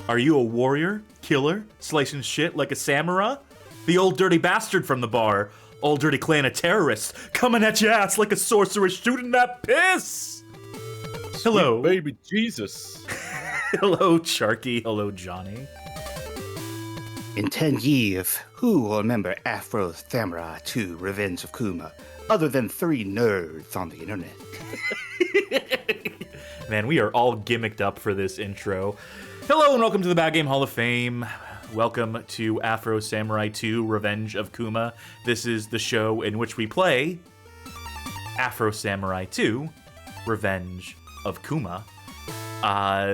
Are you a warrior, killer, slicing shit like a samurai? The old dirty bastard from the bar, old dirty clan of terrorists, coming at your ass like a sorcerer shooting that piss! Hello. Sweet baby Jesus. Hello, Sharky. Hello, Johnny. In 10 years, who will remember Afro Samurai 2 Revenge of Kuma, other than 3 nerds on the internet? Man, we are all gimmicked up for this intro. Hello and welcome to the Bad Game Hall of Fame. Welcome to Afro Samurai 2 Revenge of Kuma. This is the show in which we play Afro Samurai 2 Revenge of Kuma.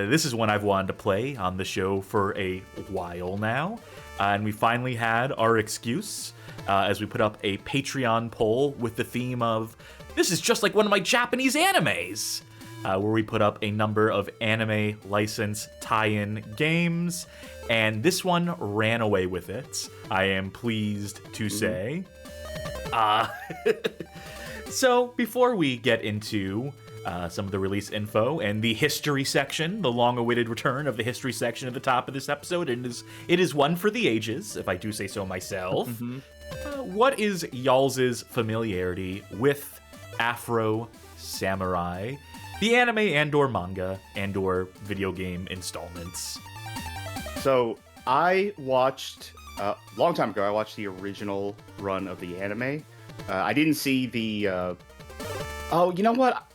This is one I've wanted to play on the show for a while now. And we finally had our excuse as we put up a Patreon poll with the theme of, this is just like one of my Japanese animes, where we put up a number of anime license tie-in games, and this one ran away with it, I am pleased to say. So before we get into some of the release info and the history section, the long-awaited return of the history section at the top of this episode, and it is one for the ages, if I do say so myself. What is y'all's familiarity with Afro Samurai, the anime and/or manga and/or video game installments? So, I watched, a long time ago, I watched the original run of the anime. I didn't see the, oh, you know what?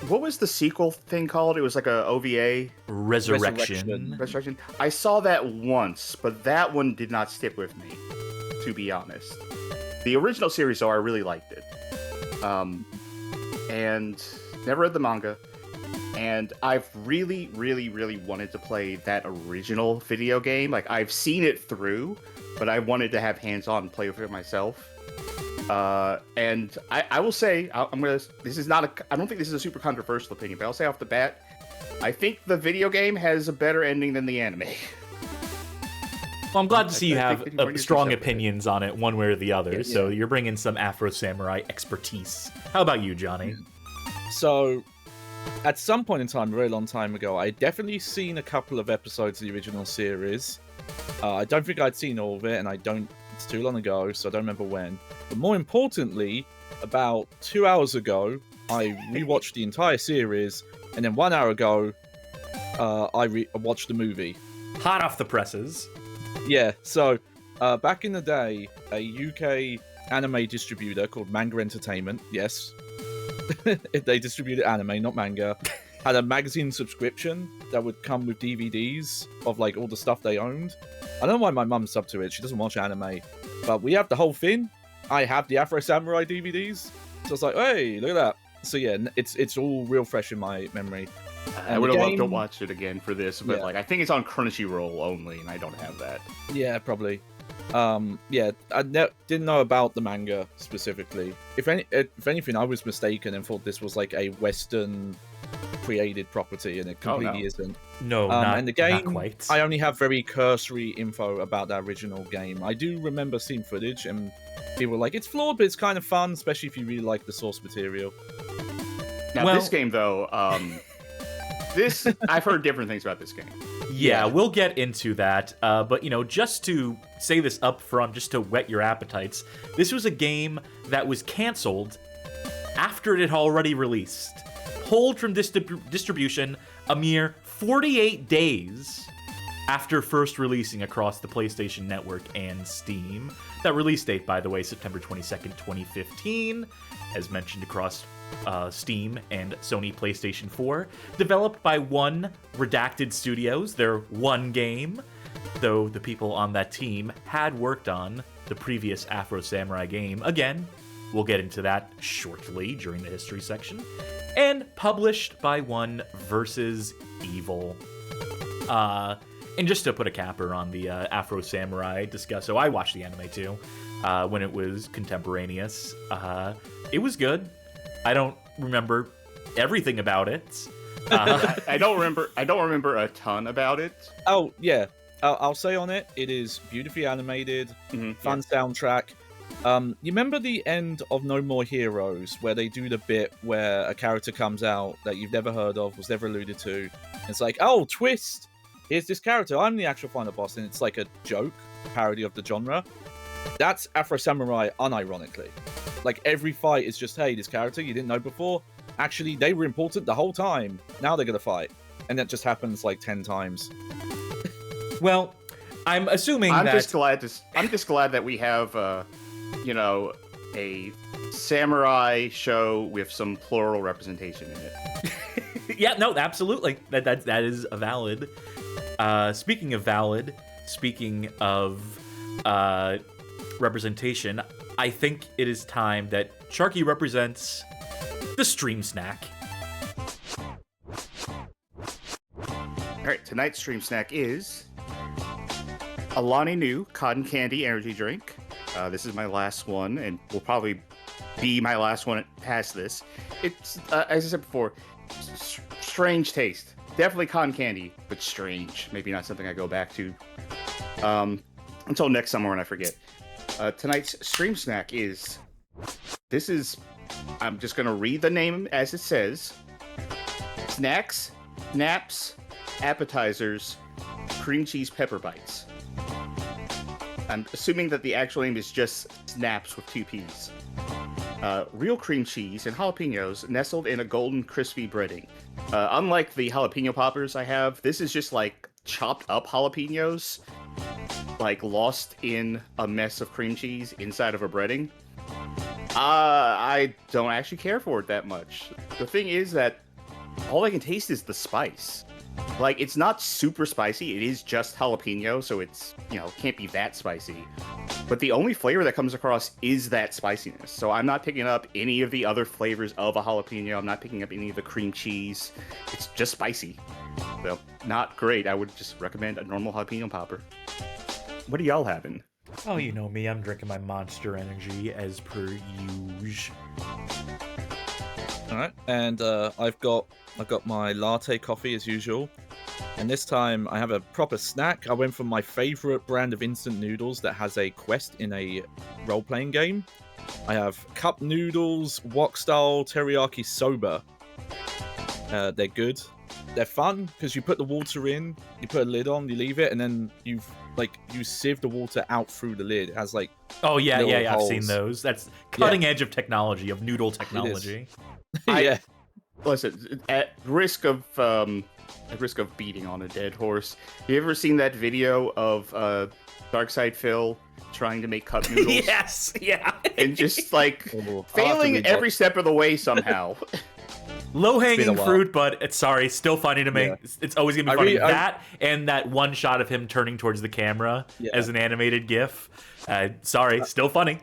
What was the sequel thing called? It was like a OVA? Resurrection. I saw that once, but that one did not stick with me, to be honest. The original series, though, I really liked it. And never read the manga. And I've really, really, really wanted to play that original video game. Like, I've seen it through, but I wanted to have hands-on and play with it myself. And I will say, I don't think this is a super controversial opinion, but I'll say off the bat, I think the video game has a better ending than the anime. Well, I'm glad to see you have strong opinions on it, one way or the other. Yeah. So you're bringing some Afro Samurai expertise. How about you, Johnny? So, at some point in time, a very long time ago, I definitely seen a couple of episodes of the original series. I don't think I'd seen all of it, and it's too long ago, so I don't remember when. But more importantly, about 2 hours ago, I rewatched the entire series, and then 1 hour ago, I watched the movie. Hot off the presses. Yeah, so back in the day, a UK anime distributor called Manga Entertainment, yes, they distributed anime, not manga, had a magazine subscription that would come with DVDs of like all the stuff they owned. I don't know why my mum's sub to it, she doesn't watch anime, but we have the whole thing. I have the Afro Samurai DVDs, so it's like, hey, look at that. So yeah, it's all real fresh in my memory. I would have loved to watch it again for this, but I think it's on Crunchyroll only, and I don't have that. Yeah, probably. I didn't know about the manga specifically. If anything, I was mistaken and thought this was like a Western created property, and it completely isn't. No, and the game, not quite. I only have very cursory info about that original game. I do remember seeing footage, and people were like, it's flawed, but it's kind of fun, especially if you really like the source material. Now, this game, though, I've heard different things about this game. Yeah, we'll get into that. But, just to say this up front, just to whet your appetites, this was a game that was canceled after it had already released. Pulled from distribution a mere 48 days after first releasing across the PlayStation Network and Steam. That release date, by the way, September 22nd, 2015, as mentioned across Steam and Sony PlayStation 4, developed by One Redacted Studios, their one game, though the people on that team had worked on the previous Afro Samurai game. Again, we'll get into that shortly during the history section. And published by One versus Evil. And just to put a capper on the Afro Samurai discuss, so I watched the anime too, when it was contemporaneous. It was good. I don't remember everything about it. I don't remember a ton about it. Oh yeah, I'll say on it. It is beautifully animated, fun soundtrack. You remember the end of No More Heroes, where they do the bit where a character comes out that you've never heard of, was never alluded to. It's like, oh, twist! Here's this character, I'm the actual final boss, and it's like a joke, parody of the genre. That's Afro Samurai, unironically. Like, every fight is just, hey, this character you didn't know before, actually, they were important the whole time. Now they're gonna fight. And that just happens like 10 times. Well, I'm assuming I'm just glad that we have, you know, a samurai show with some plural representation in it. Yeah, no, absolutely. That is a valid. Speaking of representation, I think it is time that Sharky represents the stream snack. All right, tonight's stream snack is Alani Nu Cotton Candy Energy Drink. This is my last one, and will probably be my last one past this. It's, as I said before, strange taste. Definitely cotton candy, but strange. Maybe not something I go back to until next summer when I forget. Tonight's stream snack is... I'm just going to read the name as it says. Snacks, Naps, Appetizers, Cream Cheese Pepper Bites. I'm assuming that the actual name is just Snaps with 2 P's. Real cream cheese and jalapenos nestled in a golden crispy breading. Unlike the jalapeno poppers I have, this is just like chopped up jalapenos, like lost in a mess of cream cheese inside of a breading. I don't actually care for it that much. The thing is that all I can taste is the spice. Like, it's not super spicy, it is just jalapeno, so it's, you know, can't be that spicy. But the only flavor that comes across is that spiciness. So I'm not picking up any of the other flavors of a jalapeno, I'm not picking up any of the cream cheese. It's just spicy. So, not great. I would just recommend a normal jalapeno popper. What are y'all having? Oh, you know me, I'm drinking my Monster Energy as per usual. All right, and I've got my latte coffee as usual, and this time I have a proper snack. I went for my favorite brand of instant noodles that has a quest in a role-playing game. I have cup noodles, wok style teriyaki soba. They're good. They're fun because you put the water in, you put a lid on, you leave it, and then you sieve the water out through the lid. It has like yeah, I've holes. seen those. That's cutting edge of technology, of noodle technology. Yeah. Listen, at risk of beating on a dead horse, have you ever seen that video of Darkside Phil trying to make cup noodles? Yes, yeah. And just like failing every step of the way somehow. Low-hanging fruit, but it's still funny to me. Yeah. It's always gonna be funny. That and that one shot of him turning towards the camera as an animated GIF. Still funny.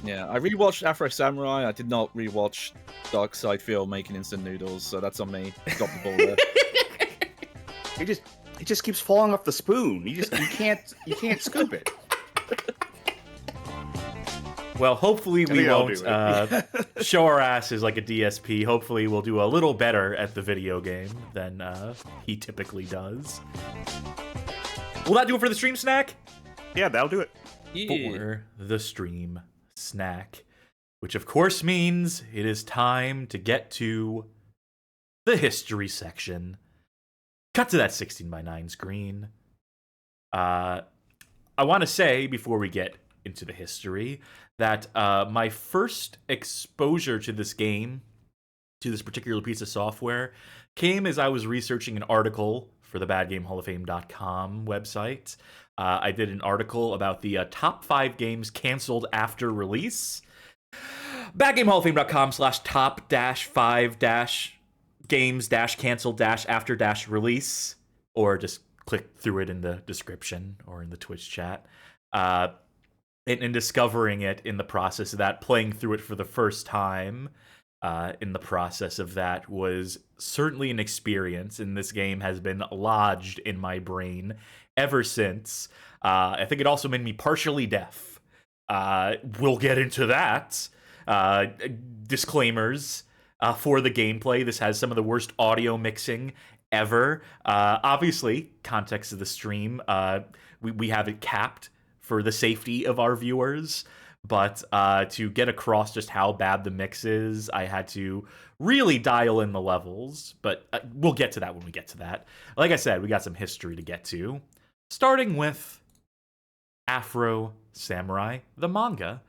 Yeah, I rewatched Afro Samurai. I did not rewatch Darkside Phil making instant noodles, so that's on me. Got the ball there. It just keeps falling off the spoon. You can't scoop it. Well, hopefully we won't show our asses like a DSP. Hopefully we'll do a little better at the video game than he typically does. Will that do it for the stream snack? Yeah, that'll do it. For the stream snack. Which of course means it is time to get to the history section. Cut to that 16:9 screen. I want to say, before we get into the history, that my first exposure to this game, to this particular piece of software, came as I was researching an article for the BadGameHallOfFame.com website. I did an article about the top 5 games canceled after release. BadGameHallOfFame.com/top-games-canceled-after-release, or just click through it in the description or in the Twitch chat. In discovering it in the process of that, playing through it for the first time in the process of that was certainly an experience, and this game has been lodged in my brain ever since. I think it also made me partially deaf. We'll get into that. Disclaimers for the gameplay. This has some of the worst audio mixing ever. Obviously, context of the stream, we have it capped for the safety of our viewers, But to get across just how bad the mix is, I had to really dial in the levels. But we'll get to that when we get to that. Like I said, we got some history to get to. Starting with Afro Samurai, the manga.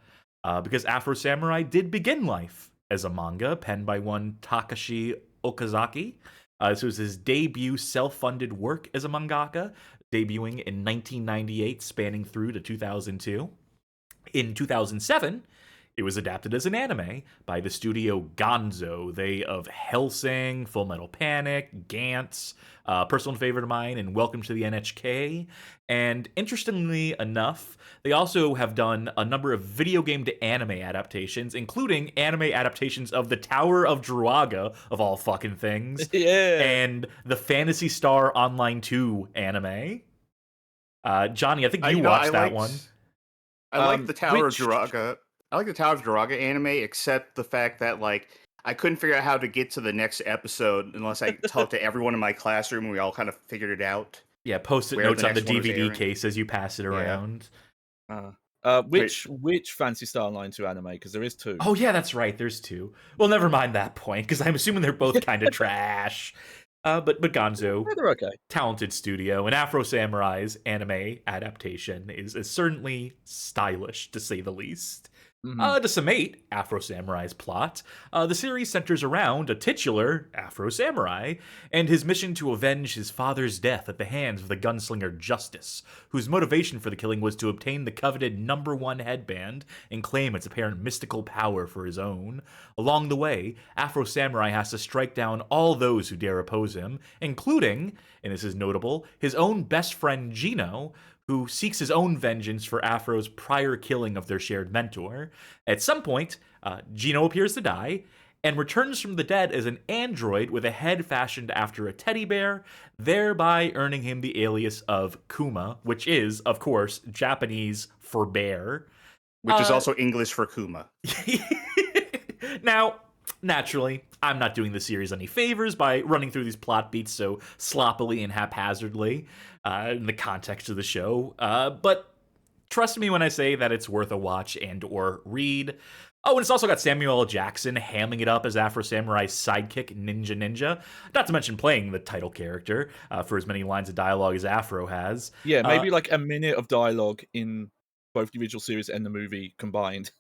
Because Afro Samurai did begin life as a manga, penned by one Takashi Okazaki. This was his debut self-funded work as a mangaka, debuting in 1998, spanning through to 2002. In 2007, it was adapted as an anime by the studio Gonzo. They of Hellsing, Full Metal Panic, Gantz, personal favorite of mine, and Welcome to the NHK. And interestingly enough, they also have done a number of video game to anime adaptations, including anime adaptations of the Tower of Druaga, of all fucking things, Yeah. and the Phantasy Star Online 2 anime. Johnny, I think you watched that one. I like the Tower which- of Druaga. I like the Tower of Druaga anime, except the fact that like I couldn't figure out how to get to the next episode unless I talked to everyone in my classroom and we all kind of figured it out. Yeah, post-it Where notes the on the next one was DVD airing. case as you pass it around. Which Fancy Star Line 2 anime? Because there is two. Oh yeah, that's right. There's two. Well, never mind that point, because I'm assuming they're both kind of trash. But Gonzo, Yeah, they're okay. talented studio, and Afro Samurai's anime adaptation is certainly stylish, to say the least. To summate Afro Samurai's plot, the series centers around a titular Afro Samurai and his mission to avenge his father's death at the hands of the gunslinger Justice, whose motivation for the killing was to obtain the coveted #1 headband and claim its apparent mystical power for his own. Along the way, Afro Samurai has to strike down all those who dare oppose him, including, and this is notable, his own best friend Gino, who seeks his own vengeance for Afro's prior killing of their shared mentor. At some point, Gino appears to die and returns from the dead as an android with a head fashioned after a teddy bear, thereby earning him the alias of Kuma, which is, of course, Japanese for bear. Which is also English for Kuma. Now, naturally, I'm not doing the series any favors by running through these plot beats so sloppily and haphazardly in the context of the show, but trust me when I say that it's worth a watch and or read. Oh, and it's also got Samuel L. Jackson hamming it up as Afro Samurai's sidekick, Ninja, not to mention playing the title character for as many lines of dialogue as Afro has. Yeah, maybe like a minute of dialogue in both the original series and the movie combined.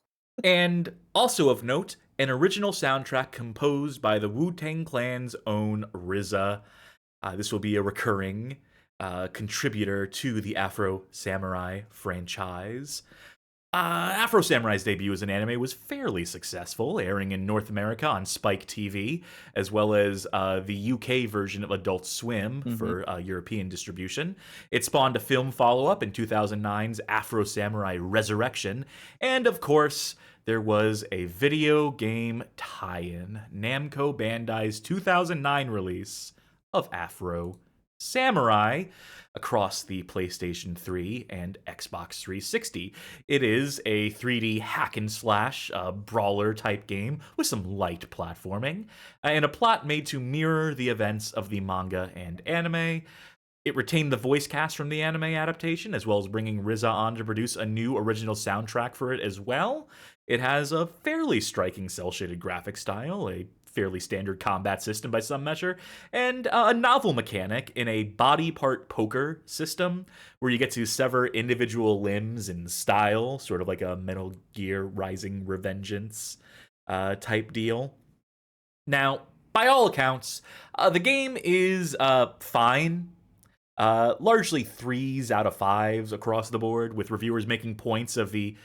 And also of note, an original soundtrack composed by the Wu-Tang Clan's own RZA. This will be a recurring contributor to the Afro Samurai franchise. Afro Samurai's debut as an anime was fairly successful, airing in North America on Spike TV, as well as the UK version of Adult Swim for European distribution. It spawned a film follow-up in 2009's Afro Samurai Resurrection, and of course, there was a video game tie-in, Namco Bandai's 2009 release of Afro Samurai across the PlayStation 3 and Xbox 360. It is a 3D hack and slash brawler type game with some light platforming and a plot made to mirror the events of the manga and anime. It retained the voice cast from the anime adaptation, as well as bringing RZA on to produce a new original soundtrack for it as well. It has a fairly striking cel-shaded graphic style, a fairly standard combat system by some measure, and a novel mechanic in a body part poker system where you get to sever individual limbs in style, sort of like a Metal Gear Rising Revengeance type deal. Now, by all accounts, the game is fine. Largely 3s out of 5s across the board, with reviewers making points of the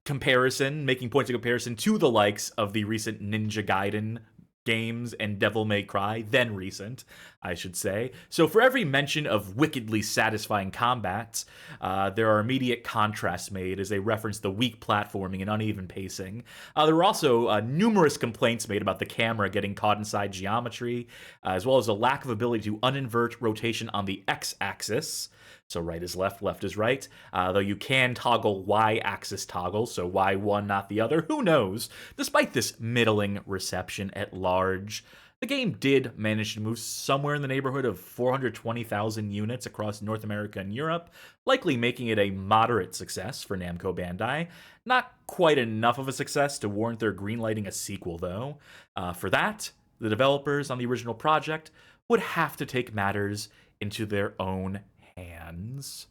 making points of comparison to the likes of the recent Ninja Gaiden games and Devil May Cry, then recent, I should say. So for every mention of wickedly satisfying combats, there are immediate contrasts made as they reference the weak platforming and uneven pacing. There were also numerous complaints made about the camera getting caught inside geometry, as well as a lack of ability to uninvert rotation on the x-axis. So right is left, left is right. Though you can toggle y-axis toggle, so why one, not the other, who knows? Despite this middling reception at large, The game did manage to move somewhere in the neighborhood of 420,000 units across North America and Europe, likely making it a moderate success for Namco Bandai. Not quite enough of a success to warrant their greenlighting a sequel, though. For that, the developers on the original project would have to take matters into their own hands.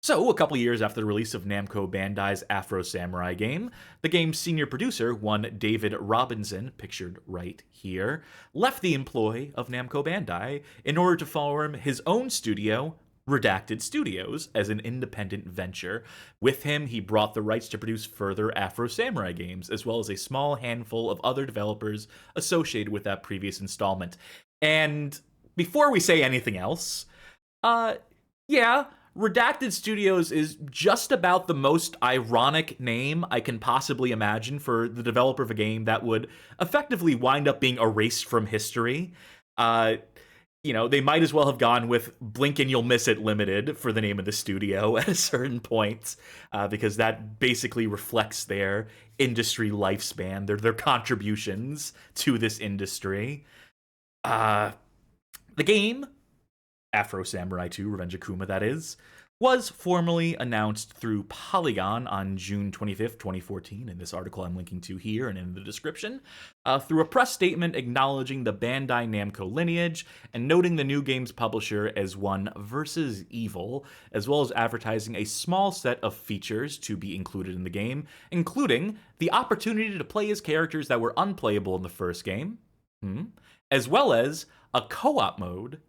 So, a couple years after the release of Namco Bandai's Afro Samurai game, the game's senior producer, one David Robinson, pictured right here, left the employ of Namco Bandai in order to form his own studio, Redacted Studios, as an independent venture. With him, he brought the rights to produce further Afro Samurai games, as well as a small handful of other developers associated with that previous installment. And before we say anything else, Redacted Studios is just about the most ironic name I can possibly imagine for the developer of a game that would effectively wind up being erased from history. They might as well have gone with Blink and You'll Miss It Limited for the name of the studio at a certain point, because that basically reflects their industry lifespan, their contributions to this industry. The game, Afro Samurai 2, Revenge of Kuma, that is, was formally announced through Polygon on June 25th, 2014, in this article I'm linking to here and in the description, through a press statement acknowledging the Bandai Namco lineage and noting the new game's publisher as one versus evil, as well as advertising a small set of features to be included in the game, including the opportunity to play as characters that were unplayable in the first game, as well as a co-op mode.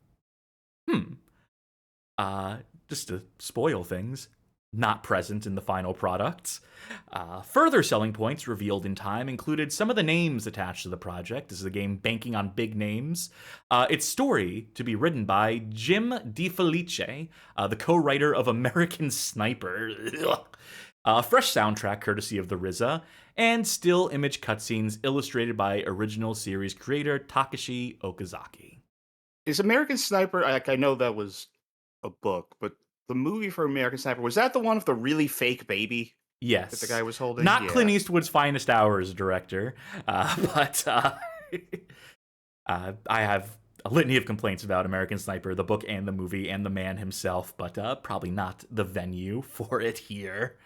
Just to spoil things, not present in the final products. Further selling points revealed in time included some of the names attached to the project. This is a game banking on big names. Its story to be written by Jim DeFelice, the co-writer of American Sniper. A fresh soundtrack courtesy of the RZA, and still image cutscenes illustrated by original series creator Takashi Okazaki. Is American Sniper, I know that was a book, but the movie for American Sniper, was that the one with the really fake baby? Yes. That the guy was holding? Not Clint Eastwood's finest hour as a director, but I have a litany of complaints about American Sniper, the book and the movie and the man himself, but probably not the venue for it here.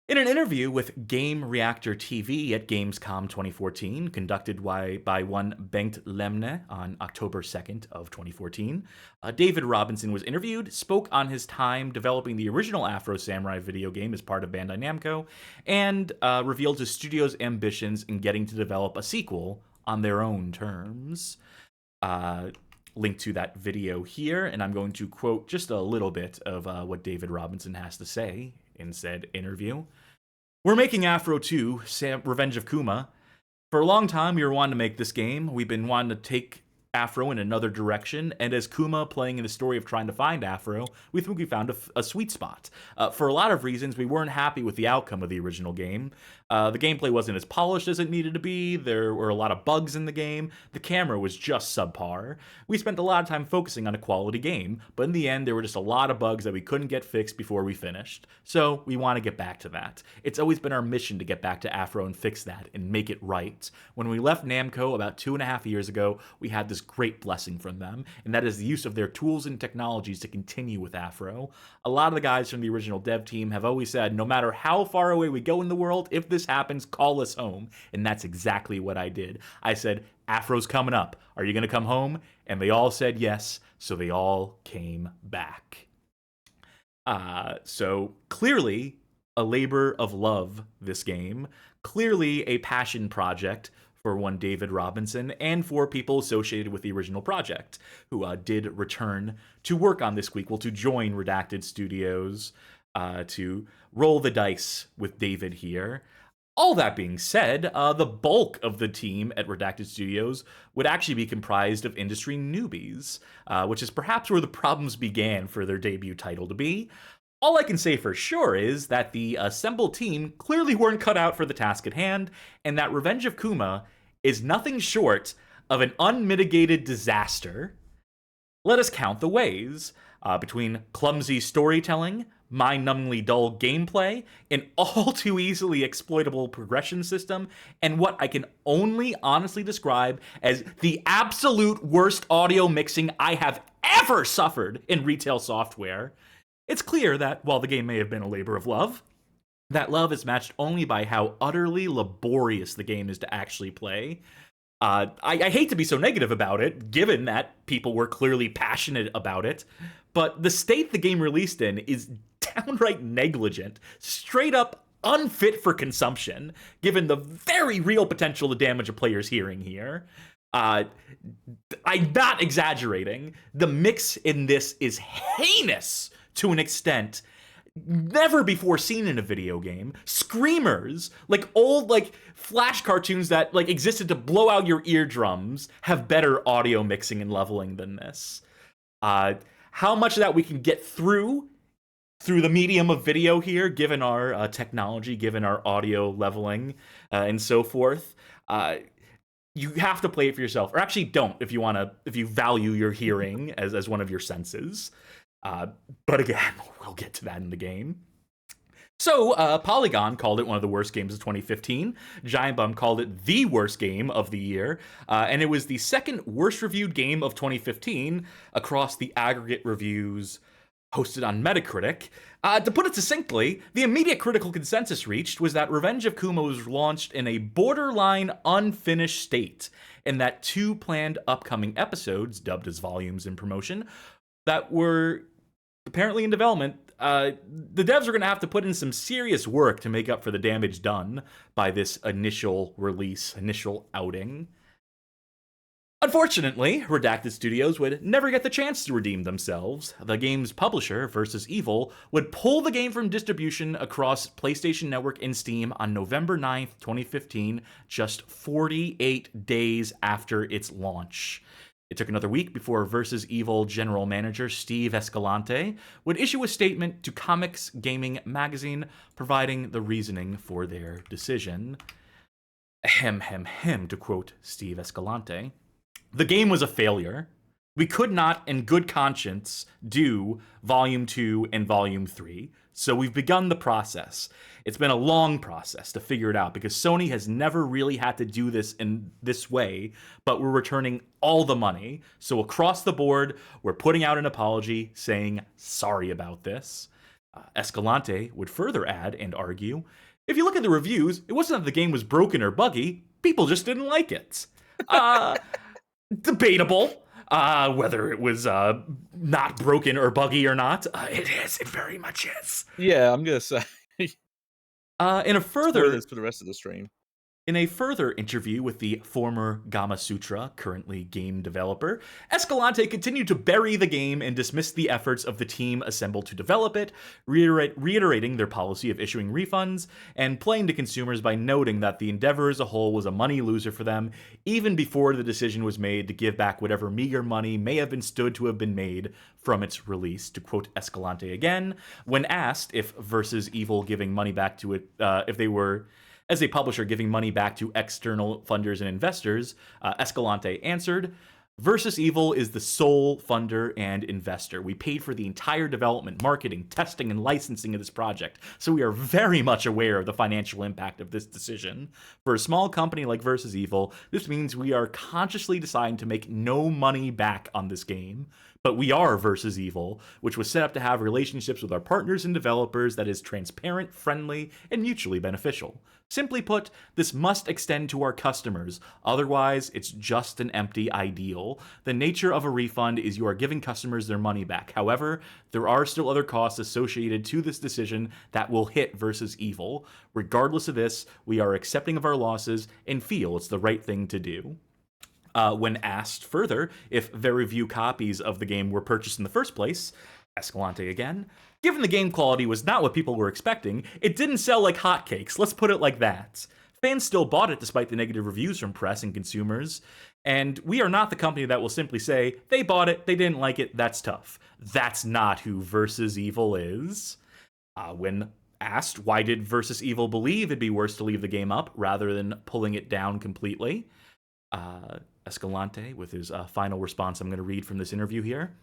In an interview with Game Reactor TV at Gamescom 2014, conducted by one Bengt Lemne on October 2nd of 2014, David Robinson was interviewed, spoke on his time developing the original Afro Samurai video game as part of Bandai Namco, and revealed his studio's ambitions in getting to develop a sequel on their own terms. Link to that video here, and I'm going to quote just a little bit of what David Robinson has to say in said interview. We're making Afro 2, Revenge of Kuma. For a long time, we were wanting to make this game. We've been wanting to take Afro in another direction, and as Kuma playing in the story of trying to find Afro, we think we found a sweet spot. For a lot of reasons, we weren't happy with the outcome of the original game. The gameplay wasn't as polished as it needed to be, there were a lot of bugs in the game, the camera was just subpar. We spent a lot of time focusing on a quality game, but in the end there were just a lot of bugs that we couldn't get fixed before we finished. So we want to get back to that. It's always been our mission to get back to Afro and fix that and make it right. When we left Namco about 2.5 years ago, we had this great blessing from them, and that is the use of their tools and technologies to continue with Afro. A lot of the guys from the original dev team have always said, no matter how far away we go in the world, if this happens, call us home. And that's exactly what I did. I said, Afro's coming up. Are you going to come home? And they all said yes, so they all came back. So clearly a labor of love, this game. Clearly a passion project for one David Robinson and for people associated with the original project who did return to work on this sequel, to join Redacted Studios, to roll the dice with David here. All that being said, the bulk of the team at Redacted Studios would actually be comprised of industry newbies, which is perhaps where the problems began for their debut title to be. All I can say for sure is that the assembled team clearly weren't cut out for the task at hand, and that Revenge of Kuma is nothing short of an unmitigated disaster. Let us count the ways. Between clumsy storytelling, mind-numbingly dull gameplay, an all too easily exploitable progression system, and what I can only honestly describe as the absolute worst audio mixing I have ever suffered in retail software. It's clear that while the game may have been a labor of love, that love is matched only by how utterly laborious the game is to actually play. I hate to be so negative about it, given that people were clearly passionate about it, but the state the game released in is downright negligent, straight up unfit for consumption, given the very real potential to damage a player's hearing here. I'm not exaggerating. The mix in this is heinous to an extent never before seen in a video game. Screamers, like old flash cartoons that existed to blow out your eardrums, have better audio mixing and leveling than this. How much of that we can get through the medium of video here, given our technology, given our audio leveling, and so forth. You have to play it for yourself, or actually don't if you value your hearing as one of your senses. But again, we'll get to that in the game. So, Polygon called it one of the worst games of 2015. Giant Bomb called it the worst game of the year. And it was the second worst reviewed game of 2015 across the aggregate reviews hosted on Metacritic. To put it succinctly, the immediate critical consensus reached was that Revenge of Kuma was launched in a borderline unfinished state, and that 2 planned upcoming episodes, dubbed as volumes in promotion, that were apparently in development, the devs are going to have to put in some serious work to make up for the damage done by this initial release, initial outing. Unfortunately, Redacted Studios would never get the chance to redeem themselves. The game's publisher, VIII, would pull the game from distribution across PlayStation Network and Steam on November 9th, 2015, just 48 days after its launch. It took another week before VIII general manager Steve Escalante would issue a statement to Comics Gaming Magazine providing the reasoning for their decision. To quote Steve Escalante, "The game was a failure. We could not, in good conscience, do Volume 2 and Volume 3, so we've begun the process. It's been a long process to figure it out because Sony has never really had to do this in this way, but we're returning all the money. So across the board, we're putting out an apology saying sorry about this." Escalante would further add and argue, "If you look at the reviews, it wasn't that the game was broken or buggy, people just didn't like it." Debatable. Whether it was not broken or buggy or not. It is. It very much is. Yeah, I'm going to say. In a further... Spoilers for the rest of the stream. In a further interview with the former Gamasutra, currently game developer, Escalante continued to bury the game and dismiss the efforts of the team assembled to develop it, reiterating their policy of issuing refunds and playing to consumers by noting that the endeavor as a whole was a money loser for them, even before the decision was made to give back whatever meager money may have been stood to have been made from its release. To quote Escalante again, when asked if VIII giving money back to it, if they were... as a publisher giving money back to external funders and investors, Escalante answered, "VIII is the sole funder and investor. We paid for the entire development, marketing, testing, and licensing of this project, so we are very much aware of the financial impact of this decision. For a small company like VIII, this means we are consciously deciding to make no money back on this game. But we are VIII, which was set up to have relationships with our partners and developers that is transparent, friendly, and mutually beneficial. Simply put, this must extend to our customers. Otherwise, it's just an empty ideal. The nature of a refund is you are giving customers their money back. However, there are still other costs associated to this decision that will hit VIII. Regardless of this, we are accepting of our losses and feel it's the right thing to do." When asked further if very few copies of the game were purchased in the first place, Escalante again, "Given the game quality was not what people were expecting, it didn't sell like hotcakes, let's put it like that. Fans still bought it despite the negative reviews from press and consumers, and we are not the company that will simply say, they bought it, they didn't like it, that's tough. That's not who VIII is." When asked why did VIII believe it'd be worse to leave the game up rather than pulling it down completely, Escalante, with his final response I'm going to read from this interview here.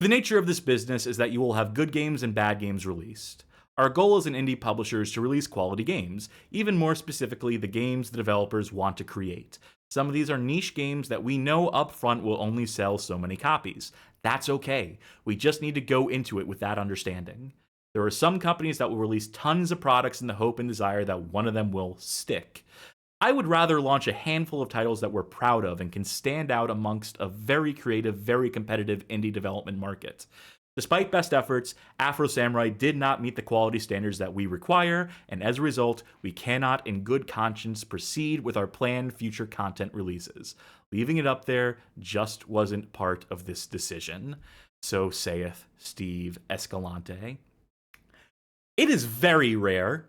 The nature of this business is that you will have good games and bad games released. Our goal as an indie publisher is to release quality games, even more specifically the games the developers want to create. Some of these are niche games that we know upfront will only sell so many copies. That's okay. We just need to go into it with that understanding. There are some companies that will release tons of products in the hope and desire that one of them will stick. I would rather launch a handful of titles that we're proud of and can stand out amongst a very creative, very competitive indie development market. Despite best efforts, Afro Samurai did not meet the quality standards that we require, and as a result, we cannot in good conscience proceed with our planned future content releases. Leaving it up there just wasn't part of this decision. So saith Steve Escalante. It is very rare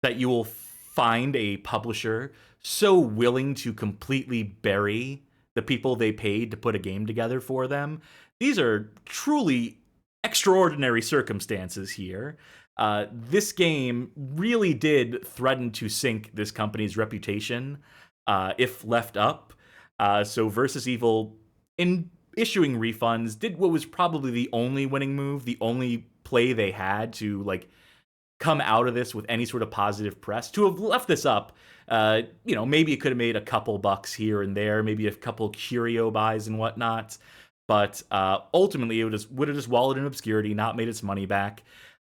that you will find a publisher so willing to completely bury the people they paid to put a game together for them. These are truly extraordinary circumstances here. This game really did threaten to sink this company's reputation if left up. So Versus Evil, in issuing refunds, did what was probably the only winning move, the only play they had to like come out of this with any sort of positive press. To have left this up, maybe it could have made a couple bucks here and there, maybe a couple curio buys and whatnot. But ultimately, it would have just wallowed in obscurity, not made its money back.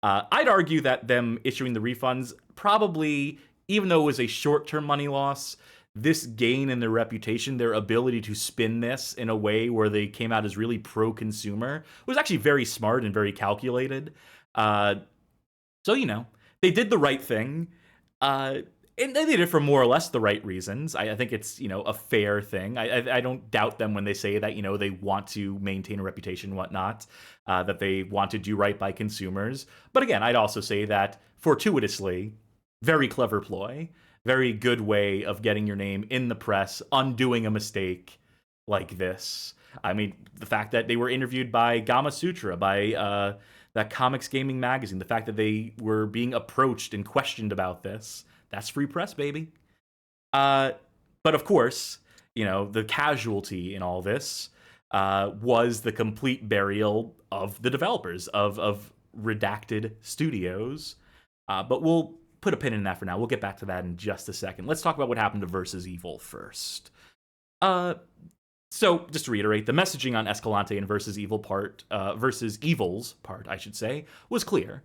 I'd argue that them issuing the refunds probably, even though it was a short-term money loss, this gain in their reputation, their ability to spin this in a way where they came out as really pro-consumer, was actually very smart and very calculated. So, they did the right thing. And they did it for more or less the right reasons. I think it's, a fair thing. I don't doubt them when they say that, they want to maintain a reputation and whatnot, that they want to do right by consumers. But again, I'd also say that fortuitously, very clever ploy, very good way of getting your name in the press, undoing a mistake like this. I mean, the fact that they were interviewed by Gama Sutra, by that comics gaming magazine, the fact that they were being approached and questioned about this, that's free press, baby. But of course, the casualty in all this was the complete burial of the developers of Redacted Studios. But we'll put a pin in that for now. We'll get back to that in just a second. Let's talk about what happened to Versus Evil first. So, just to reiterate, the messaging on Escalante and Versus Evil's part, I should say, was clear.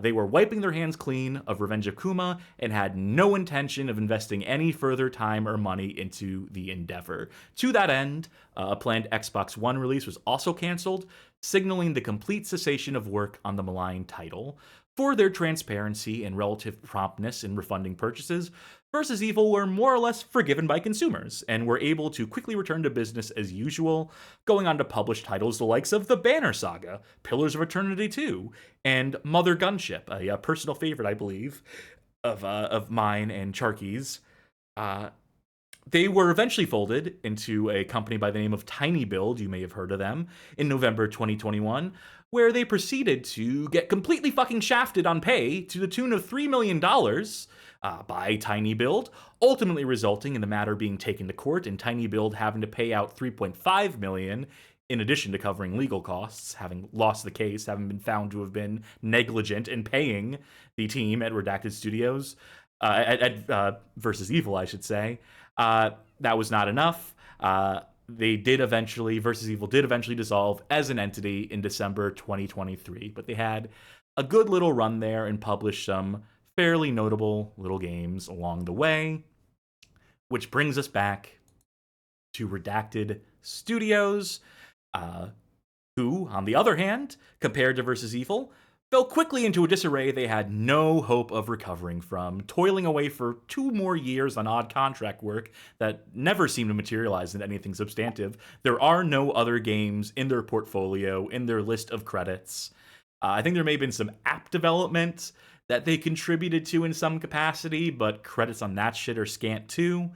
They were wiping their hands clean of Revenge of Kuma and had no intention of investing any further time or money into the endeavor. To that end, a planned Xbox One release was also canceled, signaling the complete cessation of work on the maligned title. For their transparency and relative promptness in refunding purchases, Versus Evil were more or less forgiven by consumers, and were able to quickly return to business as usual, going on to publish titles the likes of The Banner Saga, Pillars of Eternity 2, and Mother Gunship, a personal favorite, I believe, of mine and Charky's. They were eventually folded into a company by the name of Tiny Build, you may have heard of them, in November 2021, where they proceeded to get completely fucking shafted on pay to the tune of $3 million by Tiny Build, ultimately resulting in the matter being taken to court and Tiny Build having to pay out $3.5 million in addition to covering legal costs, having lost the case, having been found to have been negligent in paying the team at Redacted Studios, at Versus Evil, I should say. That was not enough. Versus Evil did eventually dissolve as an entity in December 2023, but they had a good little run there and published some fairly notable little games along the way, which brings us back to Redacted Studios, who, on the other hand, compared to Versus Evil, fell quickly into a disarray they had no hope of recovering from, toiling away for 2 more years on odd contract work that never seemed to materialize into anything substantive. There are no other games in their portfolio, in their list of credits. I think there may have been some app development that they contributed to in some capacity, but credits on that shit are scant too.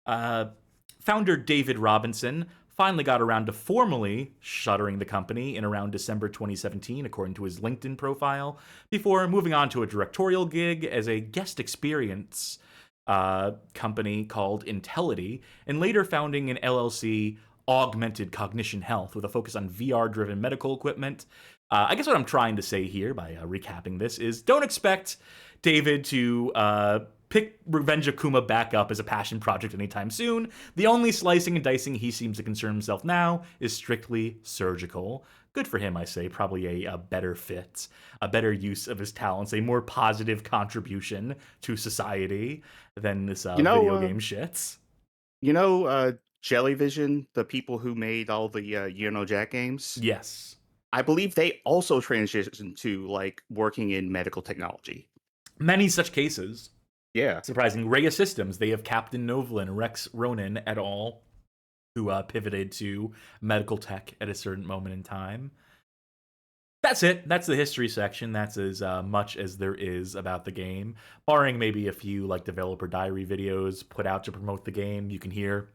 Founder David Robinson finally got around to formally shuttering the company in around December 2017, according to his LinkedIn profile, before moving on to a directorial gig as a guest experience company called Intellity, and later founding an LLC augmented cognition health with a focus on VR-driven medical equipment. I guess what I'm trying to say here by recapping this is don't expect David to pick Revenge of Kuma back up as a passion project anytime soon. The only slicing and dicing he seems to concern himself now is strictly surgical. Good for him, I say. Probably a better fit, a better use of his talents, a more positive contribution to society than this video game shit. You know, Jellyvision, the people who made all the Jack games? Yes. I believe they also transitioned to, like, working in medical technology. Many such cases. Yeah. Surprising. Rhea Systems, they have Captain Novlin, Rex Ronan et al., who pivoted to medical tech at a certain moment in time. That's it. That's the history section. That's as much as there is about the game. Barring maybe a few like developer diary videos put out to promote the game, you can hear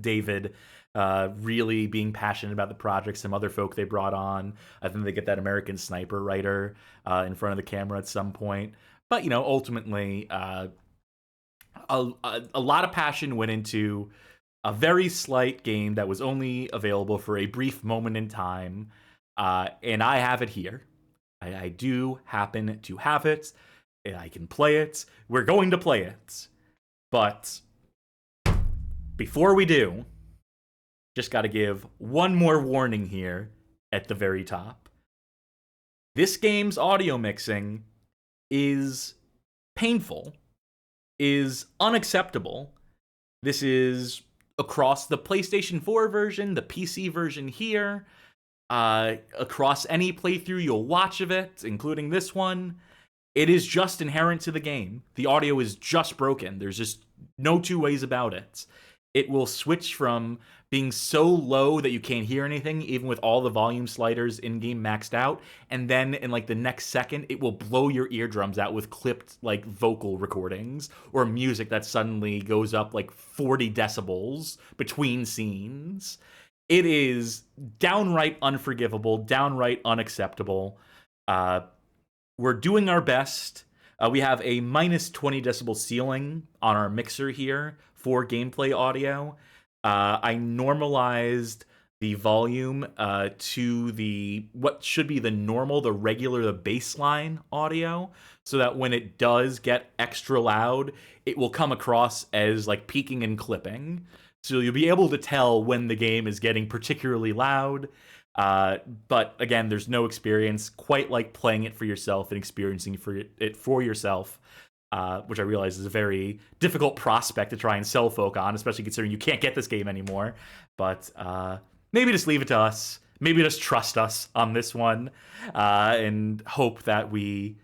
David really being passionate about the project. Some other folk they brought on. I think they get that American Sniper writer in front of the camera at some point. But, you know, ultimately, a lot of passion went into a very slight game that was only available for a brief moment in time. And I have it here. I do happen to have it. And I can play it. We're going to play it. But before we do, just got to give one more warning here at the very top. This game's audio mixing is painful, is unacceptable. This is across the PlayStation 4 version, the PC version here, across any playthrough you'll watch of it, including this one. It is just inherent to the game. The audio is just broken. There's just no two ways about it. It will switch from being so low that you can't hear anything, even with all the volume sliders in-game maxed out, and then in like the next second, it will blow your eardrums out with clipped like vocal recordings or music that suddenly goes up like 40 decibels between scenes. It is downright unforgivable, downright unacceptable. We're doing our best. We have a minus 20 decibel ceiling on our mixer here for gameplay audio. I normalized the volume to the what should be the normal, the regular, the baseline audio, so that when it does get extra loud, it will come across as like peaking and clipping. So you'll be able to tell when the game is getting particularly loud. But again, there's no experience quite like playing it for yourself and experiencing it for yourself, which I realize is a very difficult prospect to try and sell folk on, especially considering you can't get this game anymore. But maybe just leave it to us. Maybe just trust us on this one and hope that we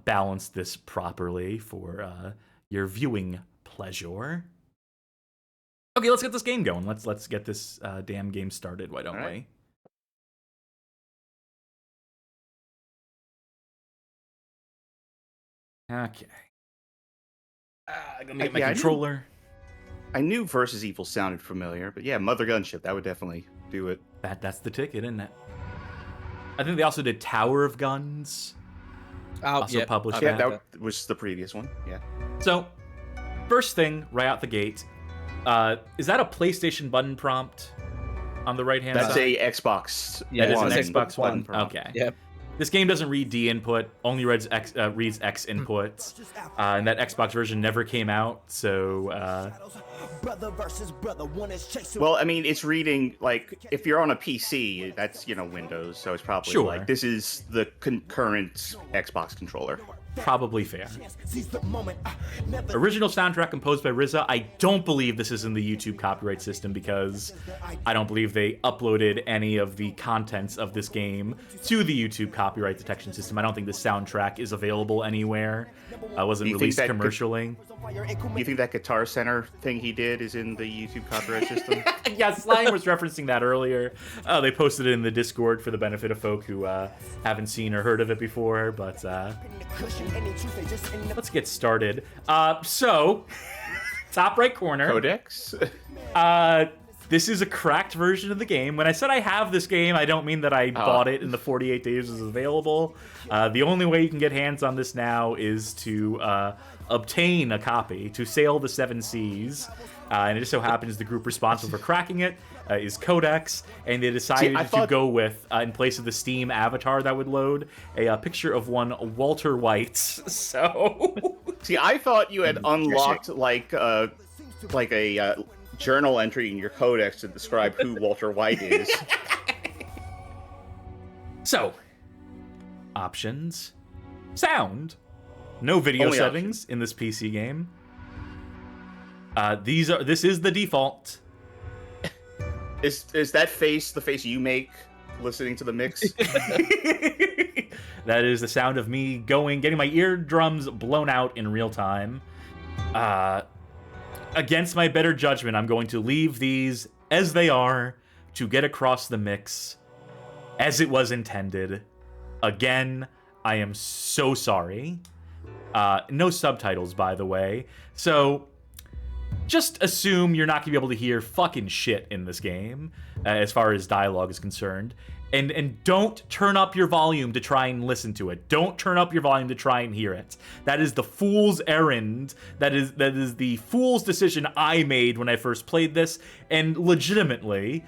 balance this properly for your viewing pleasure. Okay, let's get this game going. Let's get this damn game started. Why don't we? Okay. I'm gonna get my controller. I knew Versus Evil sounded familiar, but yeah, Mother Gunship, that would definitely do it. That's the ticket, isn't it? I think they also did Tower of Guns. Also published that. Yeah, that was the previous one. Yeah. So, first thing right out the gate, is that a PlayStation button prompt on the right-hand side? That's a Xbox. Yeah, it's an Xbox One. Okay. Yep. This game doesn't read D input, only reads X inputs, and that Xbox version never came out, so... Well, I mean, it's reading, like, if you're on a PC, that's, Windows, so it's probably like, this is the concurrent Xbox controller. Probably fair. Original soundtrack composed by RZA. I don't believe this is in the YouTube copyright system because I don't believe they uploaded any of the contents of this game to the YouTube copyright detection system. I don't think the soundtrack is available anywhere. It wasn't released commercially. You think that Guitar Center thing he did is in the YouTube copyright system? Yeah, Slime was referencing that earlier. They posted it in the Discord for the benefit of folk who haven't seen or heard of it before, but let's get started. So, top right corner. Codex? This is a cracked version of the game. When I said I have this game, I don't mean that I bought it in the 48 days it was available. The only way you can get hands on this now is to obtain a copy, to sail the 7 seas, And it just so happens the group responsible for cracking it is Codex, and they decided to go with, in place of the Steam avatar that would load, a picture of one Walter White. So, see, I thought you had unlocked like a journal entry in your Codex to describe who Walter White is. So, options, sound, no video Only settings options. in this PC game. This is the default. Is that face the face you make listening to the mix? That is the sound of me getting my eardrums blown out in real time. Against my better judgment, I'm going to leave these as they are to get across the mix as it was intended. Again, I am so sorry. No subtitles, by the way. So just assume you're not going to be able to hear fucking shit in this game as far as dialogue is concerned. And don't turn up your volume to try and listen to it. Don't turn up your volume to try and hear it. That is the fool's errand. That is the fool's decision I made when I first played this, and legitimately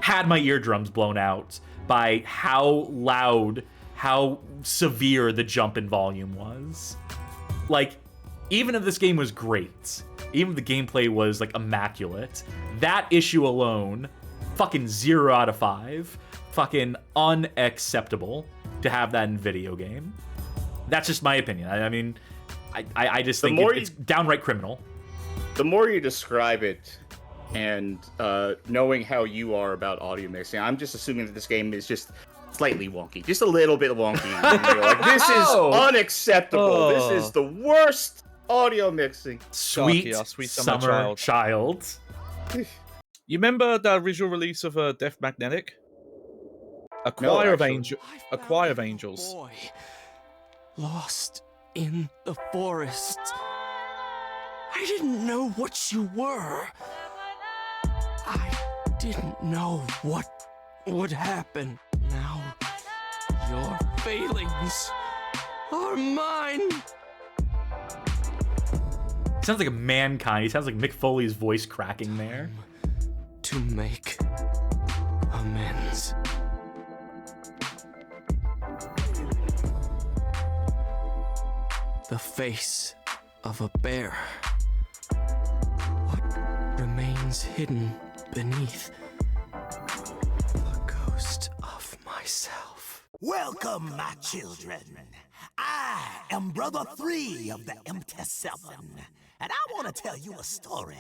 had my eardrums blown out by how loud, how severe the jump in volume was. Like, even if this game was great, even if the gameplay was like immaculate, that issue alone, fucking 0 out of 5. Fucking unacceptable to have that in video game. That's just my opinion. I mean, I just think it's downright criminal. The more you describe it, and knowing how you are about audio mixing, I'm just assuming that this game is just slightly wonky, just a little bit wonky. And you're like, this is unacceptable. This is the worst audio mixing. Sweet summer child. You remember the original release of Death Magnetic? A choir of angels. Boy, lost in the forest. I didn't know what you were. I didn't know what would happen. Now, your failings are mine. Sounds like a Mankind. He sounds like Mick Foley's voice cracking there. To make amends. The face of a bear. What remains hidden beneath the ghost of myself. Welcome, my children. I am Brother 3 of the MT7, and I want to tell you a story.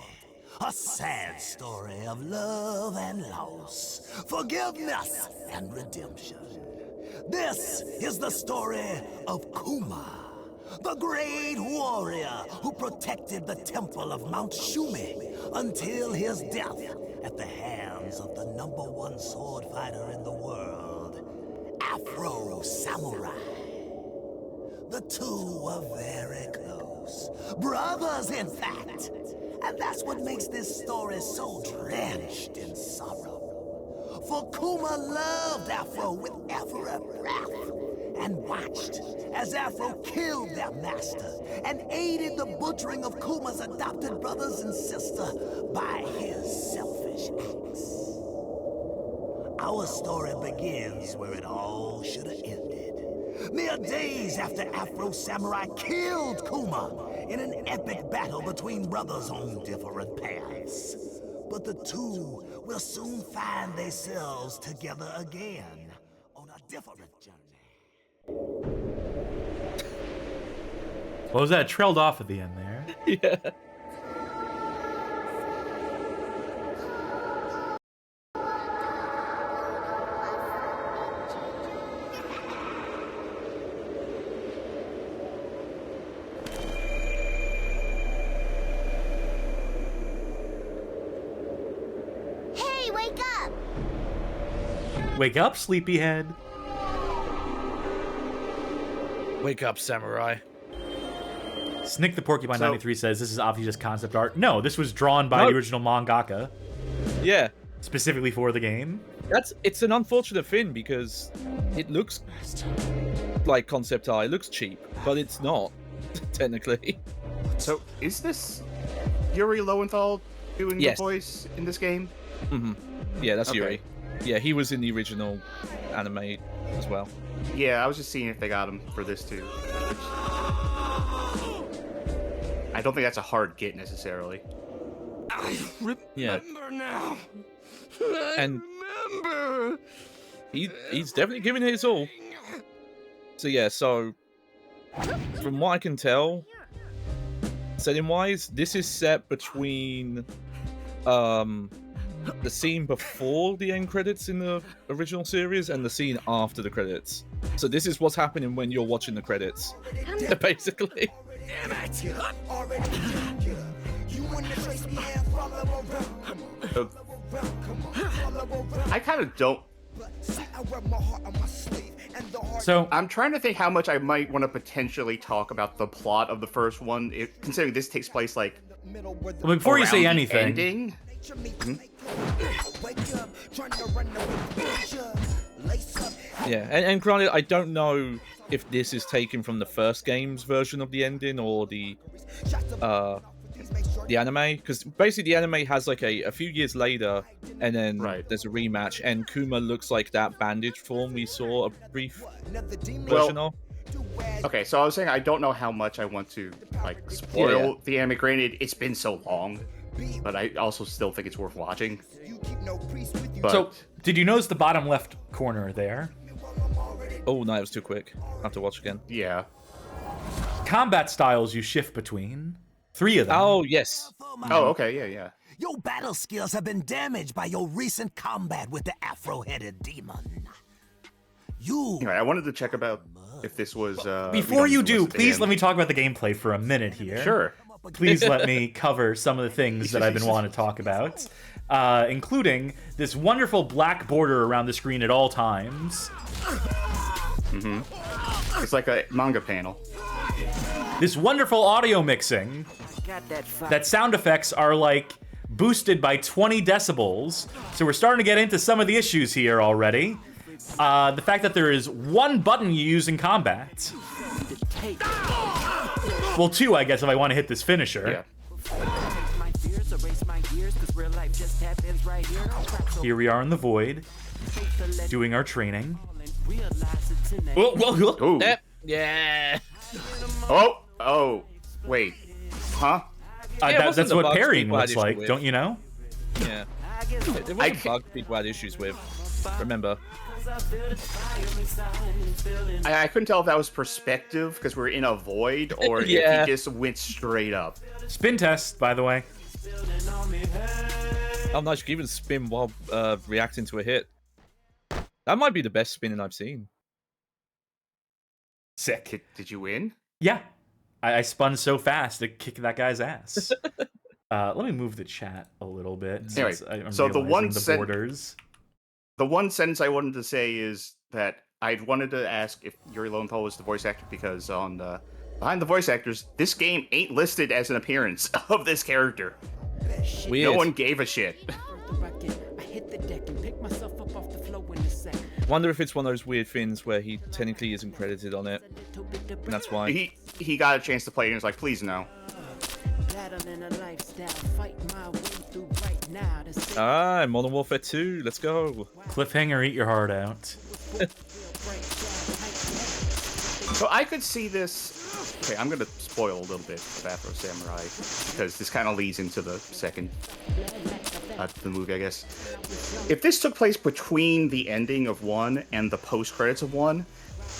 A sad story of love and loss, forgiveness and redemption. This is the story of Kuma, the great warrior who protected the temple of Mount Shumi until his death at the hands of the #1 sword fighter in the world, Afro Samurai. The two were very close, brothers in fact, and that's what makes this story so drenched in sorrow. For Kuma loved Afro with every breath, and watched as Afro killed their master and aided the butchering of Kuma's adopted brothers and sister by his selfish acts. Our story begins where it all should have ended. Mere days after Afro Samurai killed Kuma in an epic battle between brothers on different paths. But the two will soon find themselves together again on a different journey. What was that? It trailed off at the end there. Yeah. Hey, wake up! Wake up, sleepyhead. Wake up, samurai. Snick the Porcupine 93 says this is obviously just concept art. No, this was drawn by the original mangaka. Yeah. Specifically for the game. It's an unfortunate thing because it looks like concept art. It looks cheap, but it's not, technically. So, is this Yuri Lowenthal doing Yes. the voice in this game? Yeah, that's Okay. Yuri. Yeah, he was in the original anime as well. Yeah, I was just seeing if they got him for this too. I don't think that's a hard get necessarily. Yeah. now. And he's definitely giving it his all. So yeah, so from what I can tell, setting wise, this is set between the scene before the end credits in the original series and the scene after the credits. So this is what's happening when you're watching the credits, basically. I kind of don't. So I'm trying to think how much I might want to potentially talk about the plot of the first one, considering this takes place like. well, before you around say the anything, ending. Yeah, and granted, I don't know if this is taken from the first game's version of the ending or the anime, because basically the anime has like a few years later, and then Right. there's a rematch, and Kuma looks like that bandage form we saw a brief version Well, of. Okay, so I was saying I don't know how much I want to like spoil the anime. Granted, it's been so long, but I also still think it's worth watching. But so did you notice the bottom left corner there? Oh no, it was too quick. I have to watch again. yeah, Combat styles you shift between. 3 of them. Oh yes. oh okay, yeah. Your battle skills have been damaged by your recent combat with the afro-headed demon. You Anyway, I wanted to check about if this was. Before you do, please let me talk about the gameplay for a minute here. Sure. Please let me cover some of the things that I've been wanting to talk about, including this wonderful black border around the screen at all times. It's like a manga panel. This wonderful audio mixing. That sound effects are like boosted by 20 decibels. So we're starting to get into some of the issues here already. The fact that there is one button you use in combat. Well, 2, I guess, if I want to hit this finisher. Yeah. Here we are in the void, doing our training. Ooh. Yeah. Oh. Wait. Huh? Yeah, it wasn't That's the what bugs parrying people had looks issue like, with. don't you know? Yeah. There wasn't bugs people had issues with. Remember? I couldn't tell if that was perspective because we're in a void, or Yeah. if he just went straight up. Spin test, by the way. Oh nice, you can even spin while reacting to a hit. That might be the best spinning I've seen. Sick. Did you win? Yeah. I spun so fast to kick that guy's ass. Let me move the chat a little bit. Anyway, since I'm so the one realizing the borders. The one sentence I wanted to say is that I wanted to ask if Yuri Lowenthal was the voice actor because on the behind the voice actors, this game ain't listed as an appearance of this character. Weird. No one gave a shit. Wonder if it's one of those weird things where he technically isn't credited on it. And that's why. He got a chance to play and he was like, please no. Ah, Modern Warfare 2, let's go. Cliffhanger, eat your heart out. So I could see this. Okay, I'm gonna spoil a little bit of Afro Samurai because this kind of leads into the second the movie, I guess. If this took place between the ending of 1 and the post credits of 1,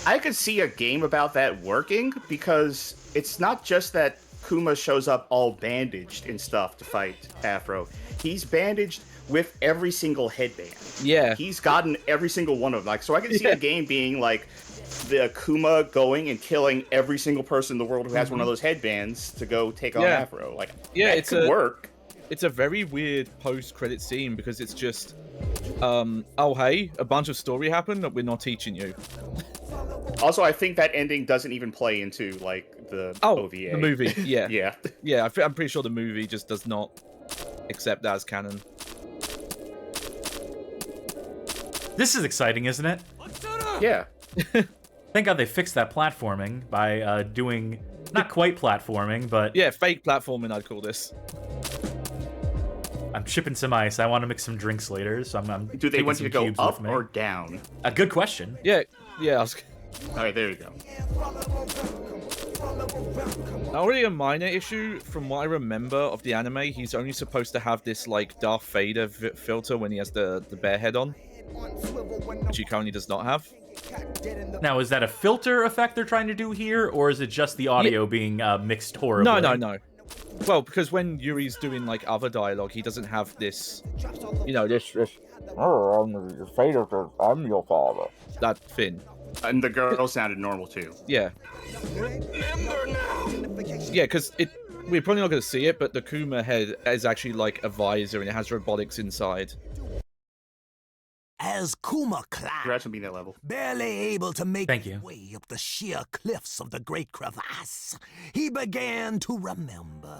I could see a game about that working because it's not just that Kuma shows up all bandaged and stuff to fight Afro. He's bandaged with every single headband. Yeah. He's gotten every single one of them. Like, so I can see a game being like the Kuma going and killing every single person in the world who has one of those headbands to go take on Afro. Like, Yeah, that could work. It's a very weird post-credit scene because it's just, oh hey, a bunch of story happened that we're not teaching you. Also, I think that ending doesn't even play into like the OVA. The movie, yeah. Yeah. Yeah, I'm pretty sure the movie just does not accept that as canon. This is exciting, isn't it? Yeah. Thank God they fixed that platforming by doing not quite platforming, but Yeah, fake platforming, I'd call this. I'm shipping some ice. I want to mix some drinks later, so I'm Do they taking want you some to go cubes up with me. or down? A good question. Yeah, I was... All right, there you go. Only a minor issue, from what I remember of the anime, he's only supposed to have this, like, Darth Vader filter when he has the bear head on, which he currently does not have. Now, is that a filter effect they're trying to do here, or is it just the audio being mixed horribly? No. Well, because when Yuri's doing, like, other dialogue, he doesn't have this, you know, this oh, I'm your father. That thing. And the girl sounded normal too. Yeah. Yeah, because we're probably not going to see it, but the Kuma head is actually like a visor and it has robotics inside. As Kuma climbed, Congrats on being that level. barely able to make Thank his you. way up the sheer cliffs of the Great Crevasse, he began to remember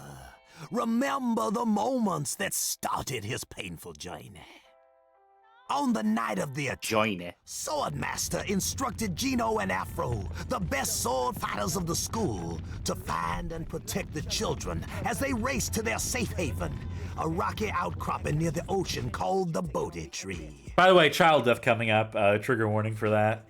the moments that started his painful journey. On the night of the attack, Join it. Swordmaster instructed Gino and Afro, the best sword fighters of the school, to find and protect the children as they raced to their safe haven, a rocky outcropping near the ocean called the Bodhi Tree. By the way, child death coming up. Trigger warning for that.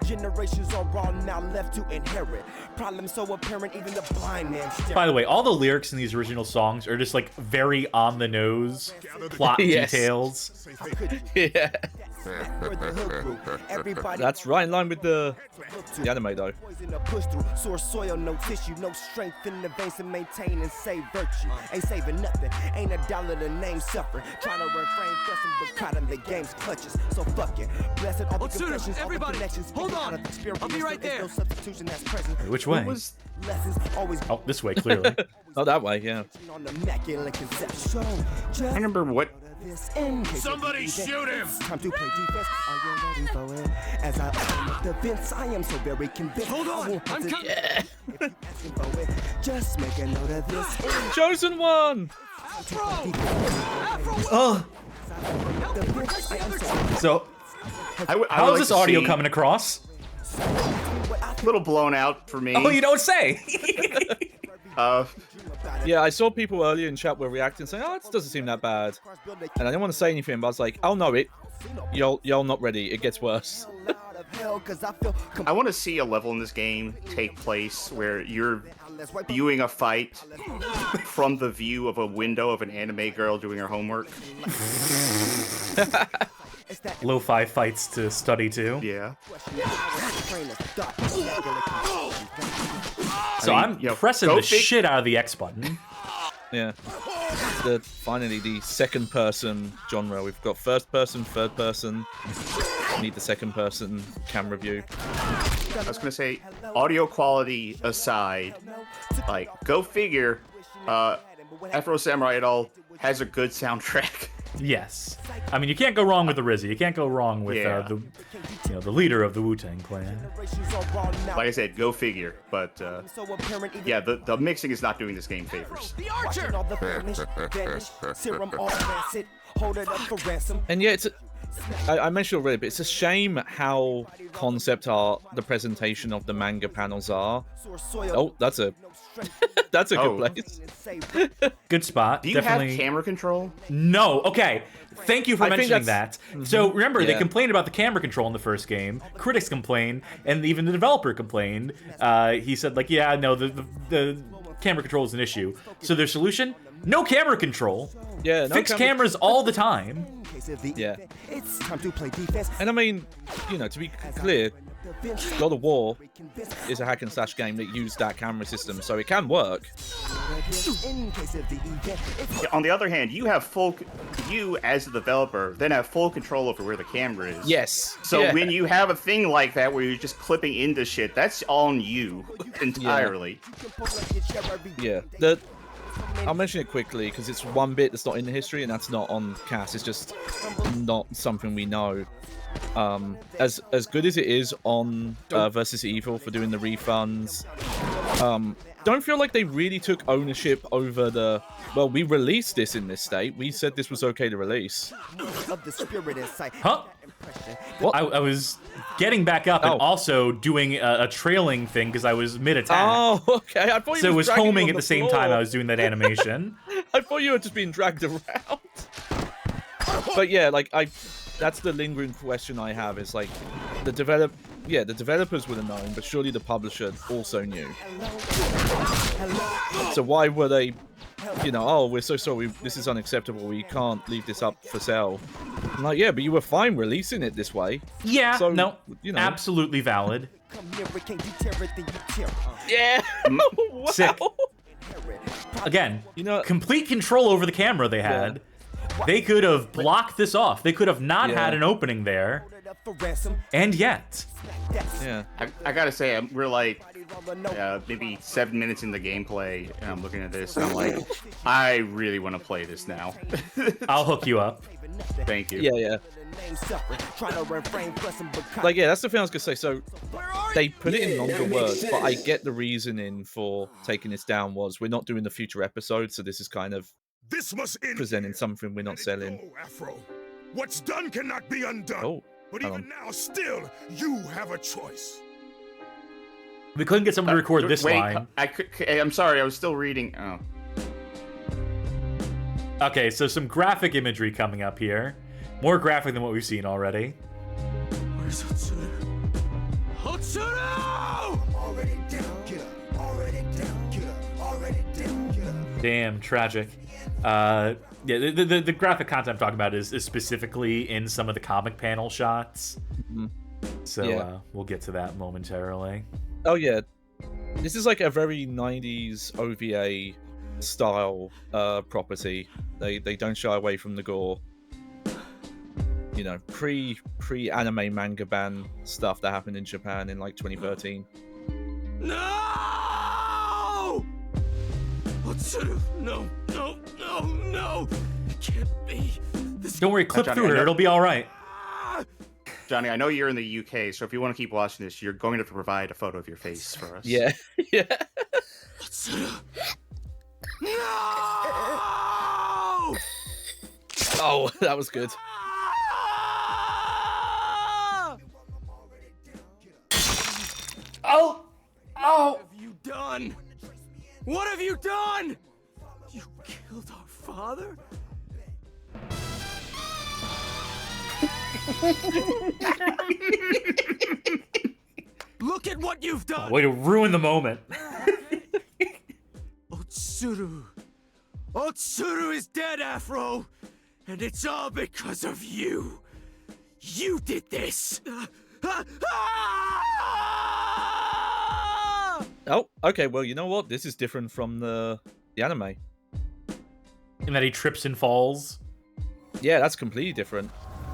Generations are all now left to inherit. Problems so apparent, even the blind man. By the way, all the lyrics in these original songs are just like very on the nose plot Yes. details. Yeah. Everybody That's right in line with the anime, though. poison to push through. Sore soil, no tissue, no strength in the veins to maintain and save virtue. Ain't saving nothing, ain't a dollar to name suffering. Trying to refrain from but caught in the game's clutches. So fuck it. Blessed all the confessions, all the connections. Hold on, I'll be right there. No substitution that's present. Which way? Lessons always Oh, this way, clearly. Not that way, yeah. on the immaculate conception. I remember what. Somebody shoot him! Time to play defense. Are you ready for it? As I open up the vents, I am so very convinced. Hold on, I'm coming. Just make a note of this. Chosen one! So, I would how is like this to audio see- coming across? A little blown out for me. Oh, you don't say! Yeah, I saw people earlier in chat were reacting, saying, "Oh, it doesn't seem that bad," and I didn't want to say anything, but I was like, "Oh no, y'all not ready. It gets worse." I want to see a level in this game take place where you're viewing a fight from the view of a window of an anime girl doing her homework. Lo-fi fights to study to. Yeah. So I mean, I'm you know, pressing go the fig- shit out of the X button. Yeah. Finally, the second-person genre. We've got first-person, third-person. We need the second-person camera view. I was gonna say, audio quality aside, like, go figure, Afro Samurai et al. Has a good soundtrack. Yes. I mean, you can't go wrong with the RZA. You can't go wrong with the leader of the Wu-Tang clan. Like I said, go figure. But yeah, the mixing is not doing this game favors. And yeah, I mentioned already, but it's a shame how concept art the presentation of the manga panels are. Oh, that's a that's a good place. Good spot. Do you Definitely. have camera control? No. Okay. Thank you for I think mentioning that. that's- So remember, they Yeah. complained about the camera control in the first game. Critics complained, and even the developer complained. He said, like, yeah, no, the camera control is an issue. So their solution: no camera control. Yeah, no Fix camera- cameras all the time. Yeah. It's time to play defense. And I mean, you know, to be clear, God of War is a hack and slash game that used that camera system, so it can work. On the other hand, you as the developer then have full control over where the camera is. Yes. So yeah. when you have a thing like that where you're just clipping into shit, that's on you entirely. Yeah. I'll mention it quickly because it's one bit that's not in the history, and that's not on cast. It's just not something we know. As good as it is on Versus Evil for doing the refunds, don't feel like they really took ownership over the. Well, we released this in this state. We said this was okay to release. Of the spirit inside. Huh? I was getting back up and also doing a trailing thing because I was mid-attack. Oh, okay. I thought you So it was dragging you homing on at the same time I was doing that animation. I thought you were just being dragged around. But yeah, like that's the lingering question I have is like the developers would have known, but surely the publisher also knew. So why were they, oh, we're so sorry, this is unacceptable, we can't leave this up for sale. I'm like, yeah, but you were fine releasing it this way. Yeah, so, no, absolutely valid. Yeah. Wow. Sick. Again, complete control over the camera they had. Yeah. They could have blocked this off. They could have not had an opening there. And yet. Yeah. I gotta say, we're like maybe 7 minutes into gameplay, and I'm looking at this, and I'm like, I really want to play this now. I'll hook you up. Thank you. Yeah. Like, yeah, that's the thing I was gonna say. So they put it in longer words, but I get the reasoning for taking this down was we're not doing the future episode, so this is kind of presenting something we're not selling. Afro. What's done cannot be undone. Oh, but even now, still, you have a choice. We couldn't get someone to record this line. I'm sorry, I was still reading. Oh. Okay, so some graphic imagery coming up here. More graphic than what we've seen already. Where's Hatsuru? Hatsuru! Already down, get up. Already down, get up. Already down, get up. Damn, tragic. Yeah, the graphic content I'm talking about is specifically in some of the comic panel shots. Mm-hmm. So we'll get to that momentarily. Oh yeah, this is like a very 90s OVA style property. They don't shy away from the gore. Pre anime manga ban stuff that happened in Japan in like 2013. No! Hatsuru, no! It can't be. Don't worry, clip through her. It'll be all right. Johnny, I know you're in the UK, so if you want to keep watching this, you're going to have to provide a photo of your face for us. Yeah. No! Oh, that was good. Oh! What have you done? What have you done? You killed our father? Look at what you've done! Way to ruin the moment. Otsuru. Otsuru is dead, Afro! And it's all because of you. You did this! Oh, okay, well, you know what? This is different from the anime. In that he trips and falls. Yeah, that's completely different.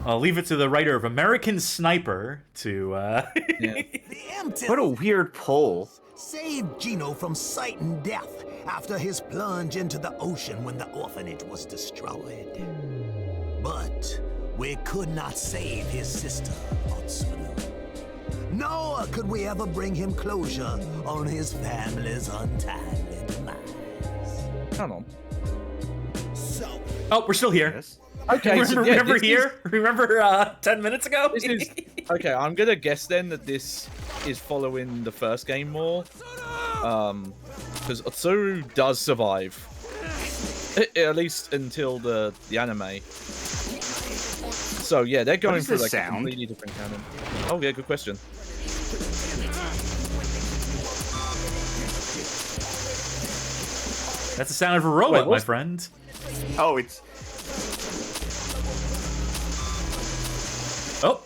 I'll leave it to the writer of American Sniper to, The empty What a weird pull. saved Gino from sight and death after his plunge into the ocean when the orphanage was destroyed. But we could not save his sister, Otsuru. Nor could we ever bring him closure on his family's untimely demise. Come on. So, Oh, we're still here. Yes. Okay, Remember here? Remember 10 minutes ago? This is okay. I'm gonna guess then that this is following the first game more, because Otsuru does survive, at least until the anime. So yeah, they're going is through this like a sound? completely different canon. Oh yeah, good question. That's the sound of a robot, my what's- friend. Oh, it's Oh.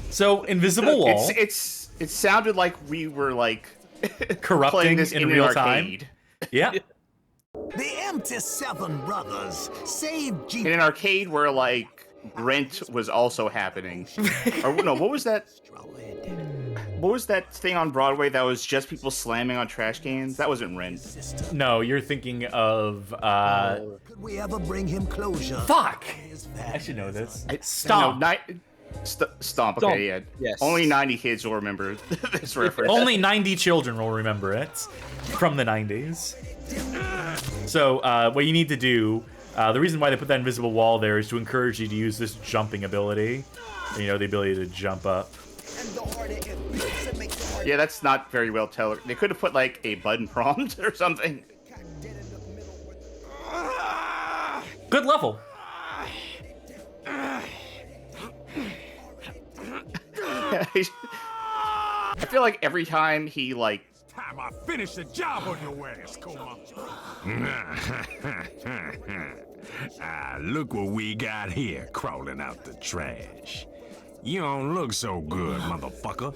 So, Invisible Wall. it sounded like we were like playing corrupting this in an real time. arcade. Yeah. the empty seven brothers saved Gino. In an arcade where like Rent was also happening. Or no, what was that? What was that thing on Broadway that was just people slamming on trash cans? That wasn't Rent. No, you're thinking of Could we ever bring him closure? fuck. His I should know this. No, Stomp. Stomp. Okay, Stomp. yeah. Yes. Only 90 kids will remember this reference. Only 90 children will remember it from the 90s. So, what you need to do The reason why they put that invisible wall there is to encourage you to use this jumping ability. You know, the ability to jump up. Yeah, that's not very well tailored. They could have put like a button prompt or something. Good level. I feel like every time he like Time I finish the job on your ass, Kuma. Look what we got here crawling out the trash. You don't look so good, motherfucker.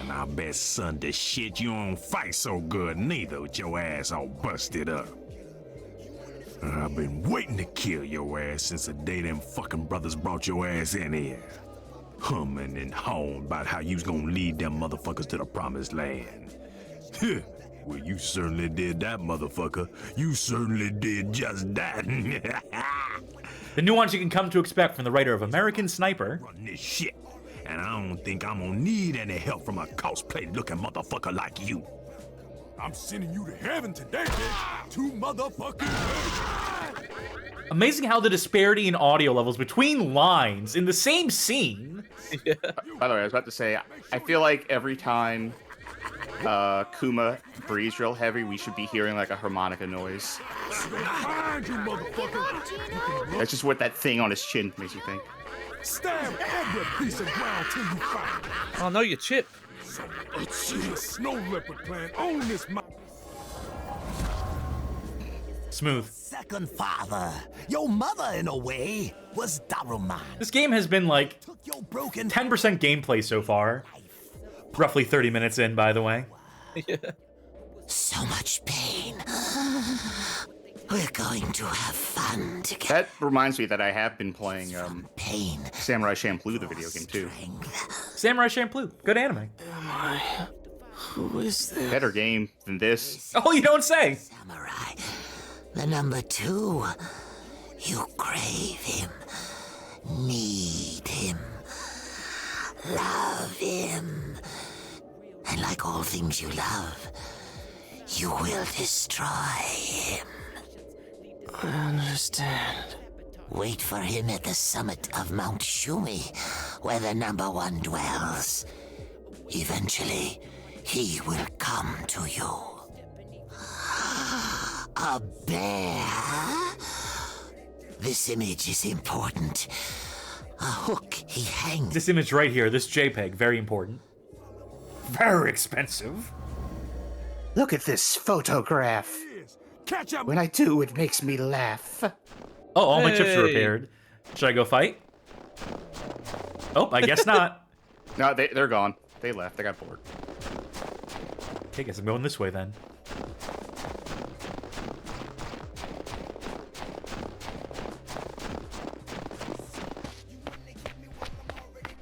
And I bet Sunday shit you don't fight so good neither with your ass all busted up. I've been waiting to kill your ass since the day them fucking brothers brought your ass in here. Humming and hawing about how you's gonna lead them motherfuckers to the promised land. Well, you certainly did that, motherfucker. You certainly did just that. The nuance you can come to expect from the writer of American Sniper. Run this shit, and I don't think I'm gonna need any help from a cosplay-looking motherfucker like you. I'm sending you to heaven today, bitch. Too motherfucking late. Amazing how the disparity in audio levels between lines in the same scene. Yeah. By the way, I was about to say, I feel like every time Kuma breathes real heavy, we should be hearing like a harmonica noise. Behind you, motherfucker. That's just what that thing on his chin makes you think. Stab every piece of ground till you find it. Oh no, your chip. See a snow leopard plant on this mountain. Smooth. Second father, your mother in a way, was Daruman. This game has been like Took your broken 10% gameplay so far. Roughly 30 minutes in, by the way. Yeah. so much pain. We're going to have fun together. That reminds me that I have been playing Pain. Samurai Champloo, the video game too. Samurai Champloo. Good anime. Who is this? Better game than this. Oh, you don't say. Samurai. The number 2. You crave him. Need him. Love him. And like all things you love, you will destroy him. I understand. Wait for him at the summit of Mount Shumi, where the number 1 dwells. Eventually, he will come to you. A bear? This image is important. A hook he hangs. This image right here, this JPEG, very important. Very expensive. Look at this photograph. Catch up. When I do, it makes me laugh. Oh, all my chips are Hey. repaired. Should I go fight? Oh, I guess not. No, they're gone. They left. They got bored. Okay, guess I'm going this way then.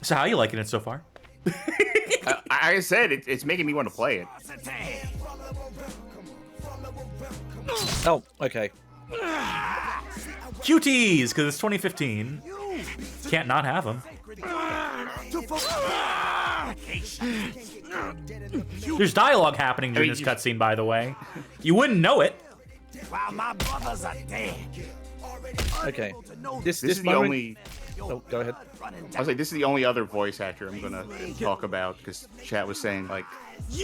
So how you liking it so far? I said it's making me want to play it. Oh, okay. QTs, because it's 2015. Can't not have them. There's dialogue happening during this cutscene, by the way. You wouldn't know it. While my brothers are dead. Okay. This is the moment- only. Oh, go ahead. I was like, this is the only other voice actor I'm gonna talk about because chat was saying like,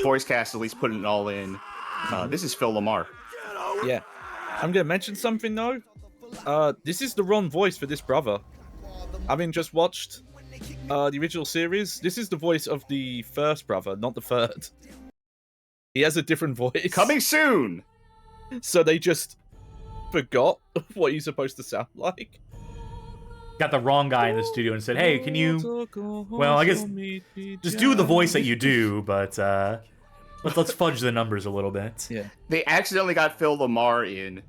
voice cast at least putting it all in. This is Phil Lamar. Yeah. I'm gonna mention something though. This is the wrong voice for this brother. Having just watched the original series, this is the voice of the first brother, not the third. He has a different voice. Coming soon. So they just forgot what he's supposed to sound like. Got the wrong guy in the studio and said, hey, can you... Well, I guess just do the voice that you do, but let's fudge the numbers a little bit. Yeah. They accidentally got Phil Lamar in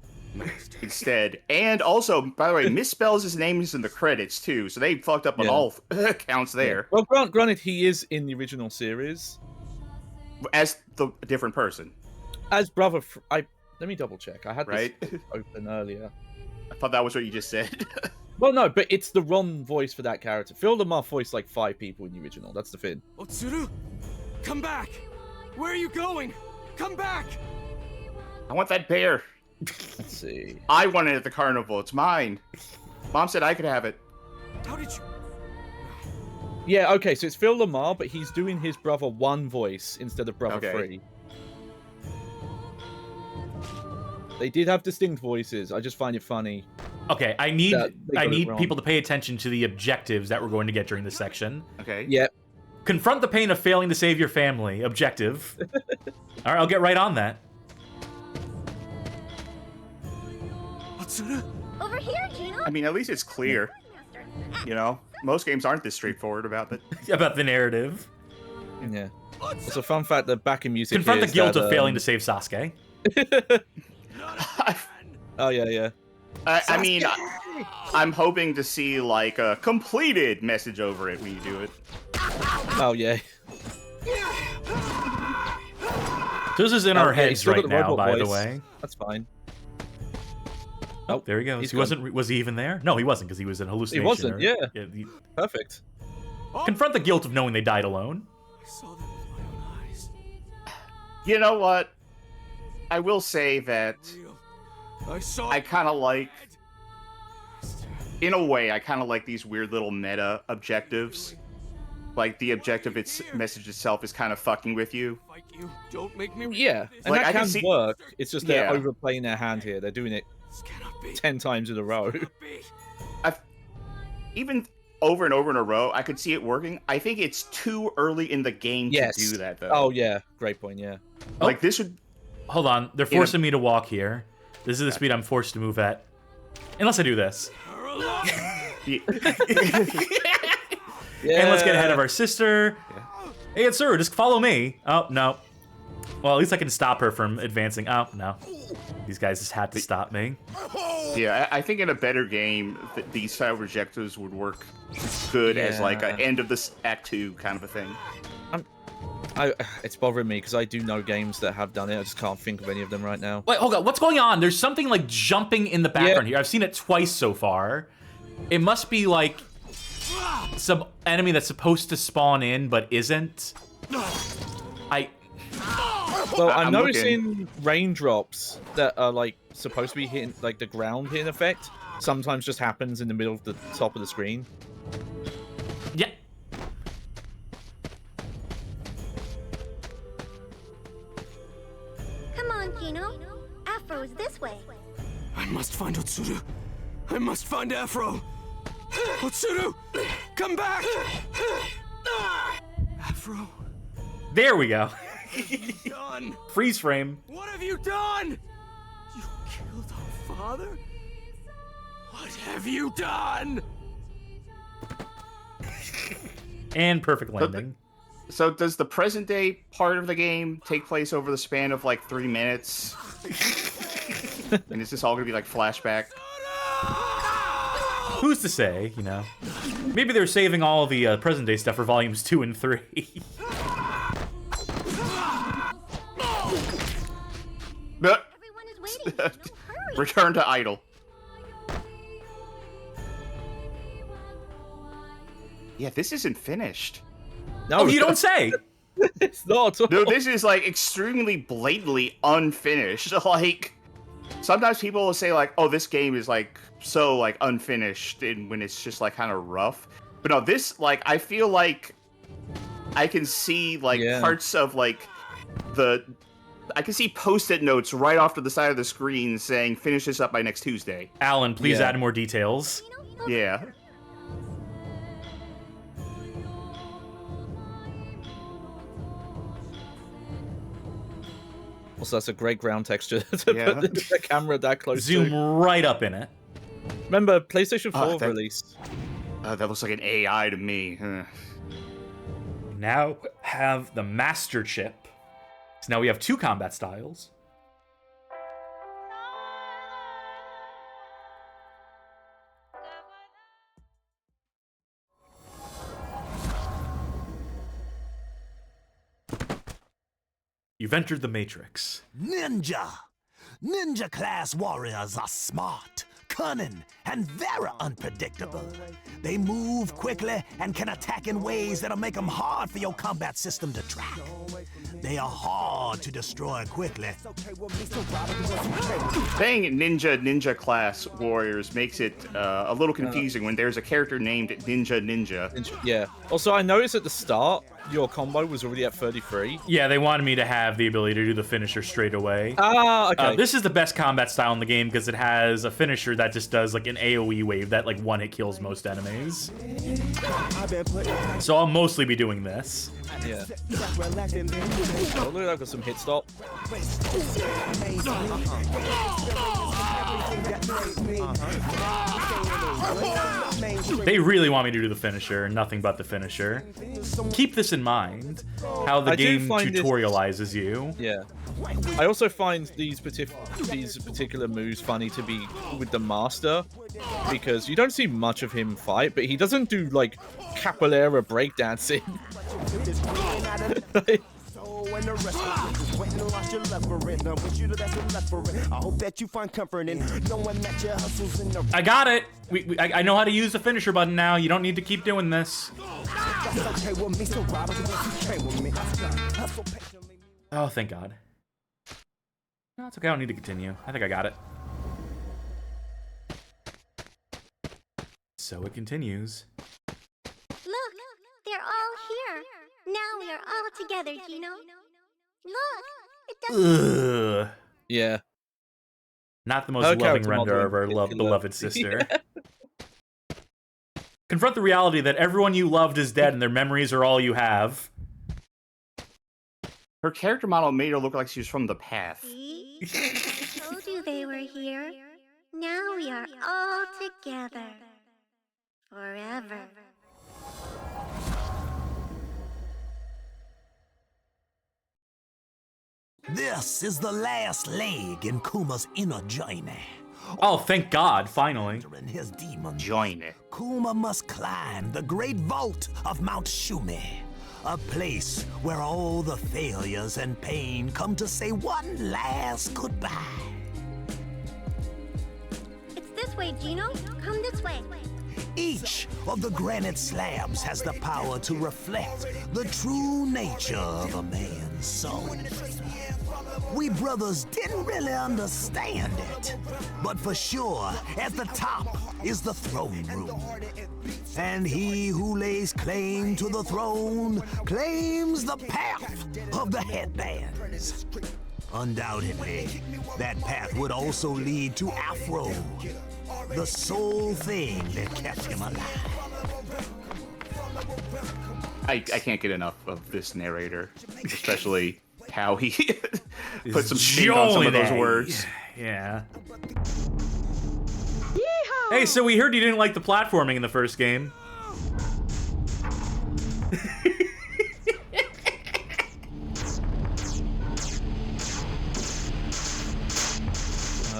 instead, and also, by the way, misspells his names in the credits too, so they fucked up on Yeah. all accounts there. Well, granted, he is in the original series As the different person, as brother. Let me double check. I had right? this open earlier. I thought that was what you just said. Well, no, but it's the wrong voice for that character. Phil Lamar voiced like 5 people in the original. That's the thing. Otsuru, come back. Where are you going? Come back. I want that bear. Let's see. I won it at the carnival. It's mine. Mom said I could have it. How did you? Yeah, okay, so it's Phil Lamar, but he's doing his brother 1 voice instead of brother Okay. 3. They did have distinct voices. I just find it funny. Okay, I need That they got it wrong. people to pay attention to the objectives that we're going to get during this section. Okay. Yep. Confront the pain of failing to save your family. Objective. All right, I'll get right on that. Hatsune? Over here, Gino. I mean, at least it's clear. You know, most games aren't this straightforward about it. About the narrative. Yeah. It's a fun fact that backing music Confront the is guilt that, of failing to save Sasuke. Oh, yeah. I mean, I'm hoping to see like a completed message over it when you do it. Oh, yeah. So this is in Oh, our yeah, heads he's still right got the now, robot by the voice. way. That's fine. Oh, there he goes. he's He gone. wasn't. Was he even there? No, he wasn't, because he was an hallucination. wasn't, or- yeah. he- Perfect. confront the guilt of knowing they died alone. I saw them with my own eyes. You know what? I will say that Real. I saw. I kind of like, in a way, I kind of like these weird little meta objectives. Like the objective, its message itself is kind of fucking with you. Fight you. Don't make me. Yeah, and Like, that I can can see- work. It's just they're Yeah. overplaying their hand here. They're doing it This cannot be. 10 times in a row. Cannot be. Even over and over in a row, I could see it working. I think it's too early in the game Yes. to do that, though. Oh, yeah. Great point, yeah. Like, this would... Hold on, they're forcing me to walk here. This is the speed I'm forced to move at. Unless I do this. be- Yeah. And let's get ahead of our sister. Hey, it's sir, just follow me. Oh, no. Well, at least I can stop her from advancing. Oh, no. These guys just had to stop me. Yeah, I think in a better game, these style objectives would work good as like an Yeah. end of this Act 2 kind of a thing. It's bothering me because I do know games that have done it. I just can't think of any of them right now. Wait, hold on. What's going on? There's something like jumping in the background here. I've seen it twice so far. It must be like some enemy that's supposed to spawn in but isn't. Well, I'm I'm noticing raindrops that are like supposed to be hitting, like the ground hitting effect, sometimes just happens in the middle of the top of the screen. Yeah. Come on, Gino. Afro's this way. I must find Otsuru. I must find Afro. Otsuru, come back. Afro, There we go. done. Freeze frame. What have you done? You killed our father? What have you done? And perfect landing. So does the present day part of the game take place over the span of like 3 minutes? And is this all gonna be like flashback? Who's to say, you know? Maybe they're saving all the present day stuff for volumes 2 and 3. But Everyone is waiting. Gino. Hurry. return to idle. Yeah, this isn't finished. No, Oh, you don't say! It's not. Dude, this is like extremely blatantly unfinished. Like, sometimes people will say like, "Oh, this game is like so like unfinished," and when it's just like kind of rough. But no, this like I feel like I can see like Yeah. parts of like I can see post-it notes right off to the side of the screen saying, "Finish this up by next Tuesday." Alan, please Yeah. add more details. Gino, over Yeah. here. Also, that's a great ground texture to Yeah. put the camera that close Zoom to. right up in it. Remember, PlayStation 4 that- release. That looks like an AI to me. Now have the Master Chip. So now we have 2 combat styles. You've entered the Matrix. Ninja! Ninja class warriors are smart, cunning, and very unpredictable. They move quickly and can attack in ways that'll make them hard for your combat system to track. They are hard to destroy quickly. Saying ninja class warriors makes it a little confusing when there's a character named Ninja. Yeah. Also, I noticed at the start, your combo was already at 33. Yeah, they wanted me to have the ability to do the finisher straight away. Ah, okay. This is the best combat style in the game because it has a finisher that just does like an AoE wave that like one hit kills most enemies. So I'll mostly be doing this. Yeah. Oh, look, I've got some hit stop. They really want me to do the finisher and nothing but the finisher. Keep this in mind, how the game tutorializes you. Yeah. I also find these particular moves funny to be with the master, because you don't see much of him fight, but he doesn't do like capoeira breakdancing. I got it. I know how to use the finisher button now. You don't need to keep doing this. Oh, thank God. No, it's okay. I don't need to continue. I think I got it. So it continues. Look, they're all here. Now we are all together, Gino. Look, it doesn't... Ugh. Yeah. Not the most loving render of our beloved sister. Confront the reality that everyone you loved is dead and their memories are all you have. Her character model made her look like she was from the past. See? I told you they were here. Now we are all together. Forever. This is the last leg in Kuma's inner journey. Oh, thank God, finally. In his demon, Join it. Kuma must climb the great vault of Mount Shumi, a place where all the failures and pain come to say one last goodbye. It's this way, Gino. Come this way. Each of the granite slabs has the power to reflect the true nature of a man's soul. We brothers didn't really understand it, but for sure, at the top is the throne room. And he who lays claim to the throne claims the path of the headbands. Undoubtedly, that path would also lead to Afro, the sole thing that kept him alive. I can't get enough of this narrator, especially how he put some shit on some of those words. Yeah. Yeehaw! Hey, so we heard you didn't like the platforming in the first game.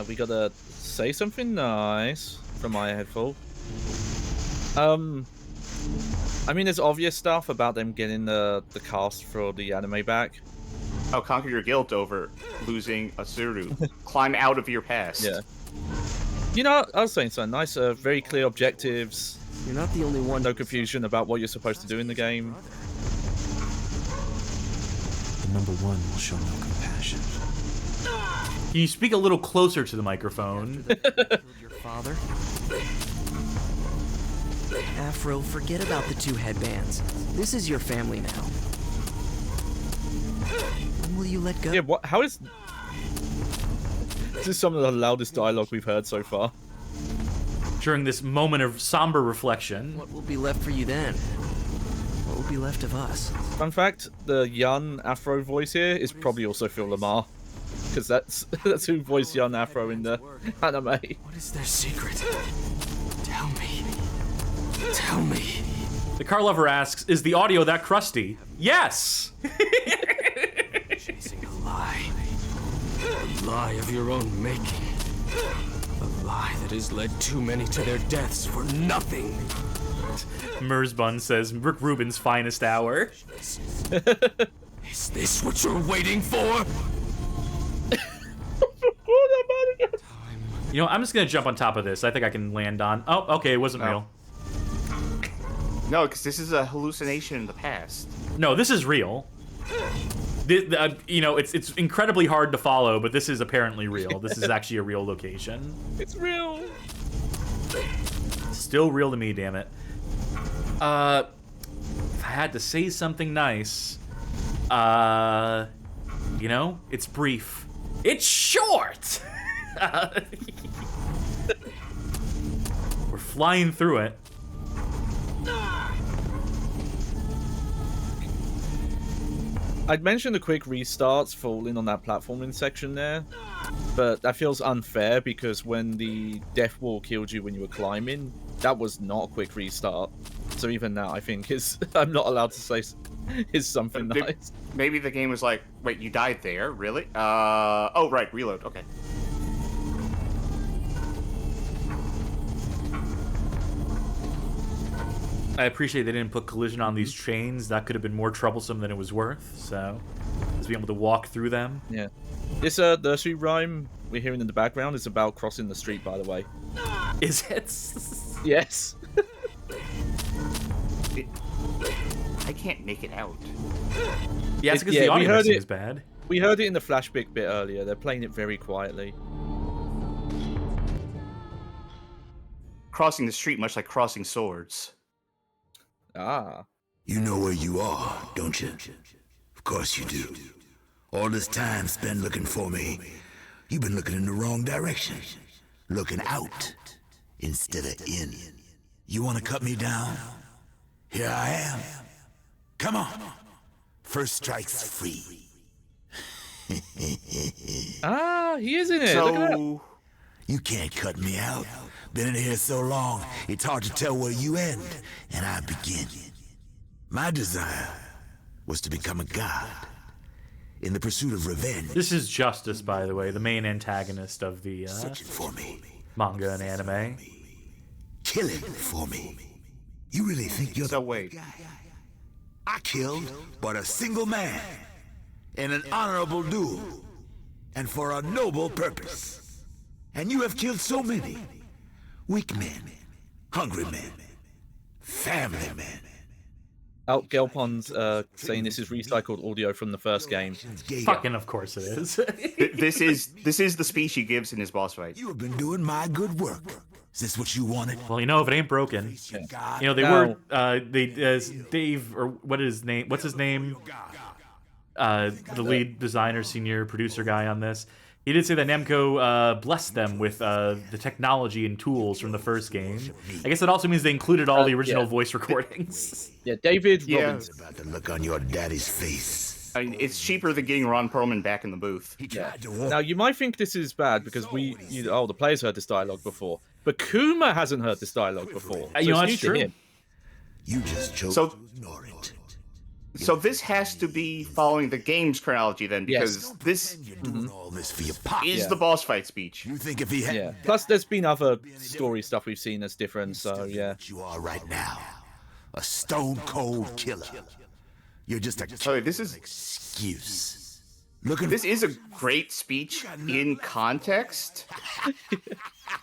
We gotta say something nice from my headphone. I mean, there's obvious stuff about them getting the cast for the anime back. Oh, conquer your guilt over losing a Suru. Climb out of your past. Yeah. You know, I was saying something nice. Very clear objectives. You're not the only one. No confusion about what you're supposed to do in the game. The number one will show no compassion. Can you speak a little closer to the microphone? Your father? Afro, forget about the two headbands. This is your family now. When will you let go? Yeah, what? How is... This is some of the loudest dialogue we've heard so far. During this moment of somber reflection. What will be left for you then? What will be left of us? Fun fact, the young Afro voice here is probably also Phil Lamar. Because that's who voiced young Afro in the anime. What is their secret? Tell me. Tell me. The car lover asks, is the audio that crusty? Yes! Chasing a lie. A lie of your own making. A lie that has led too many to their deaths for nothing. Merzbun says, Rick Rubin's finest hour. Is this what you're waiting for? You know, I'm just gonna jump on top of this. I think I can land on... Oh, okay, it wasn't real. No, because this is a hallucination in the past. No, this is real. You know, it's incredibly hard to follow, but this is apparently real. This is actually a real location. It's real. Still real to me, damn it. If I had to say something nice, you know, it's brief. It's short! We're flying through it. I'd mentioned the quick restarts falling on that platforming section there, but that feels unfair because when the death wall killed you when you were climbing, that was not a quick restart. So even that, I think, is I'm not allowed to say is something nice. Maybe the game was like, wait, you died there? Really? Oh, right, reload. Okay. I appreciate they didn't put collision on these chains. That could have been more troublesome than it was worth, so just being able to walk through them. Yeah. This nursery rhyme we're hearing in the background is about crossing the street, by the way. Is it? Yes. I can't make it out. Yeah, it's because the audio mixing is bad. We heard it in the flashback bit earlier. They're playing it very quietly. Crossing the street, much like crossing swords. Ah. You know where you are, don't you? Of course you do. All this time spent looking for me, you've been looking in the wrong direction. Looking out instead of in. You want to cut me down? Here I am. Come on. First strike's free. Ah, he is in it. Look at that. You can't cut me out. Been in here so long, it's hard to tell where you end and I begin. My desire was to become a god. In the pursuit of revenge. This is Justice, by the way, the main antagonist of the for me. Manga and anime. Killing for me. You really think you're the wait. I killed but a single man in an honorable duel and for a noble purpose. And you have killed so many. Weak men, hungry men, family men. Out Gelpon's saying this is recycled audio from the first game. Fucking of course it is. This is the speech he gives in his boss fight. You have been doing my good work. Is this what you wanted? Well, you know, if it ain't broken. You know, they were Dave, or what's his name? The lead designer, senior producer guy on this. He did say that Namco blessed them with the technology and tools from the first game. I guess that also means they included all the original voice recordings. Yeah, David Robbins. About the look on your daddy's face. I mean, it's cheaper than getting Ron Perlman back in the booth. Yeah. Now, you might think this is bad because the players heard this dialogue before. But Kuma hasn't heard this dialogue before. So you know, it's that's new to true. him. You just chose So- to ignore it. So this has to be following the game's chronology then, because this You're doing all this for your pop. is the boss fight speech. You think if he had Yeah. Plus, there's been other story stuff we've seen that's different, so yeah. what you are right now, a stone cold killer. You're just a So this is excuse. Looking this is a great speech in context.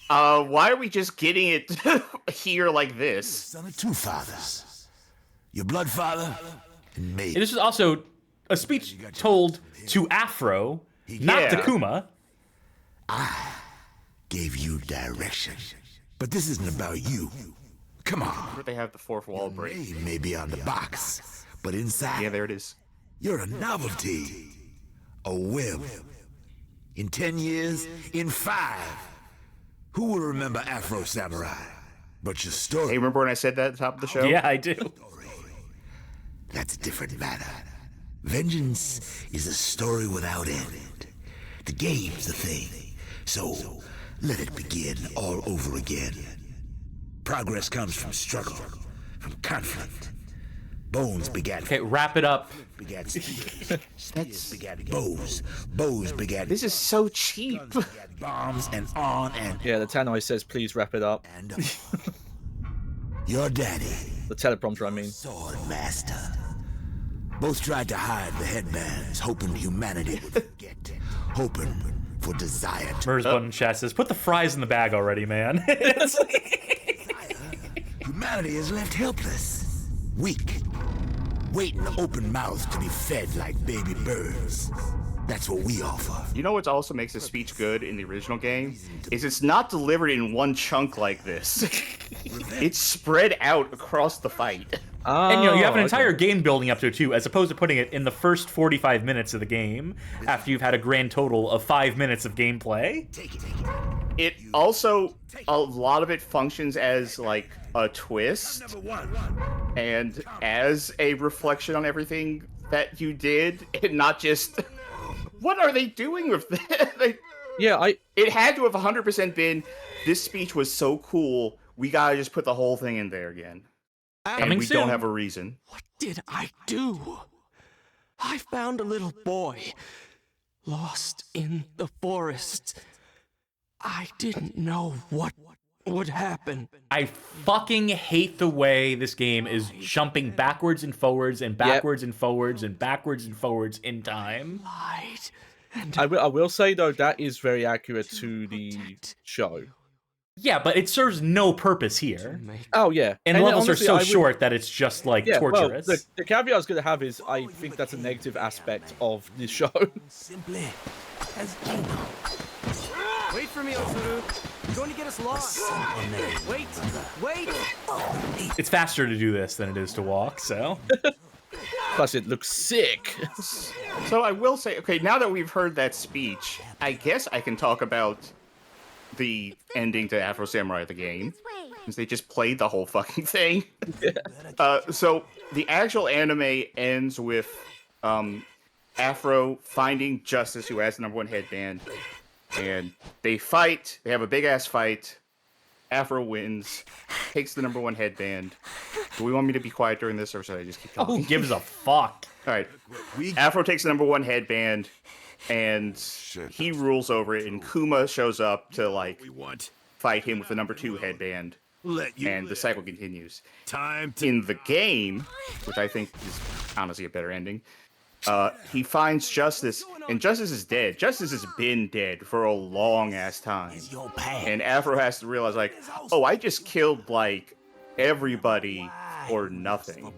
Why are we just getting it here like this? son of two fathers. Your blood father and me. And this is also a speech told to Afro, not to Yeah. Kuma. Gave you direction. But this isn't about you. Come on. Where they have the fourth wall break. Name may be on the box, but inside Yeah, there it is. you're a novelty. A whim. In 10 years, in 5, who will remember Afro Samurai? But your story. Hey, remember when I said that at the top of the show? Yeah, I do. That's a different matter. Vengeance is a story without end. The game's the thing. So, let it begin all over again. Progress comes from struggle, from conflict. Bones begat Okay, wrap it up. begat spears. Spears begat bows. Bows begat This is so cheap. bombs and on and Yeah, the Tannoy says, please wrap it up. and on. Your daddy, The teleprompter, I mean. sword master. Both tried to hide the headbands, hoping humanity would forget, hoping for desire to. Murs button chat says, put the fries in the bag already, man. It's like- Humanity is left helpless, weak, waiting open-mouthed to be fed like baby birds. That's what we offer. You know what also makes the speech good in the original game? Is it's not delivered in one chunk like this. It's spread out across the fight. And you have an entire game building up to it too, as opposed to putting it in the first 45 minutes of the game after you've had a grand total of 5 minutes of gameplay. It also, a lot of it functions as like a twist and as a reflection on everything that you did, and not just what are they doing with that? It had to have 100% been, this speech was so cool, we gotta just put the whole thing in there again. And we don't have a reason. What did I do? I found a little boy lost in the forest. I didn't know what would happen. I fucking hate the way this game is jumping backwards and forwards and backwards and forwards and backwards and forwards in time. Light. I will say, though, that is very accurate to the show. Yeah, but it serves no purpose here. Oh, yeah. And levels honestly, are so short that it's just, like, torturous. Well, the caveat I was going to have is I think that's a negative aspect of this show. Simply as Wait for me, Otsuru. You're going to get us lost. Wait. It's faster to do this than it is to walk, so... Plus, it looks sick. So I will say, okay, now that we've heard that speech, I guess I can talk about the ending to Afro Samurai the game, since they just played the whole fucking thing. So the actual anime ends with Afro finding Justice, who has the #1 headband, and they fight. They have a big-ass fight. Afro wins, takes the #1 headband. Do we want me to be quiet during this, or should I just keep talking? Who gives a fuck? All right. Afro takes the #1 headband, and he rules over it, and Kuma shows up to, like, fight him with the #2 headband, and the cycle continues. In the game, which I think is honestly a better ending, he finds Justice, and Justice is dead. Justice has been dead for a long-ass time. And Afro has to realize, like, oh, I just killed, like, everybody for nothing.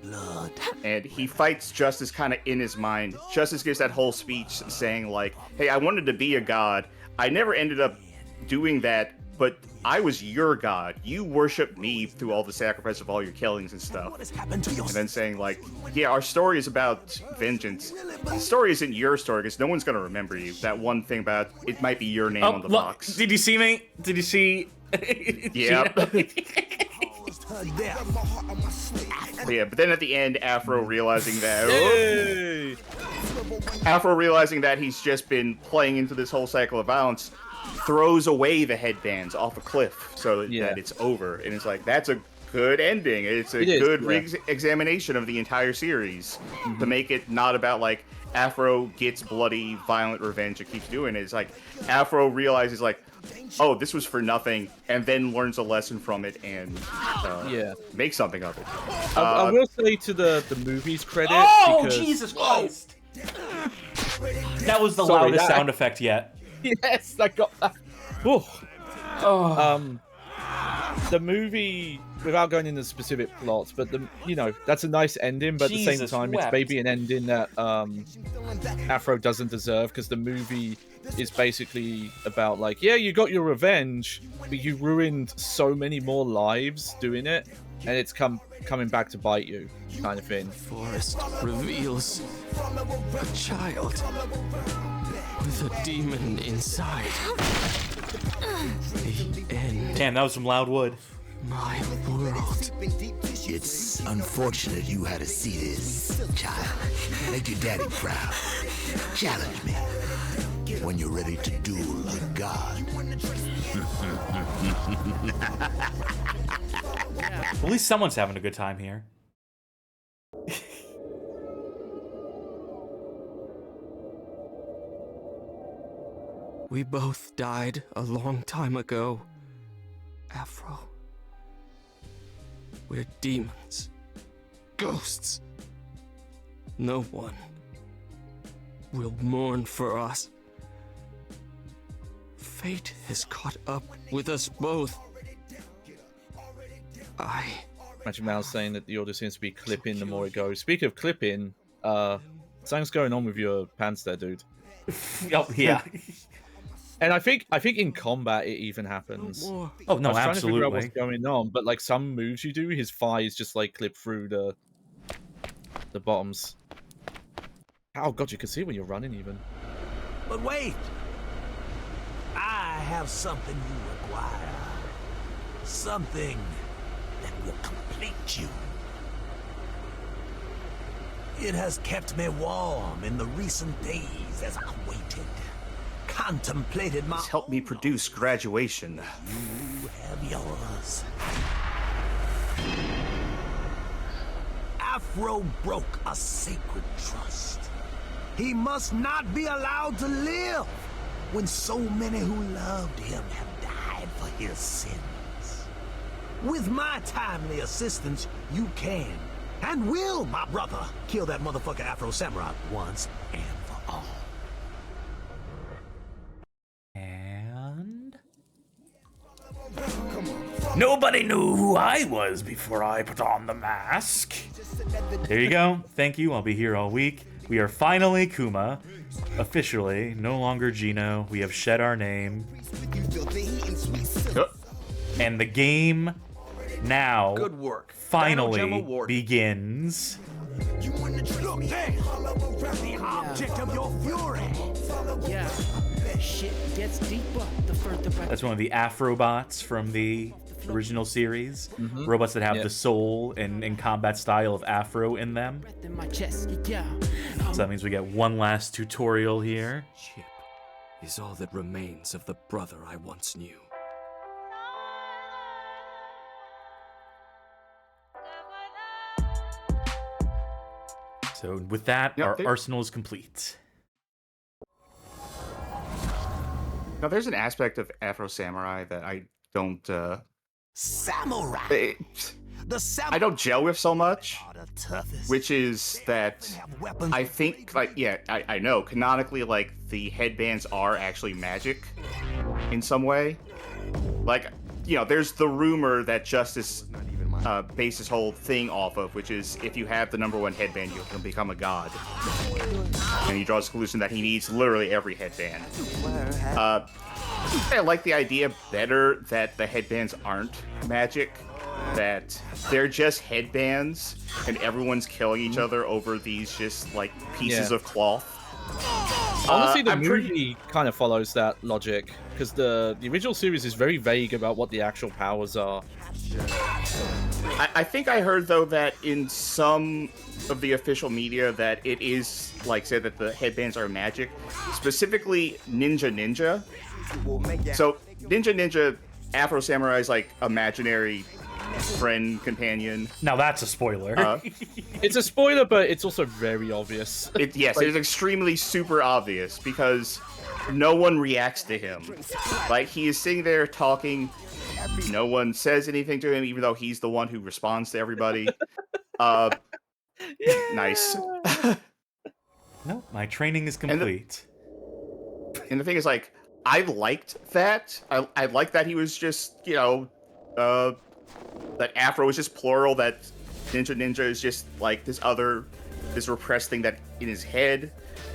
And he fights Justice kind of in his mind. Justice gives that whole speech saying, like, hey, I wanted to be a god. I never ended up doing that, but I was your god. You worshiped me through all the sacrifice of all your killings and stuff. And then saying, like, yeah, our story is about vengeance. The story isn't your story, because no one's going to remember you. That one thing about it might be your name on the box. Did you see me? Did you see? Yeah. Yeah, but then at the end, Afro realizing that he's just been playing into this whole cycle of violence, throws away the headbands off a cliff so that it's over. And it's like, that's a good ending. It's a good re-examination of the entire series to make it not about, like, Afro gets bloody, violent revenge and keeps doing it. It's like, Afro realizes, like, oh, this was for nothing, and then learns a lesson from it and makes something of it. I will say to the movie's credit. Oh, because... Jesus Christ! That was the loudest sound effect yet. Yes, I got that. The movie, without going into specific plots, but that's a nice ending. But at the same time, it's maybe an ending that Afro doesn't deserve, because the movie is basically about, like, yeah, you got your revenge, but you ruined so many more lives doing it, and it's coming back to bite you, kind of thing. The forest reveals a child with a demon inside. The end. Damn, that was some loud wood. My world. It's unfortunate you had to see this, child. Make your daddy proud. Challenge me when you're ready to duel a god. At least someone's having a good time here. We both died a long time ago, Afro. We're demons, ghosts. No one will mourn for us. Fate has caught up with us both. I Magic Mouse saying that the audio seems to be clipping the more it goes. Speaking of clipping, something's going on with your pants there, dude. Oh, yeah. And I think in combat it even happens. Oh no, I was trying to figure out absolutely. what's going on, but like some moves you do, his thighs just like clip through the bottoms. Oh god, you can see when you're running even. But wait! I have something you require. Something that will complete you. It has kept me warm in the recent days as I waited, contemplated my. It's helped me produce graduation. You have yours. Afro broke a sacred trust. He must not be allowed to live when so many who loved him have died for his sins. With my timely assistance, you can and will, my brother, kill that motherfucker Afro Samurai once and for all. And nobody knew who I was before I put on the mask. There you go. Thank you. I'll be here all week. We are finally Kuma. Officially, no longer Gino. We have shed our name. And the game now Good work. finally begins. Look there! The object of your fury! Yeah, that shit gets deeper the further back. That's one of the Afrobots from the original series. Robots that have the soul and combat style of Afro in them. In my chest, yeah. So that means we get one last tutorial here. Chip is all that remains of the brother I once knew. So with that, our arsenal is complete. Now, there's an aspect of Afro Samurai that I don't. Samurai! I don't gel with so much, are the toughest. which is that I think, like, yeah, I know, canonically, like, the headbands are actually magic in some way. Like, you know, there's the rumor that Justice based his whole thing off of, which is if you have the #1 headband, you can become a god. And he draws the conclusion that he needs literally every headband. I like the idea better that the headbands aren't magic, that they're just headbands, and everyone's killing each other over these just, like, pieces of cloth. Honestly, the movie kind of follows that logic, because the original series is very vague about what the actual powers are. I think I heard, though, that in some of the official media that it is, like, said that the headbands are magic. Specifically, Ninja. So, Ninja, Afro Samurai is, like, imaginary friend, companion. Now that's a spoiler. It's a spoiler, but it's also very obvious. Yes, it is extremely super obvious, because no one reacts to him. Like, he is sitting there talking, no one says anything to him, even though he's the one who responds to everybody. Nice. No, my training is complete. And the thing is, like, I liked that. I liked that he was just, you know, that Afro is just plural, that Ninja is just, like, this repressed thing that in his head.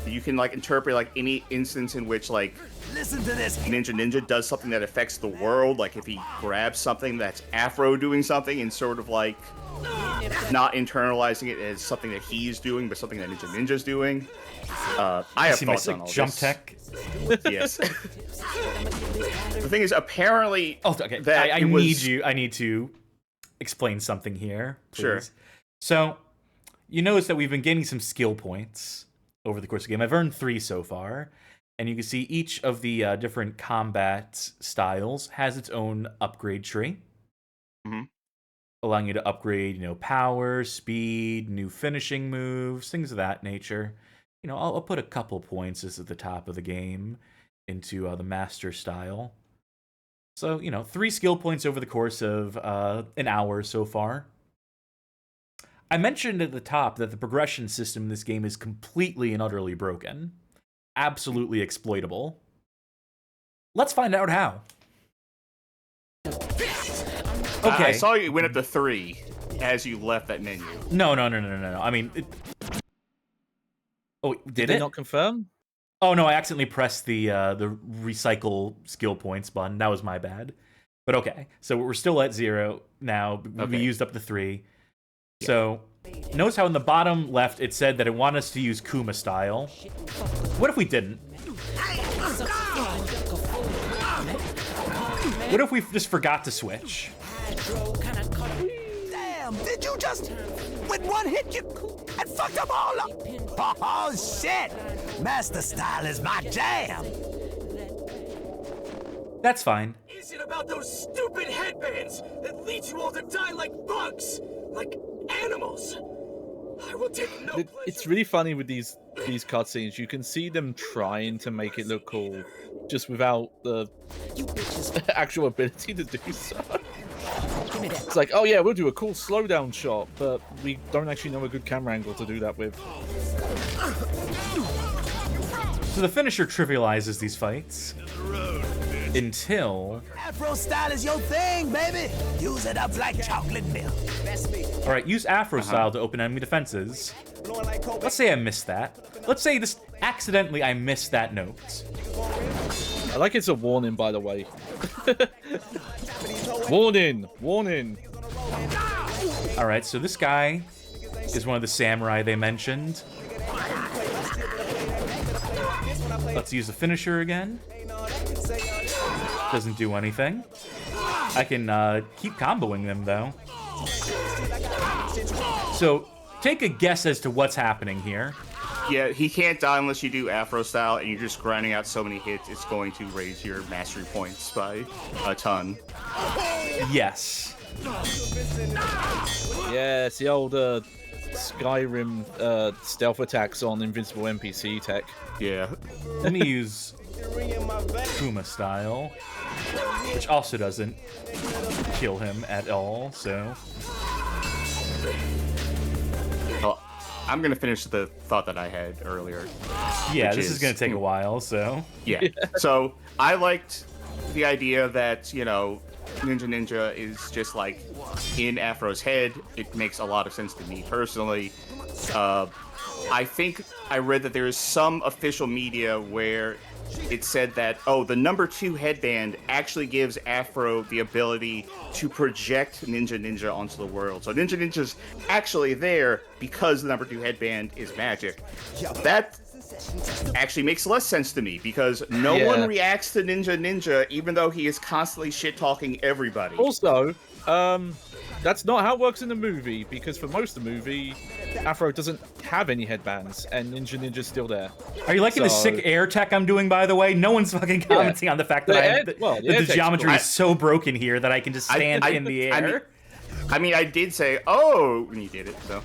You can, like, interpret, like, any instance in which, like, listen to this. Ninja does something that affects the world. Like, if he grabs something, that's Afro doing something, and sort of, like, not internalizing it as something that he's doing, but something that Ninja's doing. I have thoughts on all jump this. tech. Yes. The thing is, apparently, okay. that I need to explain something here. Please. Sure. So, you notice that we've been getting some skill points over the course of the game. I've earned 3 so far, and you can see each of the different combat styles has its own upgrade tree, allowing you to upgrade, you know, power, speed, new finishing moves, things of that nature. You know, I'll put a couple points at the top of the game into the master style. So, you know, 3 skill points over the course of an hour so far. I mentioned at the top that the progression system in this game is completely and utterly broken. Absolutely exploitable. Let's find out how. Okay. I saw you went up to 3. as you left that menu. No. I mean, oh, did they it not confirm? Oh no, I accidentally pressed the recycle skill points button. That was my bad. But okay, so we're still at 0 now. We used up the 3. Yeah. So notice how in the bottom left it said that it wanted us to use Kuma style. What if we didn't? What if we just forgot to switch? Damn, did you just, with one hit, you and fucked up all up? Oh, shit! Master style is my jam! That's fine. Is it about those stupid headbands that lead you all to die like bugs? Like animals? I will take no pleasure. It's really funny with these cutscenes. You can see them trying to make it look cool, just without the actual ability to do so. It's like, oh yeah, we'll do a cool slowdown shot, but we don't actually know a good camera angle to do that with. So the finisher trivializes these fights until... Afro style is your thing, baby! Use it up like chocolate milk. Alright, use Afro style to open enemy defenses. Let's say I missed that. Let's say this accidentally I missed that note. I like it's a warning, by the way. Warning! Warning! Alright, so this guy is one of the samurai they mentioned. Let's use the finisher again. Doesn't do anything. I can keep comboing them, though. So, take a guess as to what's happening here. Yeah, he can't die unless you do Afro style, and you're just grinding out so many hits, it's going to raise your mastery points by a ton. Yes. Yeah, it's the old Skyrim stealth attacks on invincible NPC tech. Yeah. Let me use Kuma style, which also doesn't kill him at all, so... Well, I'm gonna finish the thought that I had earlier. Yeah, this is gonna take a while, so... Yeah. So, I liked the idea that, you know, Ninja is just like in Afro's head. It makes a lot of sense to me personally. I think I read that there is some official media where it said that, oh, the number 2 headband actually gives Afro the ability to project Ninja onto the world. So Ninja's actually there because the number 2 headband is magic. That actually makes less sense to me because no one reacts to Ninja even though he is constantly shit-talking everybody. Also, that's not how it works in the movie, because for most of the movie, Afro doesn't have any headbands, and Ninja's still there. Are you liking the sick air tech I'm doing, by the way? No one's fucking commenting on the fact that the geometry is so broken here that I can just stand in the air. I mean, I did say, oh, when you did it, so...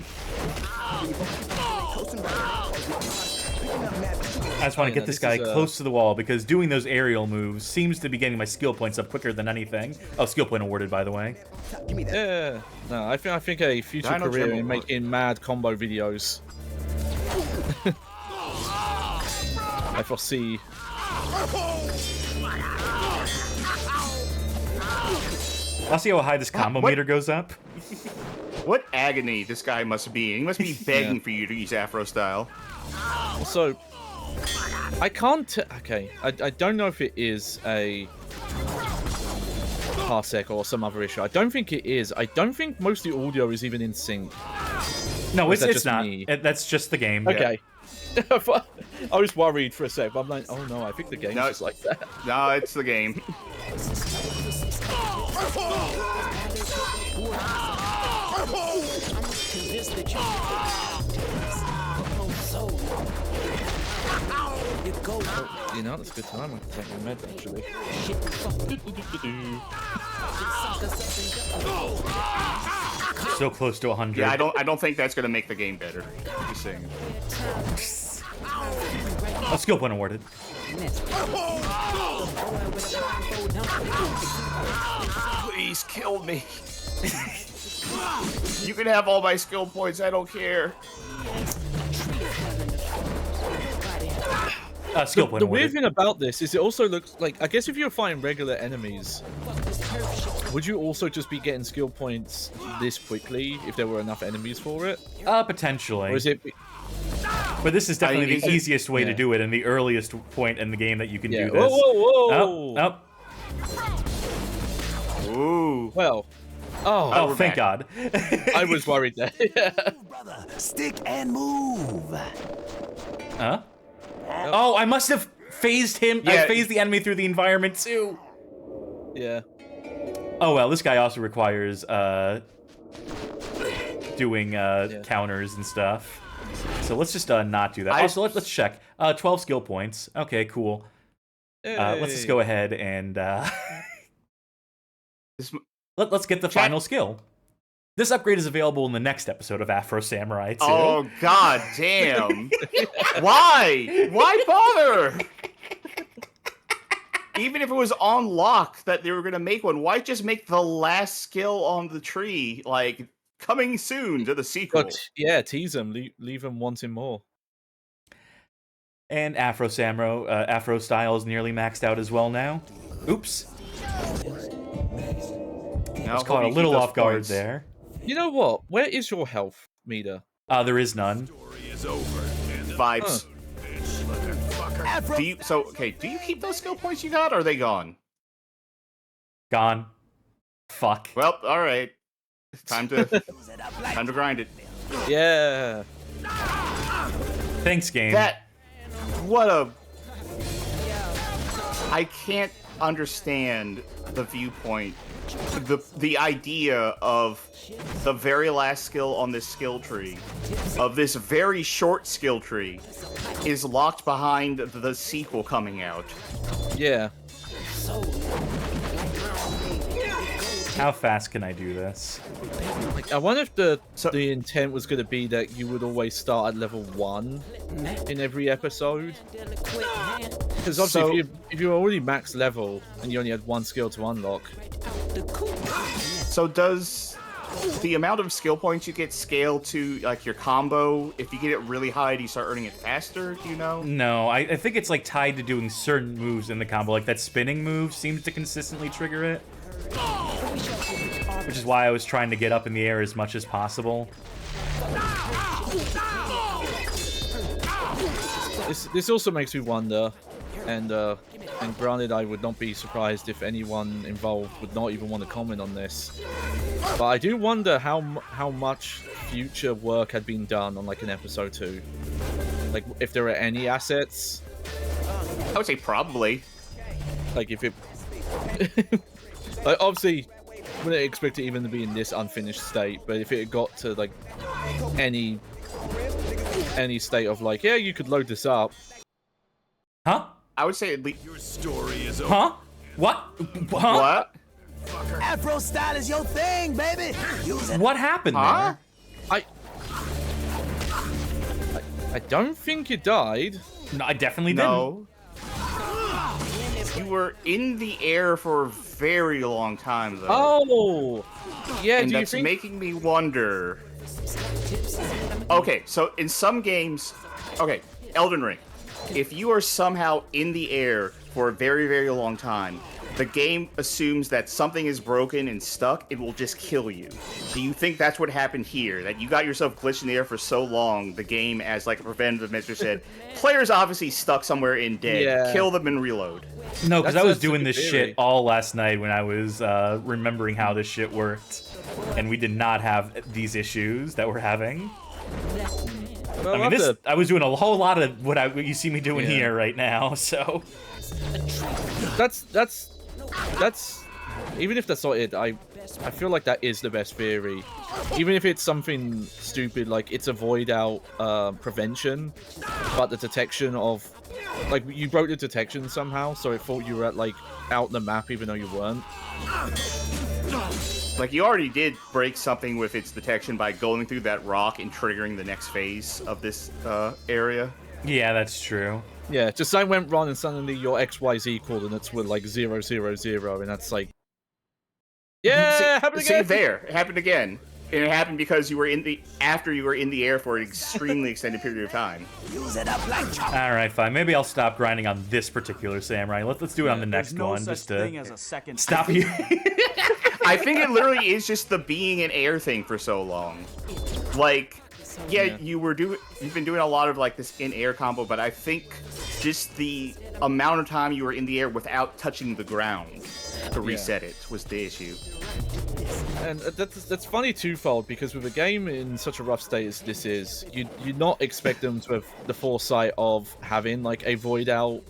I just want to get this guy close to the wall, because doing those aerial moves seems to be getting my skill points up quicker than anything. Oh, skill point awarded, by the way. Yeah. No, I think a future career in making mad combo videos. I foresee. I'll see how high this combo meter goes up. What agony this guy must be. He must be begging for you to use Afro style. Also, I can't... Okay, I don't know if it is a parsec or some other issue. I don't think it is. I don't think most of the audio is even in sync. No, it's not. That's just the game. Okay. Yeah. I was worried for a sec, but I'm like, oh no, I think the game's just like that. No, it's the game. Oh, you know, that's a good time. I can take my meds, actually. So close to 100. Yeah, I don't think that's gonna make the game better. Just saying. A skill point awarded. Please kill me. You can have all my skill points. I don't care. Skill point The weird awarded. thing about this is it also looks like, I guess if you're fighting regular enemies, would you also just be getting skill points this quickly if there were enough enemies for it? Potentially. Or is it... But this is definitely the easiest way to yeah. do it and the earliest point in the game that you can Yeah. do this. Whoa! Oh. Ooh. Well. Oh, thank God. I was worried there. Brother, stick and move. Huh? Oh, I must have phased him. Yeah. I phased the enemy through the environment too. Yeah. Oh well, this guy also requires doing counters and stuff. So let's just not do that. Also, let's check. 12 skill points. Okay, cool. Let's just go ahead and let's get the final skill. This upgrade is available in the next episode of Afro Samurai 2. Oh, god damn. Why? Why bother? Even if it was on lock that they were going to make one, why just make the last skill on the tree, like, coming soon to the sequel? But, yeah, tease them. Leave them wanting more. And Afro style is nearly maxed out as well now. Oops. I was caught a little off guard there. You know what? Where is your health meter? There is none. Vibes. Do you keep those skill points you got, or are they gone? Gone. Fuck. Well, alright. Time to grind it. Yeah. Thanks, game. I can't understand the viewpoint, the idea of the very last skill on this skill tree, of this very short skill tree, is locked behind the sequel coming out. Yeah. How fast can I do this? I wonder if the intent was going to be that you would always start at level 1 in every episode. Because obviously, if you're already max level and you only had one skill to unlock. So does the amount of skill points you get scale to like your combo? If you get it really high, do you start earning it faster? Do you know? No, I think it's like tied to doing certain moves in the combo. Like that spinning move seems to consistently trigger it. Which is why I was trying to get up in the air as much as possible. This also makes me wonder, and granted, I would not be surprised if anyone involved would not even want to comment on this. But I do wonder how much future work had been done on like an episode 2. Like if there are any assets. I would say probably. Like if it, like obviously, wouldn't expect it even to be in this unfinished state. But if it got to like any state of like, yeah, you could load this up. Huh? I would say at least your story is over. Huh? What? Huh? What? Afro style is your thing, baby. What happened there? I don't think you died. No, I definitely didn't. You were in the air for a very long time, though. Oh! Yeah, and do you that's think... making me wonder... Okay, so in some games... Okay, Elden Ring. If you are somehow in the air for a very, very long time, the game assumes that something is broken and stuck, it will just kill you. Do you think that's what happened here? That you got yourself glitched in the air for so long, the game, as like a preventative measure, said, players obviously stuck somewhere in dead. Yeah. Kill them and reload. No, because I was doing this shit all last night when I was remembering how this shit worked. And we did not have these issues that we're having. Well, I mean, I was doing a whole lot of what you see me doing here right now, so... That's even if that's not it, I feel like that is the best theory. Even if it's something stupid like it's a void out prevention, but the detection of like you broke the detection somehow, so it thought you were at like out the map even though you weren't. Like you already did break something with its detection by going through that rock and triggering the next phase of this area. Yeah, that's true. Yeah, just something went wrong and suddenly your XYZ coordinates were like 000, and that's like... Yeah, happened again! See there, it happened again. And it happened because you were after you were in the air for an extremely extended period of time. Use it up like chocolate. All right, fine. Maybe I'll stop grinding on this particular samurai. Let's do it on the next no one, such just to thing as a second stop you. I think it literally is just the being in air thing for so long. Like, yeah, you've been doing a lot of like this in air combo, but I think just the amount of time you were in the air without touching the ground to reset it was the issue. And that's funny twofold, because with a game in such a rough state as this is, you'd not expect them to have the foresight of having like a void out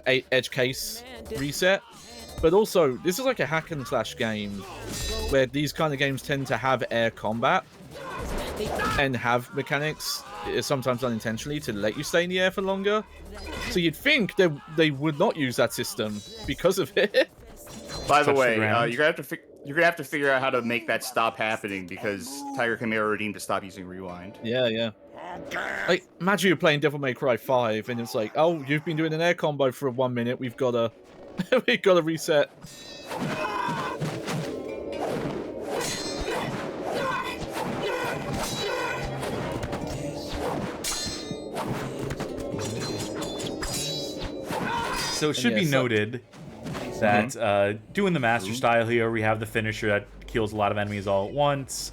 edge case reset. But also, this is like a hack and slash game where these kind of games tend to have air combat and have mechanics, sometimes unintentionally, to let you stay in the air for longer. So you'd think they would not use that system because of it. By the way, you're gonna have to figure out how to make that stop happening, because Tiger Chimera redeemed to stop using rewind. Yeah. Like, imagine you're playing Devil May Cry 5 and it's like, oh, you've been doing an air combo for 1 minute. We've got to reset. So it should be noted that doing the master style here, we have the finisher that kills a lot of enemies all at once.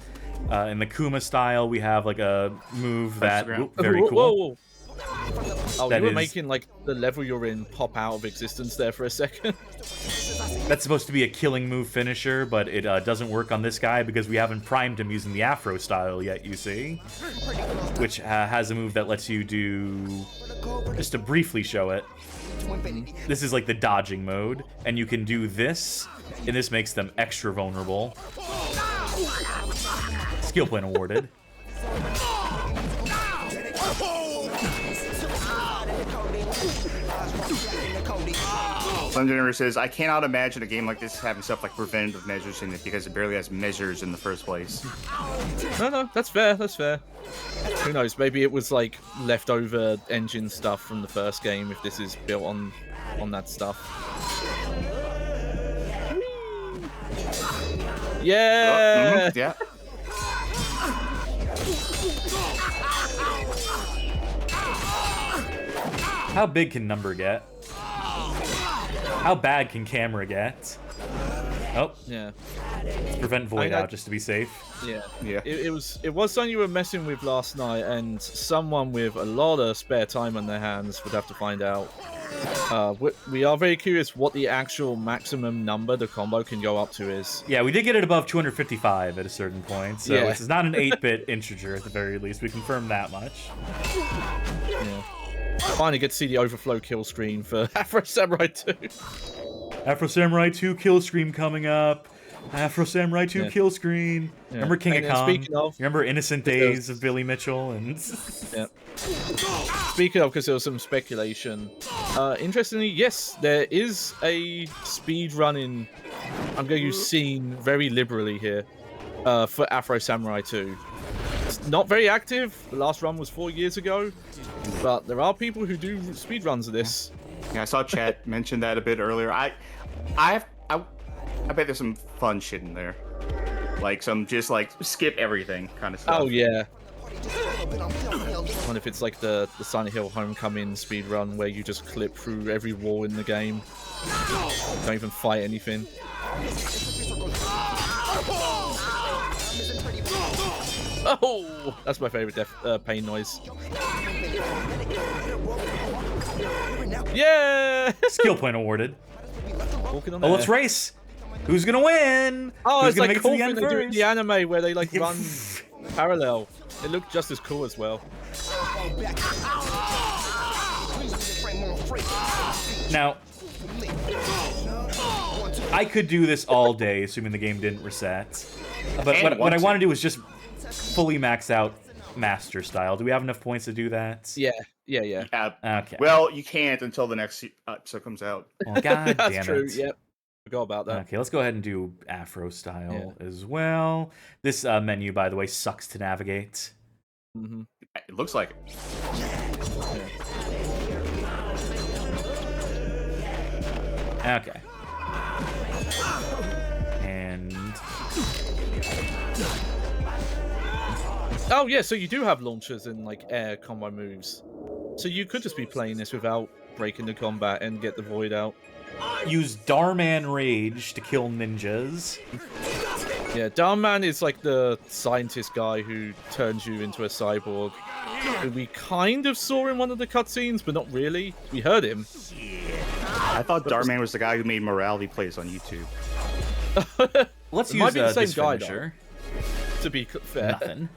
In the Kuma style, we have like a move that very cool. Whoa. Oh, you were making like the level you're in pop out of existence there for a second. That's supposed to be a killing move finisher, but it doesn't work on this guy because we haven't primed him using the Afro style yet, you see? Which has a move that lets you do... Just to briefly show it. This is like the dodging mode, and you can do this, and this makes them extra vulnerable. Skill point awarded. Sungenerer says, I cannot imagine a game like this having stuff like preventative measures in it, because it barely has measures in the first place. No, that's fair. Who knows? Maybe it was like leftover engine stuff from the first game, if this is built on that stuff. Yeah! Yeah. How big can number get? How bad can camera get? Oh. Yeah. Let's prevent void out just to be safe. Yeah. It was something you were messing with last night, and someone with a lot of spare time on their hands would have to find out. We are very curious what the actual maximum number the combo can go up to is. Yeah, we did get it above 255 at a certain point, so it's not an 8-bit integer at the very least. We confirmed that much. Yeah. Finally get to see the overflow kill screen for Afro Samurai 2. Afro Samurai 2 kill screen coming up. Afro Samurai 2 kill screen. Yeah. Remember King of Kong? Remember Innocent Days of Billy Mitchell? And yeah. Speaking of, because there was some speculation. Interestingly, yes, there is a speed running. I'm going to use scene very liberally here for Afro Samurai 2. It's not very active. The last run was 4 years ago, but there are people who do speed runs of this. Yeah, I saw chat mention that a bit earlier. I bet there's some fun shit in there, like some just like skip everything kind of stuff. Oh yeah. I wonder if it's like the Silent Hill Homecoming speed run where you just clip through every wall in the game, don't even fight anything. Oh, that's my favorite pain noise. Yeah! Skill point awarded. On let's race! Who's gonna win? Oh, Who's it's gonna like make cool it to the when end they do it in the anime where they like run parallel. It looked just as cool as well. Now, I could do this all day, assuming the game didn't reset. But what I want to do is just fully max out master style. Do we have enough points to do that? Yeah. Okay. Well, you can't until the next episode comes out. Oh, God That's damn true. it. Yep. Forgot about that. Okay, let's go ahead and do Afro style as well. This menu, by the way, sucks to navigate. Mm-hmm. It looks like it. Okay. And Oh yeah, so you do have launchers and like air combo moves. So you could just be playing this without breaking the combat and get the void out. Use Darman Rage to kill ninjas. Yeah, Darman is like the scientist guy who turns you into a cyborg. Who we kind of saw in one of the cutscenes, but not really. We heard him. I thought Darman was the guy who made morality plays on YouTube. Let's It use might be the same this guy, finisher. To be fair. Nothing.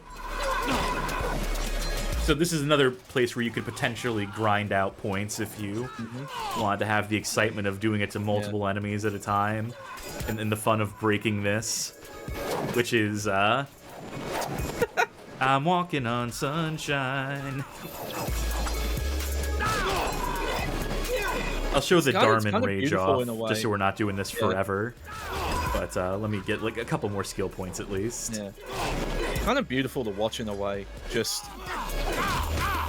So this is another place where you could potentially grind out points if you wanted to have the excitement of doing it to multiple enemies at a time, and the fun of breaking this, which is I'm walking on sunshine. I'll show the Darman Rage off, just so we're not doing this forever. But let me get like a couple more skill points at least. Yeah. Kind of beautiful to watch in a way. Just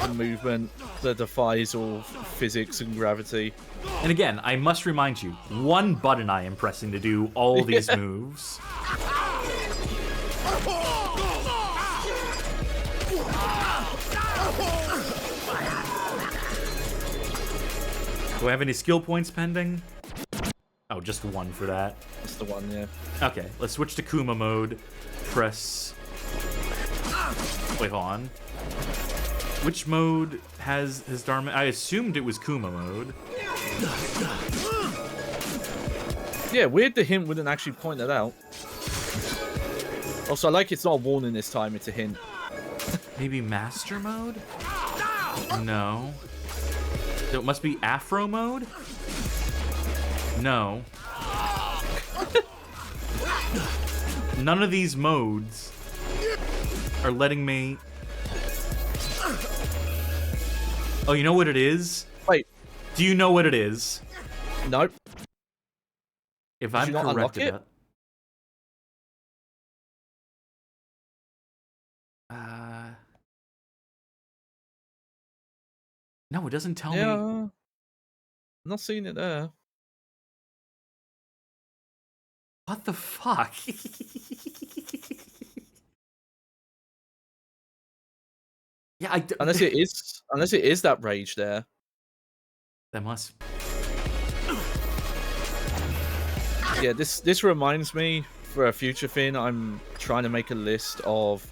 the movement that defies all physics and gravity. And again, I must remind you, one button I am pressing to do all these moves. Do I have any skill points pending? Oh, just one for that. That's the one, yeah. Okay, let's switch to Kuma mode. Press... Wait, hold on. Which mode has Dharma? I assumed it was Kuma mode. Yeah, weird the hint wouldn't actually point that out. Also, I like it's not a warning this time, it's a hint. Maybe Master mode? No. So it must be Afro mode? No. None of these modes are letting me... Oh, you know what it is? Wait. Do you know what it is? Nope. If I'm correct about... No, it doesn't tell me. I'm not seeing it there. What the fuck? Yeah, unless it is that rage there. That must. Yeah, this reminds me for a future thing. I'm trying to make a list of.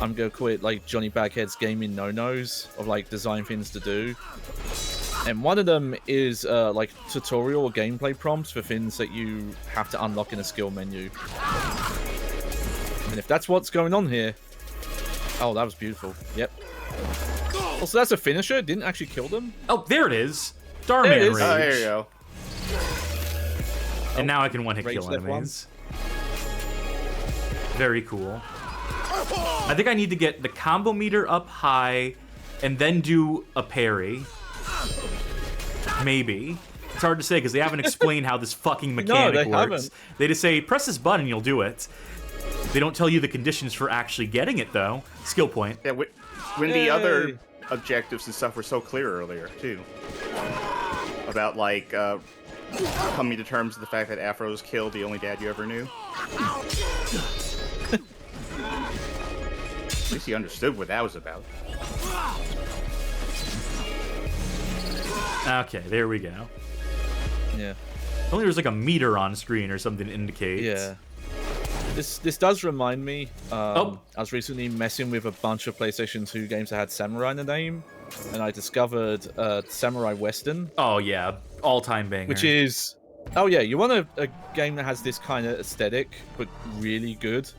I'm gonna call it like Johnny Baghead's gaming no-nos of like design things to do. And one of them is like tutorial or gameplay prompts for things that you have to unlock in a skill menu. And if that's what's going on here... Oh, that was beautiful. Yep. Also, that's a finisher. It didn't actually kill them. Oh, there it is. Darman Rage. Oh, there you go. And now I can one-hit kill enemies. Very cool. I think I need to get the combo meter up high and then do a parry. Maybe. It's hard to say because they haven't explained how this fucking mechanic works. Haven't. They just say, press this button, you'll do it. They don't tell you the conditions for actually getting it, though. Skill point. Yeah, when the other objectives and stuff were so clear earlier, too. About, like, coming to terms with the fact that Afro's killed the only dad you ever knew. At least he understood what that was about. Okay, there we go. Yeah. Only there's like a meter on screen or something to indicate. Yeah. This does remind me. I was recently messing with a bunch of PlayStation 2 games that had Samurai in the name, and I discovered Samurai Western. Oh yeah, all-time banger. Which is, oh yeah, you want a game that has this kind of aesthetic, but really good.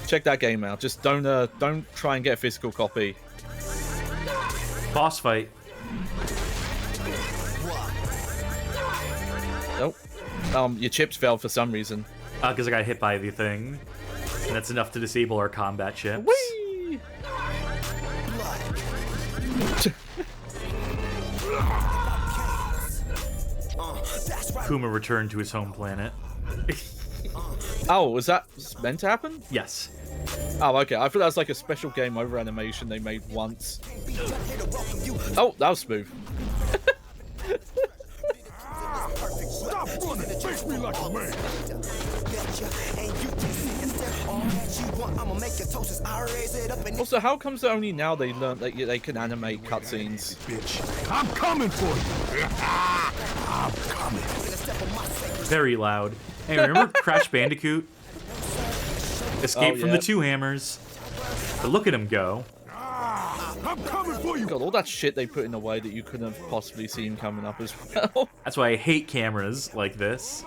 Check that game out. Just don't try and get a physical copy. Boss fight. Nope. Your chips failed for some reason. Because I got hit by the thing. And that's enough to disable our combat chips. Whee! Kuma returned to his home planet. Oh, was that meant to happen? Yes. Oh, okay. I thought that was like a special game over animation they made once. Oh, that was smooth. Stop running! Face me like a man! Also, how comes that only now they learned that they can animate cutscenes? Bitch, I'm coming for you. I'm coming. Very loud. Hey, remember Crash Bandicoot? Escape from yeah. the two hammers. But look at him go. I'm coming for you. God, all that shit they put in a way that you couldn't have possibly seen coming up as well. That's why I hate cameras like this.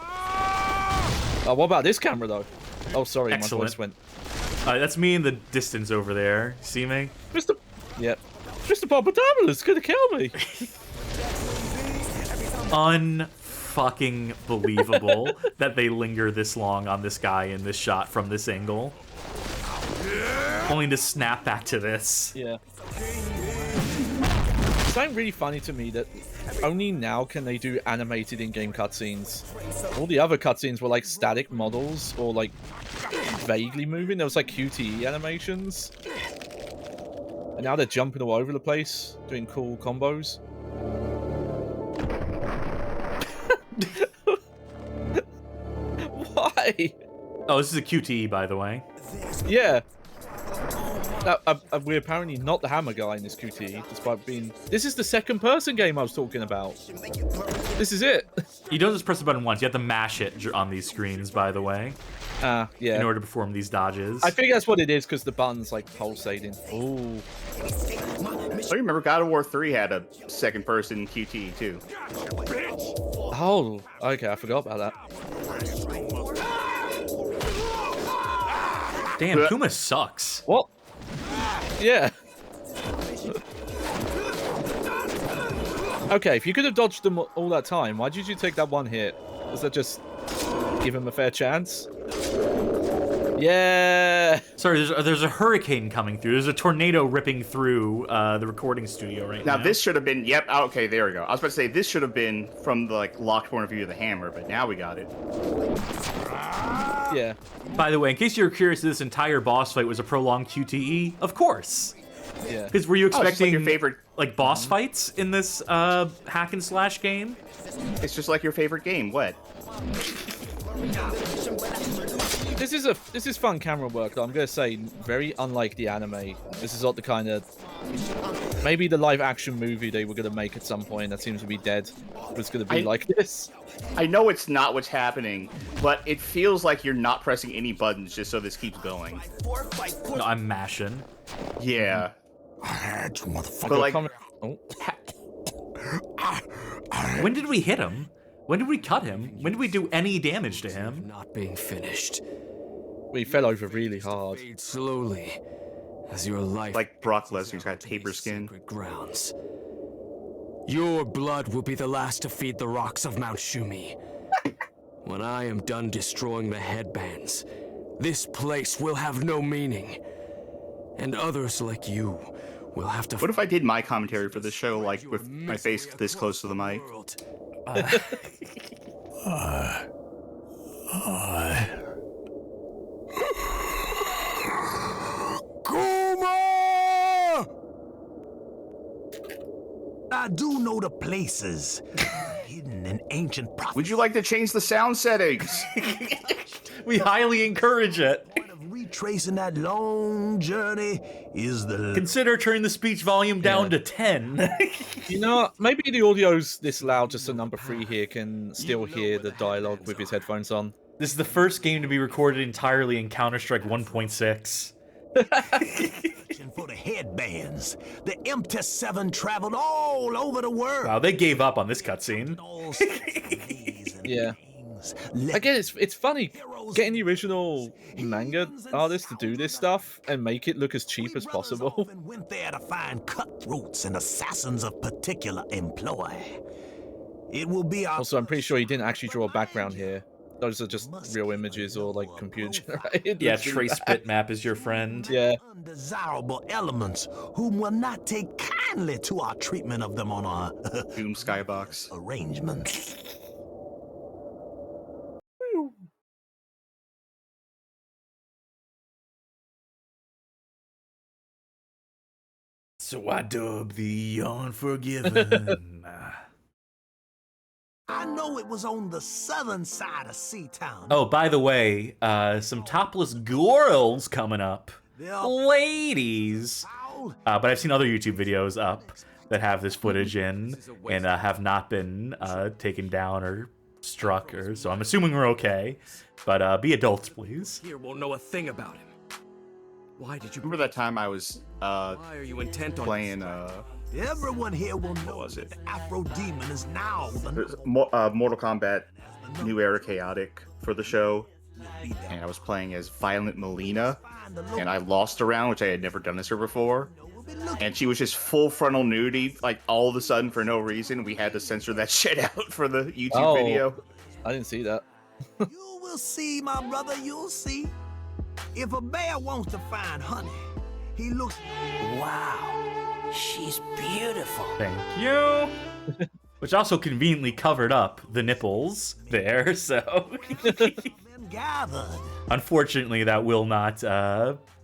Oh, what about this camera though? Oh, sorry, Excellent. my voice went. That's me in the distance over there. See me? Mr. Yep. Mr. Papadopoulos gonna kill me. Unfucking believable that they linger this long on this guy in this shot from this angle. Only to snap back to this. Yeah. It's something really funny to me that only now can they do animated in-game cutscenes. All the other cutscenes were like static models or like vaguely moving. There was like QTE animations. And now they're jumping all over the place, doing cool combos. Why? Oh, this is a QTE, by the way. Yeah. We're apparently not the hammer guy in this QTE, despite being... This is the second person game I was talking about. This is it. You don't just press the button once. You have to mash it on these screens, by the way. Yeah. In order to perform these dodges. I think that's what it is, because the button's like pulsating. Ooh. I remember God of War 3 had a second person QTE too. Oh, okay, I forgot about that. Damn, Kuma sucks. What? Yeah. Okay, if you could have dodged them all that time, why did you take that one hit? Was that just give him a fair chance? Yeah. Sorry, there's a hurricane coming through. There's a tornado ripping through the recording studio right now. Now this should have been. Yep. Okay, there we go. I was about to say this should have been from the like locked point of view of the hammer, but now we got it. Yeah. By the way, in case you're curious, this entire boss fight was a prolonged QTE. Of course. Yeah. Because were you expecting like your favorite like boss fights in this hack and slash game? It's just like your favorite game. What? This is fun camera work, though. I'm gonna say very unlike the anime. This is not the kind of maybe the live action movie they were gonna make at some point that seems to be dead was gonna be like this. I know it's not what's happening, but it feels like you're not pressing any buttons just so this keeps going. No, I'm mashing. Yeah. I had you, motherfucker. But like, When did we hit him? When did we cut him? When did we do any damage to him? Not being finished. We fell over really hard. Fade slowly as your life. like Brock Lesnar's got paper skin. Sacred grounds. Your blood will be the last to feed the rocks of Mount Shumi. When I am done destroying the headbands, this place will have no meaning. And others like you will have to... What if I did my commentary for this show, like with my face this close to the mic? Kuma! I do know the places hidden in ancient prophecy. Would you like to change the sound settings? We highly encourage it. Retracing that long journey is the... Consider turning the speech volume down to 10. You know, maybe the audio's this loud just so number 3 here can still hear the dialogue with his headphones on. This is the first game to be recorded entirely in Counter-Strike 1.6. for the headbands. The MT7 traveled all over the world. Wow, they gave up on this cutscene. Yeah. Again, it's funny getting the original manga artist to do this stuff and make it look as cheap as possible. Went there to find cutthroats and assassins of particular employ. It will be our... Also, I'm pretty sure he didn't actually draw a background here. Those are just real images or like computer generated. Yeah, Trace Bitmap is your friend. Yeah. Undesirable elements whom will not take kindly to our treatment of them on our Doom Skybox arrangements. So I dub the Unforgiven. I know it was on the southern side of Seatown. Oh, by the way, some topless girls coming up. Ladies. But I've seen other YouTube videos up that have this footage in and have not been taken down or struck, or so I'm assuming we're okay. But be adults, please. Here won't know a thing about him. Why did you? Remember that time I was Why are you intent on playing Everyone here will know was it? the Afro Demon is now the Mortal Kombat New Era Chaotic for the show, and I was playing as Violent Melina, and I lost a round, which I had never done this her before, and she was just full frontal nudity, like all of a sudden for no reason. We had to censor that shit out for the YouTube video. I didn't see that. You will see, my brother, you'll see. If a bear wants to find honey, he looks. Wow, she's beautiful. Thank you. Which also conveniently covered up the nipples there, so. Unfortunately, that will not.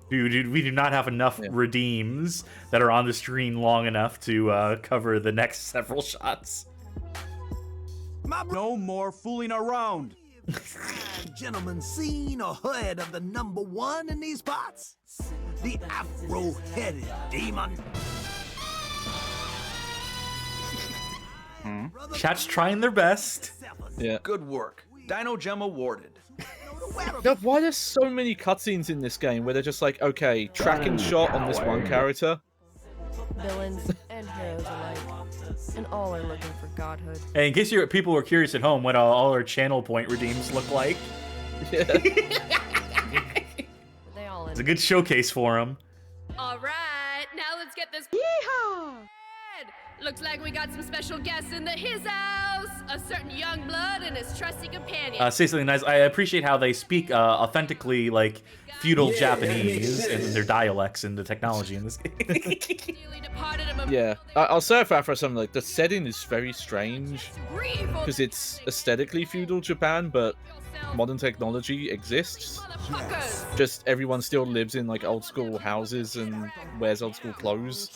We do not have enough redeems that are on the screen long enough to cover the next several shots. No more fooling around. Gentlemen, seen or heard of the #1 in these parts? The Afro-headed demon. Chat's trying their best. Yeah. Good work. Dino Gem awarded. Now, why there's so many cutscenes in this game where they're just like, okay, tracking shot on this one character? Villains and heroes alike, and all are looking for godhood. Hey, in case people were curious at home what all our channel point redeems look like. They all It's a good showcase for them. All right, now let's get this. Yeehaw! Looks like we got some special guests in his house. A certain young blood and his trusty companion. Say something nice. I appreciate how they speak authentically, like feudal Japanese and their dialects and the technology in this game. Yeah, I'll say for Afro Samurai, like the setting is very strange because it's aesthetically feudal Japan, but modern technology exists. Just everyone still lives in like old school houses and wears old school clothes.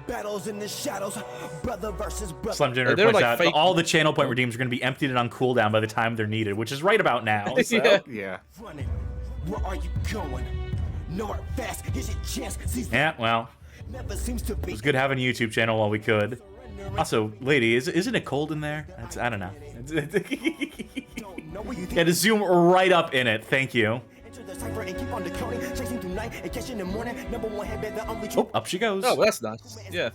Battles in the shadows, brother versus brother. Slim Junior points out all the channel point redeems are going to be emptied and on cooldown by the time they're needed, which is right about now. So. Yeah. Running. Where are you going? Nowhere fast. Here's your chance. Yeah, well, Never seems to be. it was good having a YouTube channel while we could. Also, lady, isn't it cold in there? I don't know. You had to zoom right up in it. Thank you. Oh, up she goes. Oh, well, that's nice. Yeah.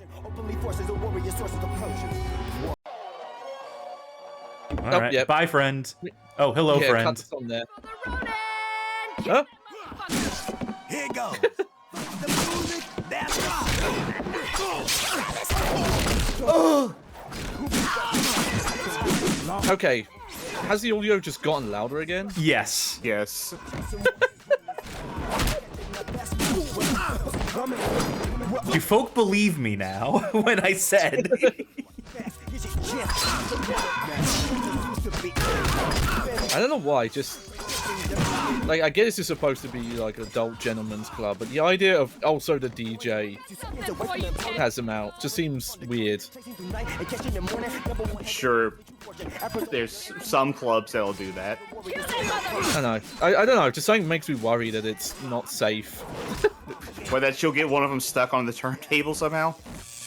All right. Bye, friend. Oh, hello, yeah, friend. cut this on there. Huh? Here goes. The music, that's Okay, has the audio just gotten louder again? Yes. Yes. Do folk believe me now when I said? I don't know why, just like I get this is supposed to be like an adult gentleman's club, but the idea of also the DJ has them out just seems weird. Sure, there's some clubs that'll do that. I know. I don't know. Just something makes me worry that it's not safe. Or that you'll get one of them stuck on the turntable somehow.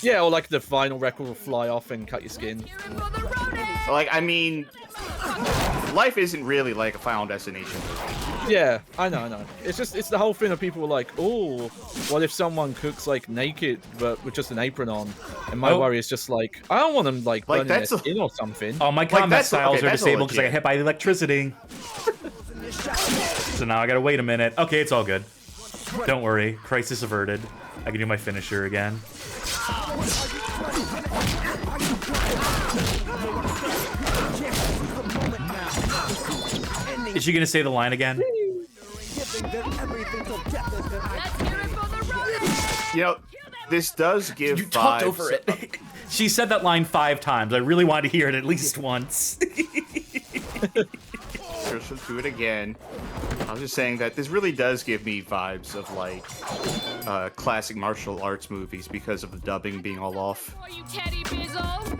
Yeah, or like the vinyl record will fly off and cut your skin. Like, I mean, life isn't really like a Final Destination movie. Yeah, I know. It's the whole thing of people like, oh, what if someone cooks like naked but with just an apron on? And my worry is just like, I don't want them like burning their skin or something. Oh, my combat styles are disabled because I got hit by electricity. So now I gotta wait a minute. Okay, it's all good. Don't worry, crisis averted. I can do my finisher again. Is she gonna say the line again? You know, this does give You talked vibes over it. She said that line 5 times. I really wanted to hear it at least once. Sure, do it again. I was just saying that this really does give me vibes of like classic martial arts movies because of the dubbing being all off. Are you Teddy Bizzle?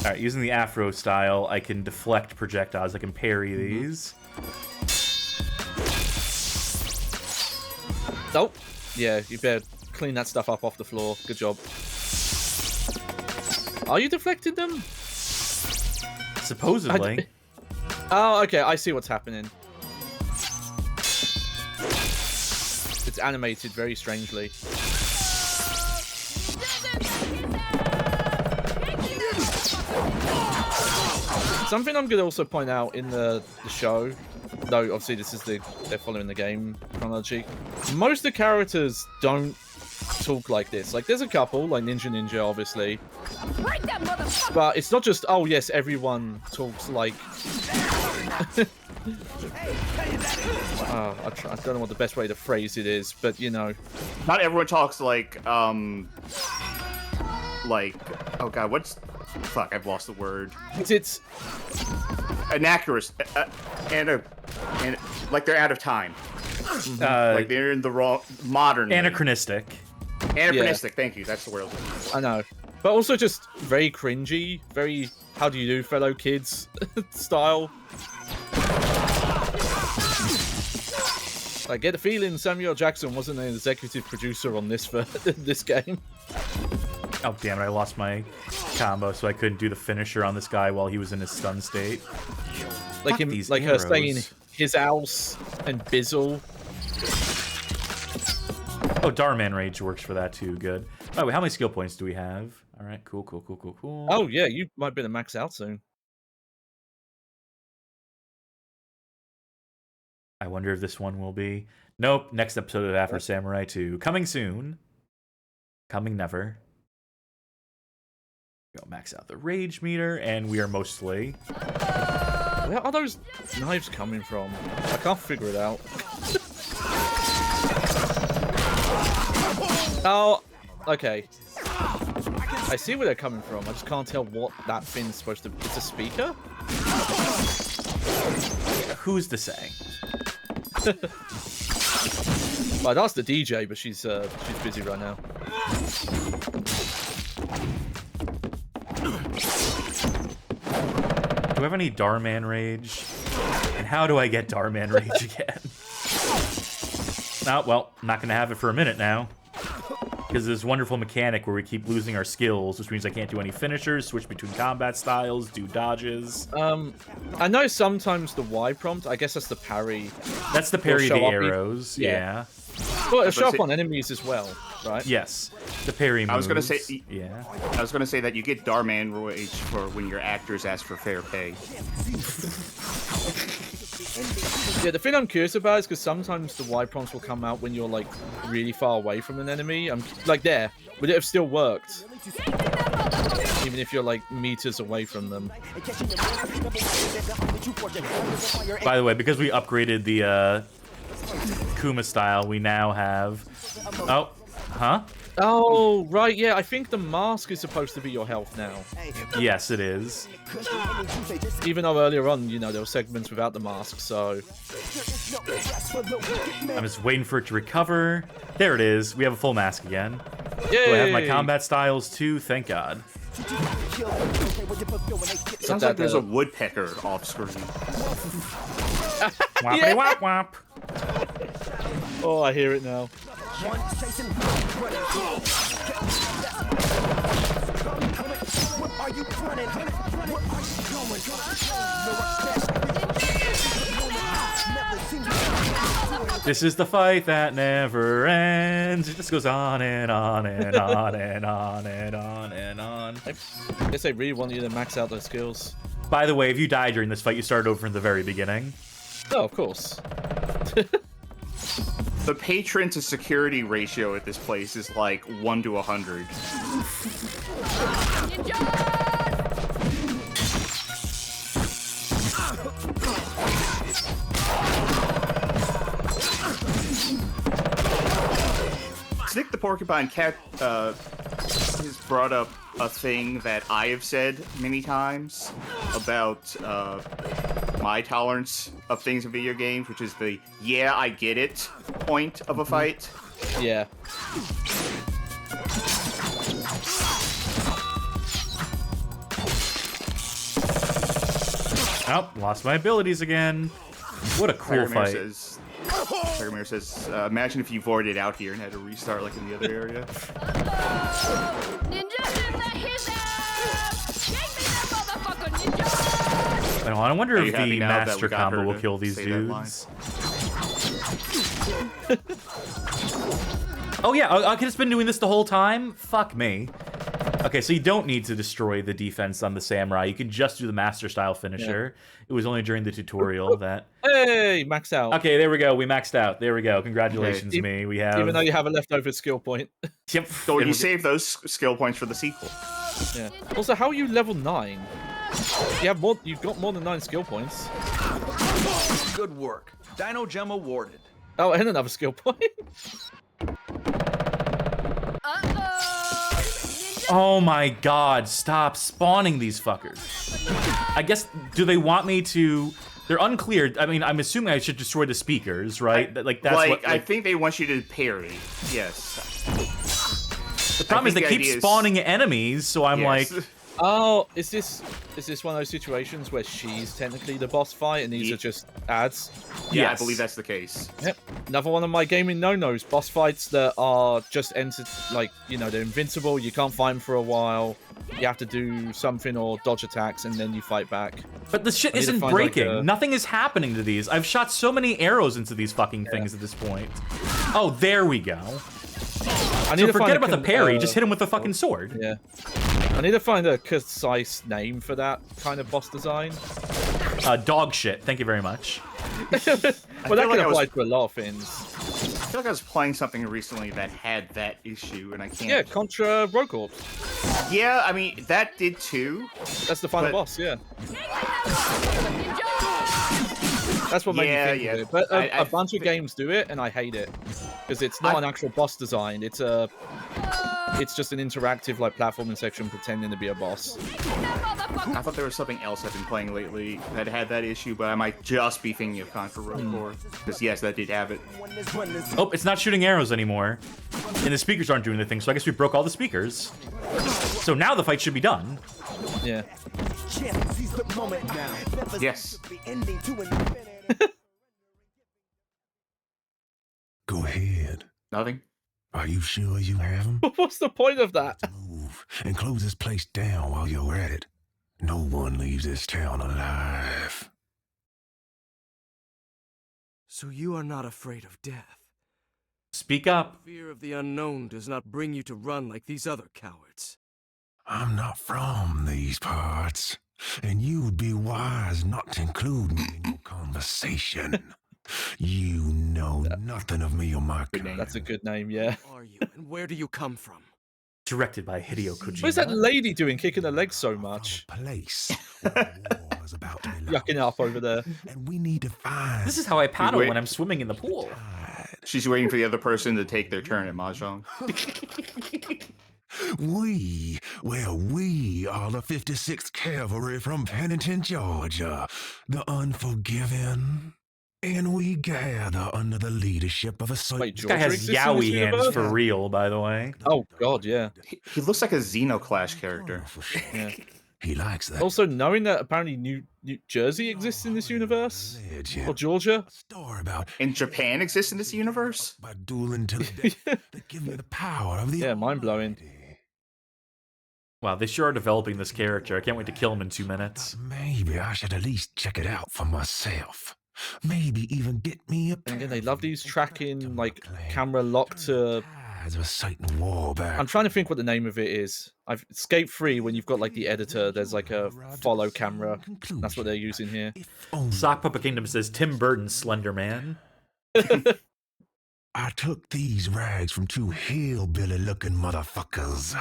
Alright, using the Afro style, I can deflect projectiles. I can parry these. Oh, yeah, you better clean that stuff up off the floor. Good job. Are you deflecting them? Supposedly. Oh, okay, I see what's happening. It's animated very strangely. Something I'm going to also point out in the show, though obviously they're following the game chronology, most of the characters don't talk like this. Like, there's a couple, like Ninja, obviously. But it's not just, oh yes, everyone talks like... I don't know what the best way to phrase it is, but you know. Not everyone talks like, oh god, what's... Fuck, I've lost the word. It's... Anachronous, and like they're out of time. Like they're in the wrong... Modern. Anachronistic. Anachronistic, thank you, that's the word I was looking for. I know. But also just very cringy, very how do you do, fellow kids style. I get the feeling Samuel Jackson wasn't an executive producer on this this game. Oh damn it, I lost my combo, so I couldn't do the finisher on this guy while he was in his stun state. Like him, like her saying his house and Bizzle. Oh, Darman Rage works for that too, good. Oh, wait, how many skill points do we have? Alright, cool. Oh yeah, you might be to max out soon. I wonder if this one will be... Nope, next episode of Afro Samurai 2. Coming soon. Coming never. Go max out the rage meter, and we are mostly... Where are those knives coming from? I can't figure it out. Oh, okay. I see where they're coming from. I just can't tell what that thing's supposed to... It's a speaker? Who's to say? Well, I'd ask the DJ, but she's busy right now. Do we have any Darman Rage? And how do I get Darman Rage again? Oh, well, I'm not going to have it for a minute now. Because this wonderful mechanic where we keep losing our skills, which means I can't do any finishers, switch between combat styles, do dodges. I know sometimes the Y prompt, I guess that's the parry. That's the parry the arrows, yeah. Well, it'll show up on enemies as well, right? Yes, the parry moves. I was gonna say, yeah. I was gonna say that you get Darman Rage for when your actors ask for fair pay. Yeah, the thing I'm curious about is because sometimes the Y prompts will come out when you're like really far away from an enemy. I'm like there, would it have still worked? Even if you're like meters away from them. By the way, because we upgraded the Kuma style, we now have... Oh, huh? Oh, right, yeah, I think the mask is supposed to be your health now. Yes, it is. Even though earlier on, you know, there were segments without the mask, so... I'm just waiting for it to recover. There it is. We have a full mask again. Yay! Do I have my combat styles too? Thank God. Sounds like there's a woodpecker off screen. Wappity wop wop. Oh, I hear it now. This is the fight that never ends. It just goes on and on and on and on and on and on. I guess they really want you to max out those skills. By the way, if you die during this fight, you start over from the very beginning. Oh, of course. The patron to security ratio at this place is like 1 to 100. Snick the Porcupine Cat has brought up a thing that I have said many times about my tolerance of things in video games, which is the "yeah, I get it" point of a fight. Yeah. Oh, lost my abilities again. What a cool fight. Tiger says, imagine if you voided out here and had to restart like in the other area. I wonder if the master combo will kill these dudes. Oh yeah, I could have been doing this the whole time? Fuck me. Okay, so you don't need to destroy the defense on the samurai. You can just do the master style finisher. Yeah. It was only during the tutorial that... Hey, maxed out. Okay, there we go. We maxed out. There we go. Congratulations, me. We have... Even though you have a leftover skill point. Yep. So you save those skill points for the sequel. Yeah. Also, how are you level 9? You have more. You've got more than 9 skill points. Good work. Dino Gem awarded. Oh, and another skill point. Oh my god, stop spawning these fuckers. I guess, do they want me to... They're unclear. I mean, I'm assuming I should destroy the speakers, right? That's what, I think they want you to parry. Yes. The problem is they keep spawning enemies, so I'm like... Oh, is this one of those situations where she's technically the boss fight and these are just ads? Yeah, yes. I believe that's the case. Yep. Another one of my gaming no-nos. Boss fights that are just entered, like, you know, they're invincible, you can't fight them for a while, you have to do something or dodge attacks and then you fight back. But the shit isn't breaking. Like nothing is happening to these. I've shot so many arrows into these fucking things at this point. Oh, there we go. So forget about the parry, just hit him with the fucking sword. Yeah. I need to find a concise name for that kind of boss design. Dog shit. Thank you very much. Well, that can apply to a lot of things. I feel like I was playing something recently that had that issue, and I can't... Yeah, Contra Rogue Corps. Yeah, I mean, that did too. That's the final boss, yeah. That's what made me think of it. But a bunch of games do it, and I hate it. Because it's not an actual boss design, it's just an interactive like platforming section pretending to be a boss. I thought there was something else I've been playing lately that had that issue, but I might just be thinking of Contra Rogue Corps. Because yes, that did have it. Oh, it's not shooting arrows anymore. And the speakers aren't doing the thing, so I guess we broke all the speakers. So now the fight should be done. Yeah. Yes. Go ahead. Nothing. Are you sure you have them? What's the point of that? Move and close this place down while you're at it. No one leaves this town alive. So you are not afraid of death? Speak up. Fear of the unknown does not bring you to run like these other cowards. I'm not from these parts, and you'd be wise not to include me in your conversation. You know nothing of me or my kind. That's a good name, yeah. Who are you, and where do you come from? Directed by Hideo Kojima. What is that lady doing, kicking her legs so much? Place was about to be yucking up over there. And we need to find... This is how I paddle when I'm swimming in the pool. She's waiting for the other person to take their turn at Mahjong. We are the 56th Cavalry from Pennington, Georgia, the Unforgiven. And we gather under the leadership of a certain... Wait, this guy has yaoi hands for real, by the way. Oh, God, yeah. He looks like a Xenoclash character. Yeah. He likes that. Also, knowing that apparently New Jersey exists in this universe, or Georgia, in Japan exists in this universe. By dueling to the death, they give you the power of the mind blowing. Wow, they sure are developing this character. I can't wait to kill him in 2 minutes. Maybe I should at least check it out for myself. Maybe even get me a... And again, they love these tracking, like, camera lock to... I'm trying to think what the name of it is. I've Escape Free, when you've got, like, the editor, there's, like, a follow camera. That's what they're using here. Sock Puppet Kingdom says Tim Burton's Slender Man. I took these rags from 2 hillbilly-looking motherfuckers.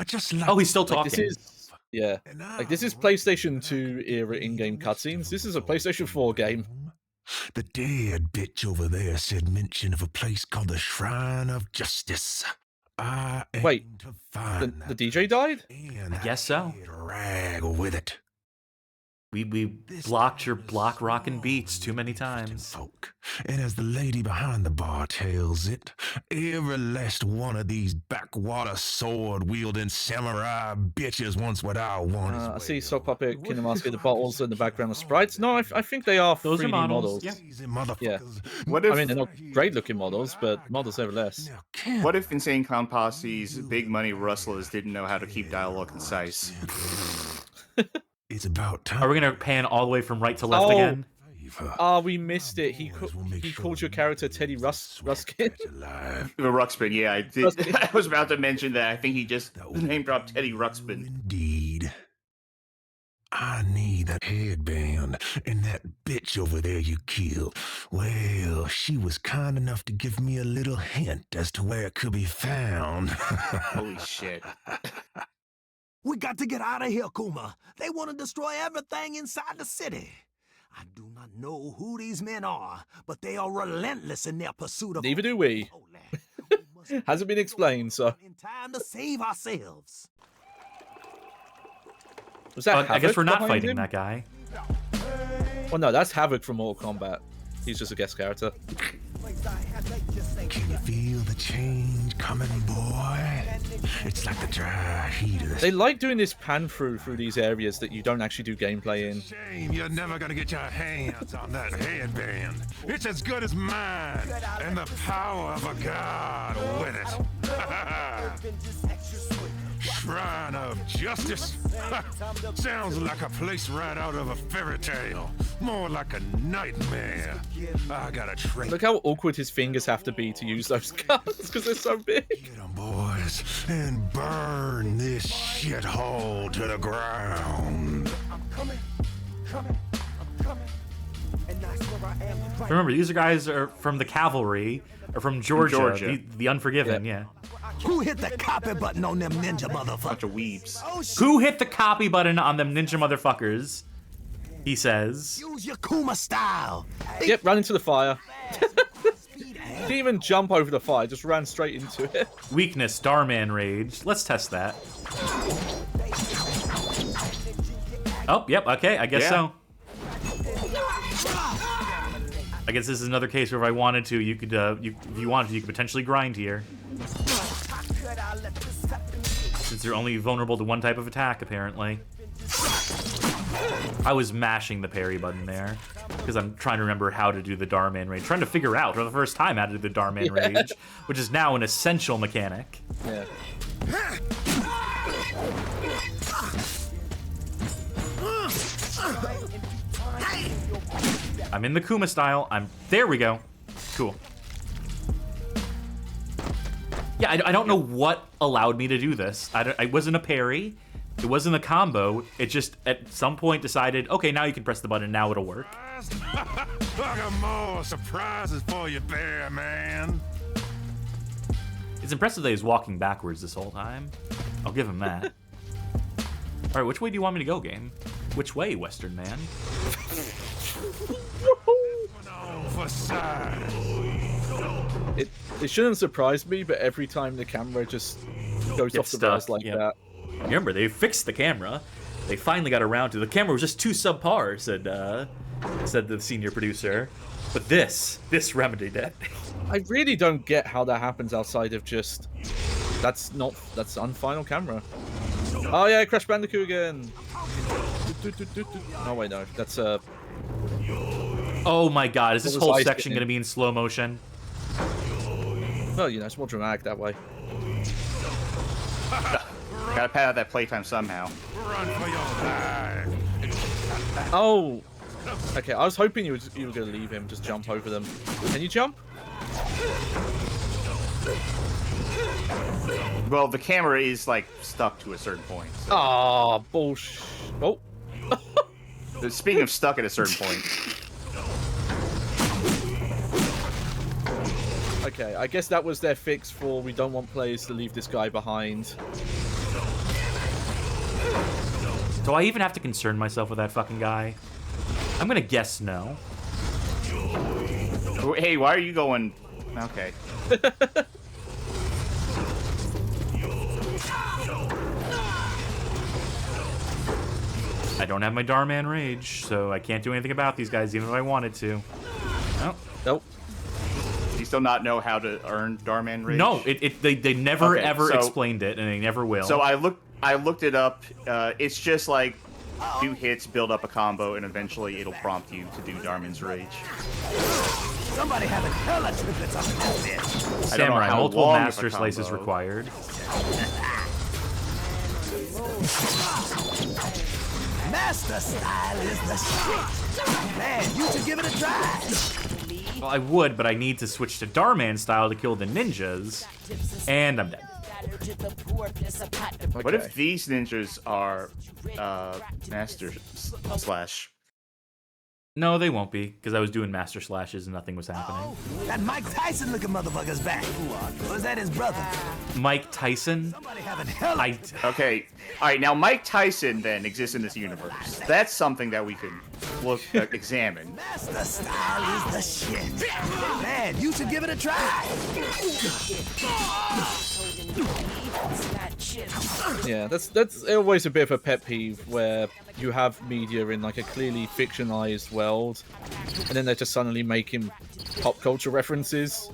Just like... Oh, he's still talking. This is PlayStation 2 era in-game cutscenes. This is a PlayStation 4 game. The dead bitch over there said mention of a place called the Shrine of Justice. Wait, the DJ died? I guess so. Rag with it. We blocked your block rockin' beats too many times. And as the lady behind the bar tells it, every last one of these backwater sword-wielding samurai bitches wants what I want. I see Sock Puppet, Kingdom Hearts the bottles in the background of sprites. No, I think they are Those 3D are models. Yeah. What if, I mean, they're not great-looking models, but models nevertheless. What if Insane Clown Posse's big money rustlers didn't know how to keep dialogue concise? It's about time. Are we gonna pan all the way from right to left again? We missed it. He called your character Teddy Ruskin. The Ruxpin, yeah, I did. I was about to mention that. I think he just name dropped Teddy Ruxpin. Indeed. I need that headband and that bitch over there you killed. Well, she was kind enough to give me a little hint as to where it could be found. Holy shit. We got to get out of here, Kuma. They want to destroy everything inside the city. I do not know who these men are, but they are relentless in their pursuit of... Neither do we. Hasn't been explained, so... In time to save ourselves. Was that I guess we're not behind fighting him? that guy. Well, no, that's Havoc from Mortal Kombat. He's just a guest character. Can you feel the change coming, boy? It's like the dry heat of the... They like doing this pan through these areas that you don't actually do gameplay in. Shame you're never gonna get your hands on that headband. It's as good as mine, and the power of a god with it. Shrine of Justice? Sounds like a place right out of a fairy tale. More like a nightmare. I gotta train. Look how awkward his fingers have to be to use those guns, because they're so big. Get 'em, boys, and burn this shithole to the ground. Remember, these guys are from the cavalry, or from Georgia. The Unforgiven, yeah. Who hit the copy button on them ninja motherfuckers? Bunch of weebs. Oh, shit. Who hit the copy button on them ninja motherfuckers? He says. Use your Kuma style. Yep, ran into the fire. Didn't even jump over the fire, just ran straight into it. Weakness, Starman Rage. Let's test that. Oh, yep, okay, I guess so. I guess this is another case where if I wanted to, you could, if you wanted to, you could potentially grind here. Since you're only vulnerable to one type of attack, apparently. I was mashing the parry button there, because I'm trying to remember how to do the Darman Rage. Trying to figure out for the first time how to do the Darman Rage, which is now an essential mechanic. Yeah. I'm in the Kuma style. There we go. Cool. Yeah, I don't know what allowed me to do this. I wasn't a parry. It wasn't a combo. It just, at some point, decided, okay, now you can press the button. Now it'll work. Look at more surprises for you, bear man. It's impressive that he's walking backwards this whole time. I'll give him that. All right, which way do you want me to go, game? Which way, Western man? It shouldn't surprise me, but every time the camera just goes off the rails like that. Remember, they fixed the camera. They finally got around to the camera was just too subpar, said the senior producer. But this remedied it. I really don't get how that happens outside of just that's on final camera. Oh yeah, Crash Bandicoot again. Oh wait, no, that's Oh my god, is this whole section going to be in slow motion? Well, you know, it's more dramatic that way. Gotta pad out that playtime somehow. Run for your life. Oh, okay. I was hoping you were gonna leave him, just jump over them. Can you jump? Well, the camera is like stuck to a certain point. So. Ah, bullshit. Oh. Speaking of stuck at a certain point. Okay, I guess that was their fix for we don't want players to leave this guy behind. Do I even have to concern myself with that fucking guy? I'm gonna guess no. Hey, why are you going... Okay. I don't have my Darman Rage, so I can't do anything about these guys, even if I wanted to. Oh. Nope. Do you still not know how to earn Darman Rage? No, they never ever explained it, and they never will. So I looked it up. It's just like 2 hits, build up a combo, and eventually it'll prompt you to do Darman's Rage. Somebody having hella triplets on that bitch. Samurai, multiple master slices required. Master style is the shit. Man, you should give it a try. Well, I would, but I need to switch to Darman style to kill the ninjas, and I'm dead. Okay. What if these ninjas are master slash? No, they won't be, because I was doing master slashes and nothing was happening. That Mike Tyson looking motherfucker's back. Was that his brother? Mike Tyson? Okay. Alright, now Mike Tyson then exists in this universe. That's something that we could examine. Master style is the shit. Man, you should give it a try. Yeah, that's always a bit of a pet peeve where you have media in like a clearly fictionalized world, and then they're just suddenly making pop culture references.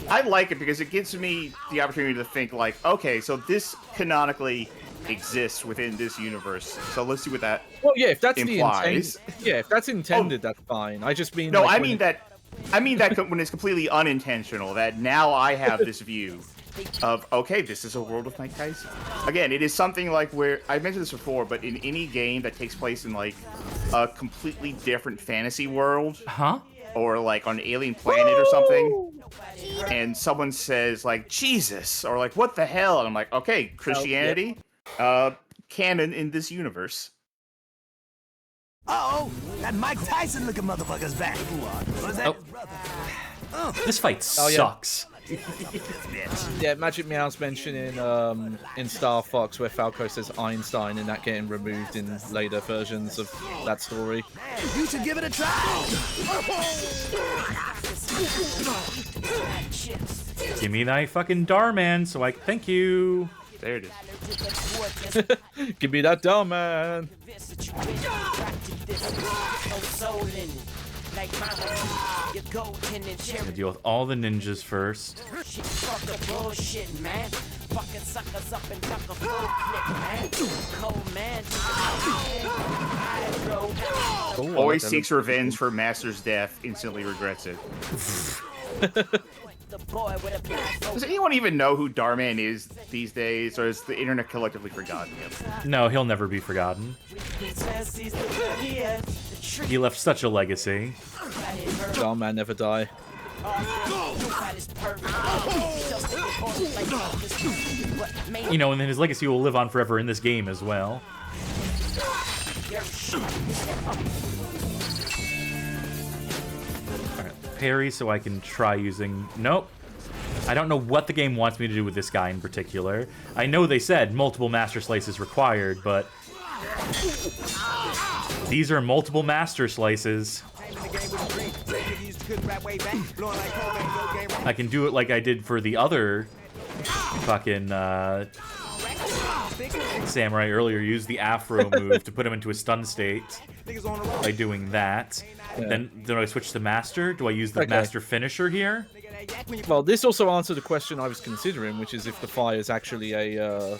I like it because it gives me the opportunity to think like, okay, so this canonically exists within this universe. So let's see what that well, yeah, if that's implies. the intent, yeah, if that's intended, that's fine. I just mean no, like, I mean that when it's completely unintentional. That now I have this view of, okay, this is a world of Mike Tyson. Again, it is something like where, I mentioned this before, but in any game that takes place in like a completely different fantasy world, or like on an alien planet or something, and someone says like, Jesus, or like, what the hell? And I'm like, okay, Christianity, canon in this universe. Uh-oh, that Mike Tyson looking motherfucker's back. Was that his brother? This fight sucks. Yeah, Magic Meow's mentioning in Star Fox where Falco says Einstein and that getting removed in later versions of that story. You should give it a try. Give me that fucking Darman, so I thank you. There it is. Give me that Darman. I'm gonna deal with all the ninjas first. Always seeks revenge for Master's death, instantly regrets it. Does anyone even know who Darman is these days, or is the internet collectively forgotten him? No, he'll never be forgotten. He left such a legacy. Darman never die. You know, and then his legacy will live on forever in this game as well. Alright, parry so I can try using... Nope. I don't know what the game wants me to do with this guy in particular. I know they said multiple master slices required, but... These are multiple master slices. I can do it like I did for the other fucking samurai earlier. Use the Afro move to put him into a stun state by doing that. Yeah. Then do I switch to master? Do I use the master finisher here? Well, this also answered a question I was considering, which is if the fire is actually a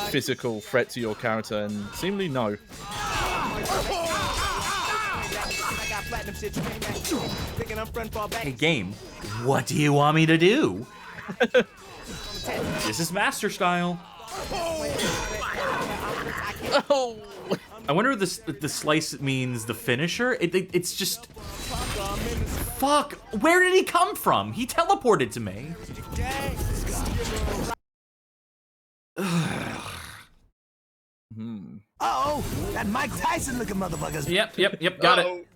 physical threat to your character, and seemingly no. Hey, game, what do you want me to do? This is master style. Oh. I wonder if the slice means the finisher. It's just... Fuck! Where did he come from? He teleported to me. Uh-oh, that Mike Tyson looking motherfucker's... Yep, got it.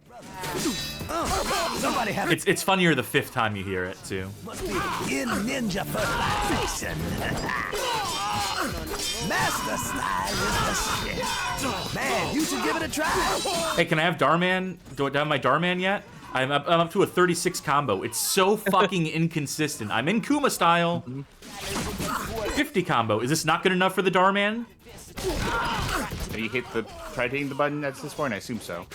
Somebody have It's funnier the 5th time you hear it, too. Must be in ninja fertilization. Master style is the shit. Man, you should give it a try. Hey, can I have Darman? Do I have my Darman yet? I'm up to a 36 combo. It's so fucking inconsistent. I'm in Kuma style. 50 combo. Is this not good enough for the Darman? Have you tried hitting the button at this point? I assume so.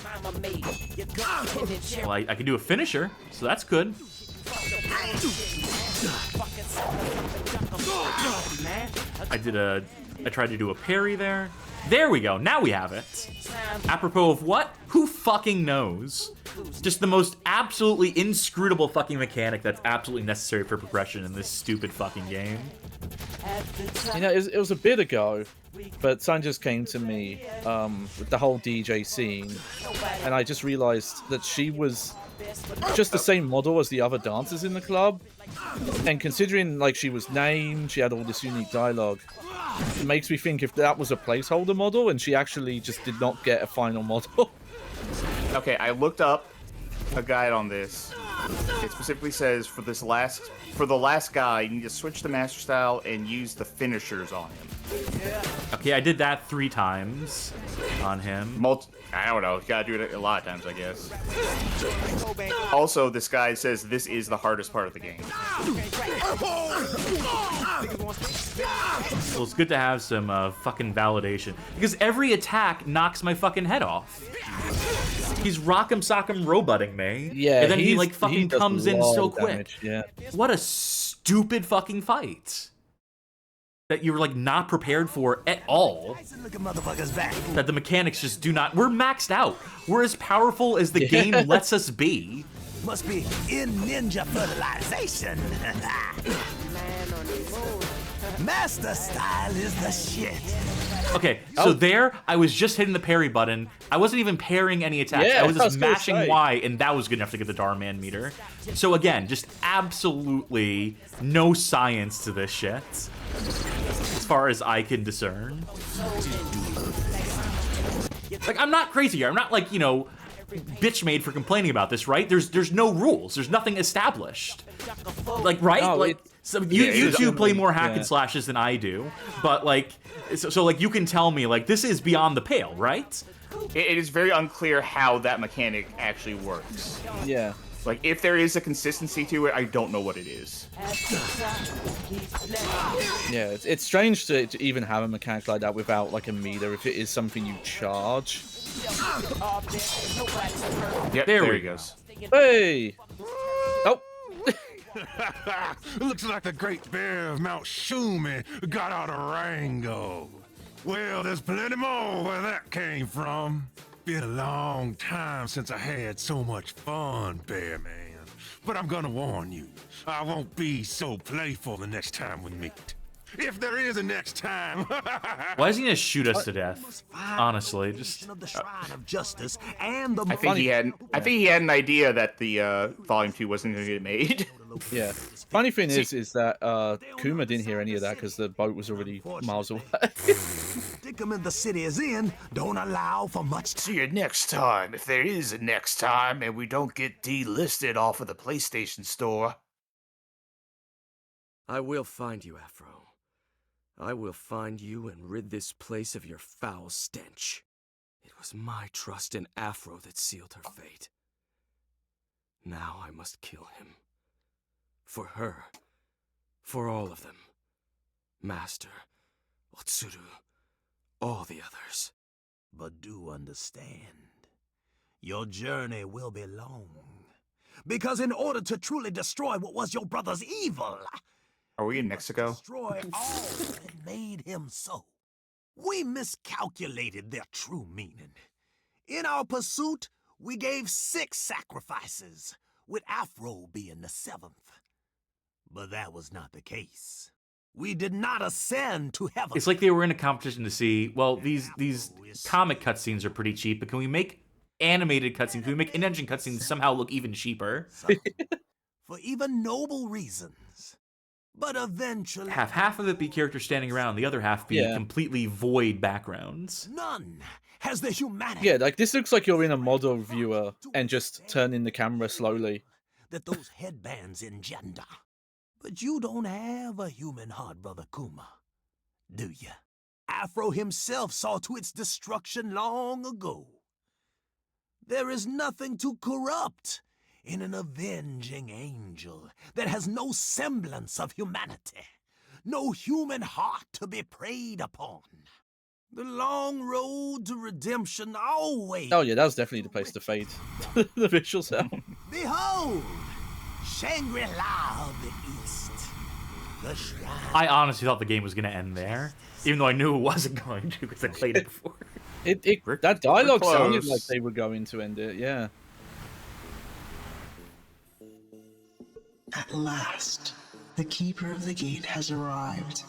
Well, I can do a finisher, so that's good. I tried to do a parry there. There we go, now we have it. Apropos of what? Who fucking knows? Just the most absolutely inscrutable fucking mechanic that's absolutely necessary for progression in this stupid fucking game. You know, it was a bit ago, but something just came to me with the whole DJ scene, and I just realized that she was just the same model as the other dancers in the club. And considering, like, she was named, she had all this unique dialogue, it makes me think if that was a placeholder model and she actually just did not get a final model. Okay, I looked up a guide on this. It specifically says for the last guy, you need to switch to master style and use the finishers on him. Okay, I did that 3 times on him. I don't know. You gotta do it a lot of times, I guess. Also, this guy says this is the hardest part of the game. Well, it's good to have some fucking validation, because every attack knocks my fucking head off. He's rock'em sock'em roboting me. Yeah, and then he like fucking comes in so quick. Yeah. What a stupid fucking fight that you were like not prepared for at all. That the mechanics just do not. We're maxed out. We're as powerful as the game lets us be. Must be in ninja fertilization. Master style is the shit. Okay, so there, I was just hitting the parry button. I wasn't even parrying any attacks. Yeah, I was just gonna mashing say. Y, and that was good enough to get the Darman meter. So again, just absolutely no science to this shit, as far as I can discern. Like, I'm not crazy here. I'm not like, you know, bitch made for complaining about this, right? There's no rules. There's nothing established. Like, right? No, like, so you two play more hack and slashes than I do, but like, so like you can tell me like this is beyond the pale, right? It is very unclear how that mechanic actually works. Yeah. Like, if there is a consistency to it, I don't know what it is. Yeah, it's strange to even have a mechanic like that without like a meter. If it is something you charge. Yep, there he goes. Hey. Oh. Looks like the great bear of Mount Shumi got out of Rango. Well, there's plenty more where that came from. Been a long time since I had so much fun, Bear Man. But I'm gonna warn you, I won't be so playful the next time we meet. If there is a next time. Why is he gonna shoot us to death? Honestly, just. I think he had an idea that the Volume 2 wasn't going to get made. Yeah. Funny thing is that Kuma didn't hear any of that because the boat was already miles away. Stick 'em in the city as in, don't allow for much. See you next time, if there is a next time, and we don't get delisted off of the PlayStation Store. I will find you, Afro. I will find you and rid this place of your foul stench. It was my trust in Afro that sealed her fate. Now I must kill him. For her. For all of them. Master, Otsuru, all the others. But do understand, your journey will be long. Because in order to truly destroy what was your brother's evil, are we in Mexico? Destroy all that made him so. We miscalculated their true meaning. In our pursuit, we gave 6 sacrifices, with Afro being the 7th. But that was not the case. We did not ascend to heaven. It's like they were in a competition to see, well, these comic cutscenes are pretty cheap, but can we make animated cutscenes? Can we make in-engine cutscenes somehow look even cheaper? For even noble reasons. But eventually... Have half of it be characters standing around, the other half be completely void backgrounds. None has the humanity... Yeah, like, this looks like you're in a model viewer and just turning the camera slowly. ...that those headbands engender. But you don't have a human heart, Brother Kuma, do you? Afro himself saw to its destruction long ago. There is nothing to corrupt in an avenging angel that has no semblance of humanity, no human heart to be preyed upon. The long road to redemption always. Oh yeah, that was definitely the place to fade the visual sound. Behold, Shangri-La of the East. The shrine. I honestly thought the game was going to end there, even though I knew it wasn't going to because I played it before. That dialogue sounded like they were going to end it, yeah. At last, the keeper of the gate has arrived.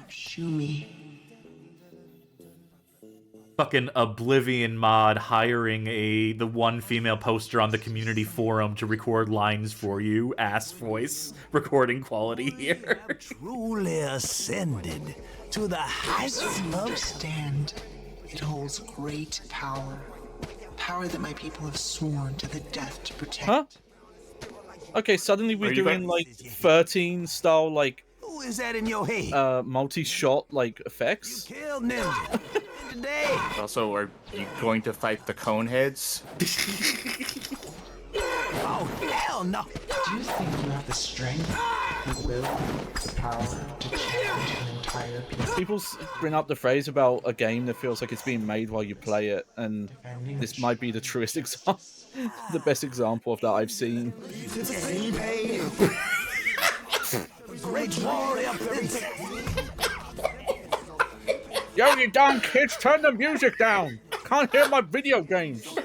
Shumi. Fucking Oblivion mod hiring the one female poster on the community forum to record lines for you. Ass voice recording quality here. Truly ascended to the heights of stand. It holds great power. Power that my people have sworn to the death to protect. Huh? Okay, suddenly we're doing like 13 style like who is that in your head? Multi-shot like effects. You killed Ninja today. Also, are you going to fight the Coneheads? Oh hell no! Do you think you have the strength, the will, the power to challenge an entire people? People bring up the phrase about a game that feels like it's being made while you play it, and this might be the truest example, the best example of that I've seen. Yo, you dumb kids, turn the music down! Can't hear my video games!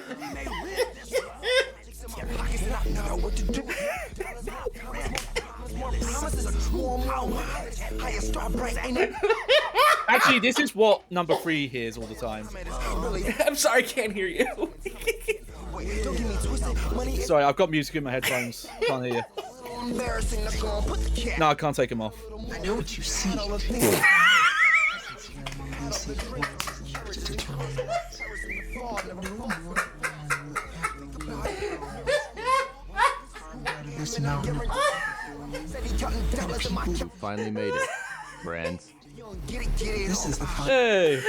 Actually, this is what number 3 hears all the time. I'm sorry, I can't hear you. Sorry, I've got music in my headphones. Can't hear you. No, I can't take them off. I know what you see. Finally made it, friends. This is the fun. Hey!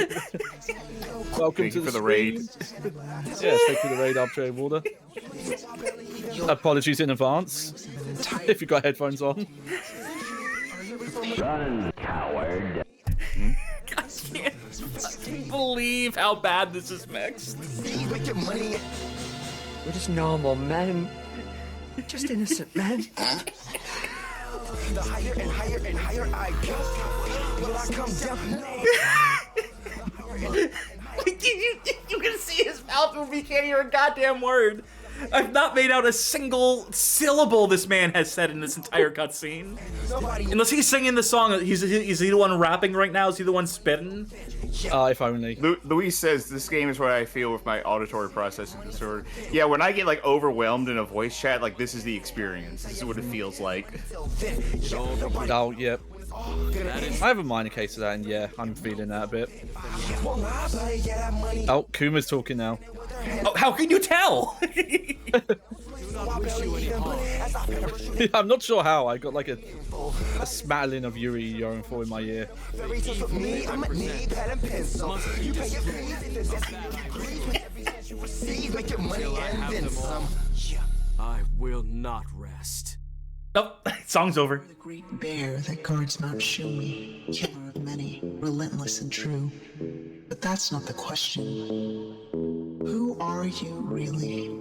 Welcome to the raid. Yes, thank you for the raid, Arbitrary Warder. Apologies in advance if you got headphones on. Run, coward. I can't fucking believe how bad this is mixed. We're just normal men. Just innocent men. The higher and higher and higher I go, will I come down? You can see his mouth move. He can't hear a goddamn word. I've not made out a single syllable this man has said in this entire cutscene. Unless he's singing the song. Is he the one rapping right now? Is he the one spitting? If only. Luis says, this game is what I feel with my auditory processing disorder. Yeah, when I get like overwhelmed in a voice chat, like this is the experience. This is what it feels like. Oh, yep. I have a minor case of that, and yeah, I'm feeling that a bit. Oh, Kuma's talking now. Oh, how can you tell? I'm not sure how. I got like a smattering of Yuri Yorinfor in my ear. I will not rest. Oh, song's over. The great bear that guards Mount Shumi, killer of many, relentless and true. But that's not the question. Who are you really?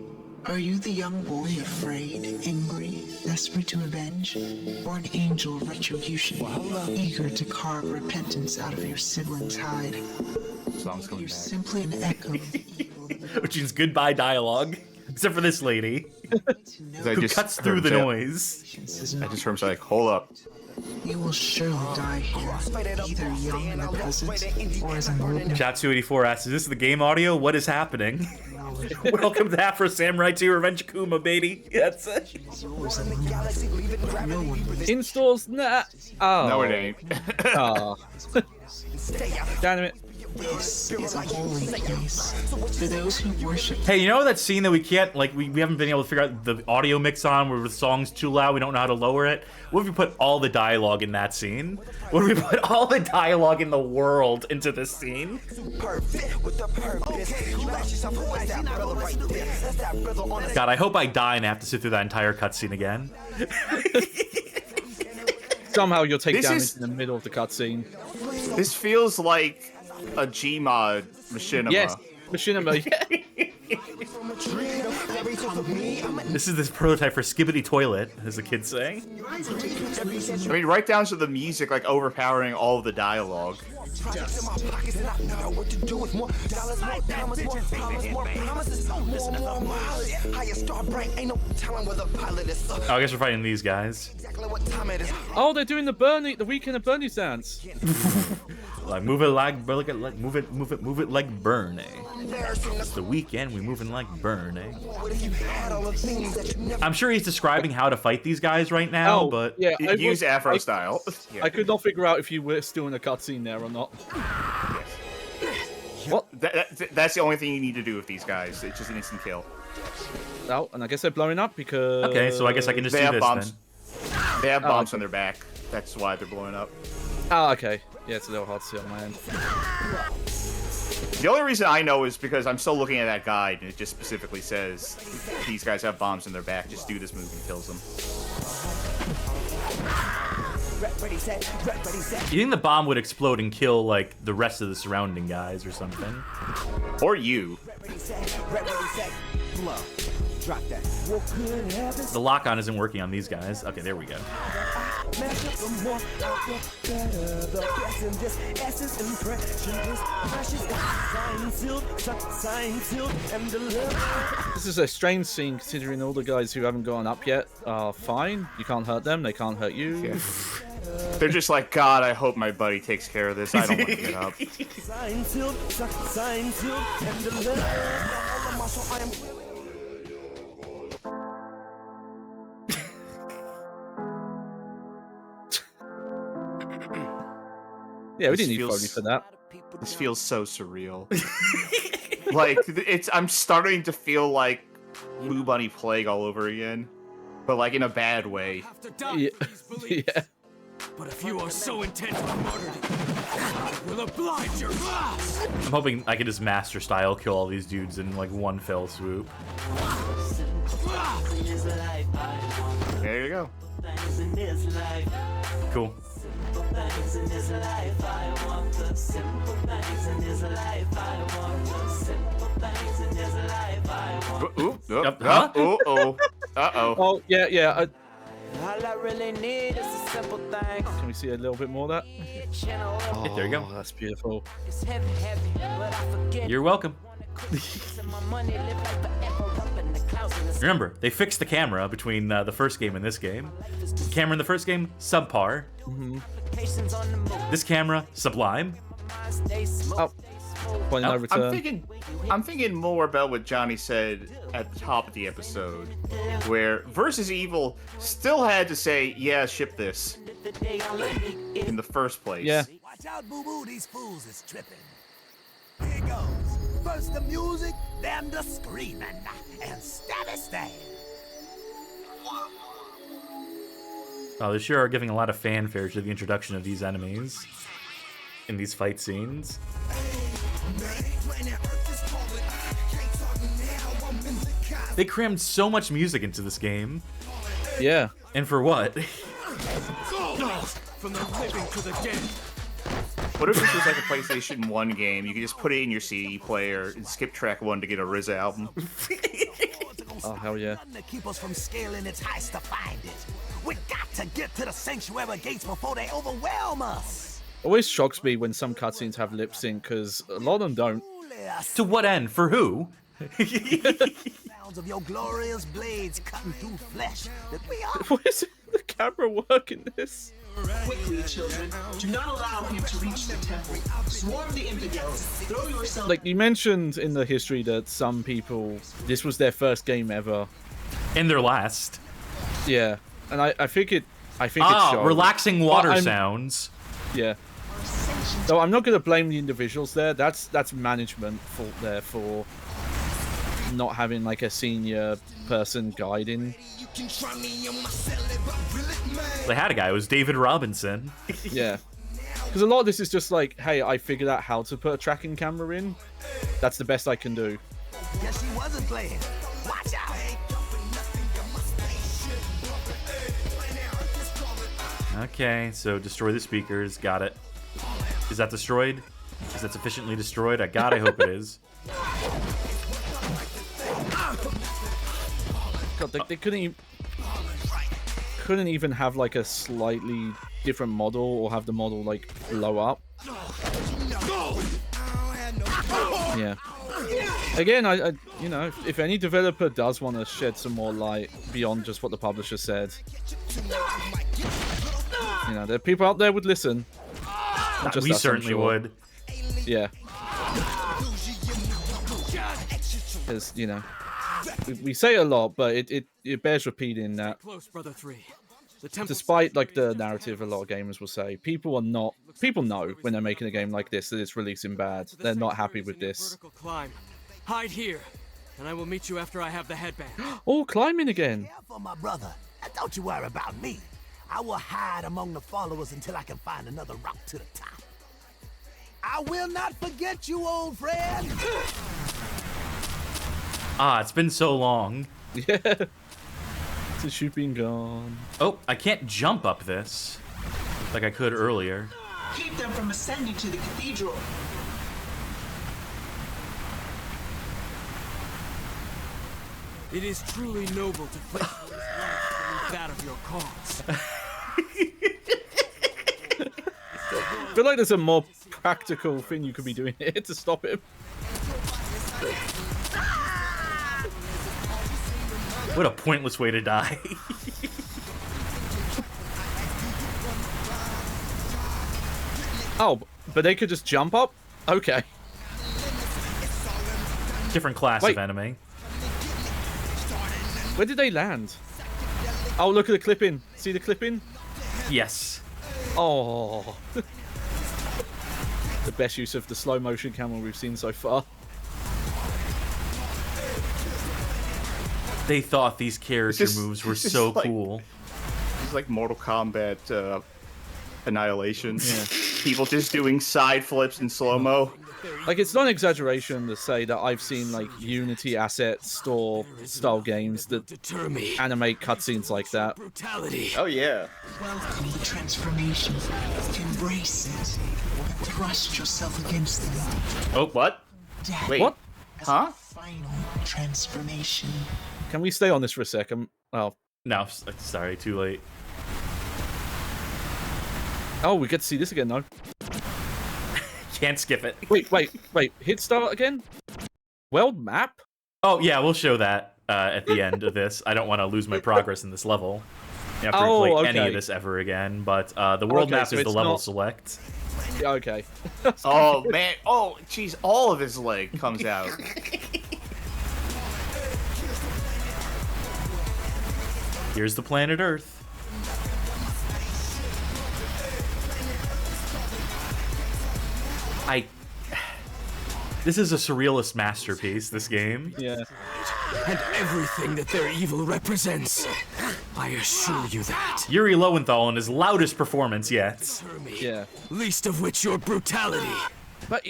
Are you the young boy afraid, angry, desperate to avenge? Or an angel of retribution, eager to carve repentance out of your sibling's hide? You're simply an echo of the evil that Which means goodbye dialogue. Except for this lady. Who cuts through the noise. I just heard him say, like, hold up. you will surely die here, either young in the present or as an old man. Chat284 asks, is this the game audio? What is happening? Welcome to Afro Samurai 2 Revenge of Kuma, baby. That's it. In stores? Nah. Oh. No, it ain't. Oh. Damn it. This is a holy place for those who worship. Hey, you know that scene that we can't, like, we haven't been able to figure out the audio mix on where the song's too loud, we don't know how to lower it? What if we put all the dialogue in that scene? What if we put all the dialogue in the world into this scene? God, I hope I die and I have to sit through that entire cutscene again. Somehow you'll take damage in the middle of the cutscene. This feels like a Gmod machinima. Yes, machinima. This is this prototype for Skibbity Toilet, as the kids say. I mean, right down to the music, like overpowering all of the dialogue. Oh, I guess we're fighting these guys. Oh, they're doing the weekend of Bernie's dance. Like move it like move it like Bernie. It's the weekend, we moving like Bernie. I'm sure he's describing how to fight these guys right now, but yeah, use Afro style. I could not figure out if you were still in a cutscene there or not. What? That's the only thing you need to do with these guys. It's just an instant kill. Oh, and I guess they're blowing up because... Okay, so I guess I can just do this bombs. then. They have bombs on their back. That's why they're blowing up. Oh, okay. Yeah, it's a little hard to see on my end. The only reason I know is because I'm still looking at that guide, and it just specifically says these guys have bombs in their back. Just do this move and kills them. You think the bomb would explode and kill, like, the rest of the surrounding guys or something? Or you. The lock-on isn't working on these guys. Okay, there we go. This is a strange scene considering all the guys who haven't gone up yet are fine. You can't hurt them, they can't hurt you. Yeah. They're just like, God, I hope my buddy takes care of this. I don't want to get up. Yeah, we didn't need Foley for that. This feels so surreal. Like, I'm starting to feel like Blue Bunny Plague all over again. But, like, in a bad way. Yeah. Yeah. But if you are so intent on martyrdom, I will oblige your class. I'm hoping I can just master style kill all these dudes in, like, one fell swoop. There you go. Cool. Oh, yeah. All I really need is a simple thing. Can we see a little bit more of that? Yeah, there you go. That's beautiful. You're welcome. Remember, they fixed the camera between the first game and this game. The camera in the first game, subpar. This camera, sublime. Oh. I'm thinking more about what Johnny said at the top of the episode, where Versus Evil still had to say, yeah, ship this in the first place. Yeah. Watch out, boo-boo, these fools is tripping. Here goes. First the music, then the screaming, and stabby. Oh, they sure are giving a lot of fanfare to the introduction of these enemies in these fight scenes. They crammed so much music into this game. Yeah. And for what? From the living to the dead. What if this was like a PlayStation 1 game? You could just put it in your CD player and skip track 1 to get a RZA album. Oh, hell yeah. To keep us from scaling its heights to find it. We got to get to the sanctuary gates before they overwhelm us. Always shocks me when some cutscenes have lip sync, because a lot of them don't. To what end? For who? Sounds of your glorious blades cutting through flesh that we are. Why is the camera work in this? Quickly, children. Do not allow him to reach the temple. Swarm the infidels. Throw yourself. Like, you mentioned in the history that some people, this was their first game ever. And their last. Yeah. And I think it shows. Relaxing water sounds. Yeah. So I'm not going to blame the individuals there. That's management fault there for not having like a senior person guiding. They had a guy. It was David Robinson. Yeah. Because a lot of this is just like, hey, I figured out how to put a tracking camera in. That's the best I can do. Guess she wasn't playing. Watch out. Okay, so destroy the speakers. Got it. Is that destroyed? Is that sufficiently destroyed? God, I hope it is. God, they couldn't even have like a slightly different model or have the model like blow up. Yeah. Again, I you know, if any developer does want to shed some more light beyond just what the publisher said, you know, there are people out there would listen. We certainly would. Yeah. Because, you know, we say it a lot, but it bears repeating that. Close, Brother 3. Despite like the narrative, a lot of gamers will say people know when they're making a game like this that it's releasing bad. They're not happy with this. Climb. Hide here, and I will meet you after I have the headband. Oh, climbing again. For my brother, and don't you worry about me. I will hide among the followers until I can find another rock to the top. I will not forget you, old friend. Ah, it's been so long. Yeah. Since you've been gone. Oh, I can't jump up this like I could earlier. Keep them from ascending to the cathedral. It is truly noble to fight for his life beneath that of your cause. I feel like there's a more practical thing you could be doing here to stop him. What a pointless way to die. Oh, but they could just jump up? Okay. Different class of enemy. Where did they land? Oh, look at the clipping. See the clipping? Yes. Oh. The best use of the slow motion camera we've seen so far. They thought these character moves were so cool. It's like Mortal Kombat Annihilation. Yeah. People just doing side flips in slow-mo. Like, it's not an exaggeration to say that I've seen, like, Unity asset store style games that animate cutscenes like that. Oh, yeah. Welcome the transformation. Embrace it. Thrust yourself against them. Oh, what? Wait. What? Huh? Final transformation. Can we stay on this for a second? Oh. No, sorry, too late. Oh, we get to see this again, though. Can't skip it. Wait. Hit start again? World map? Oh, yeah, we'll show that at the end of this. I don't want to lose my progress in this level. You have to replay any of this ever again, but the world map is the level select. Yeah, okay. Oh, man. Oh, jeez, all of his leg comes out. Here's the planet Earth. This is a surrealist masterpiece, this game. Yeah. And everything that their evil represents. I assure you that. Yuri Lowenthal in his loudest performance yet. Yeah. Least of which your brutality. But,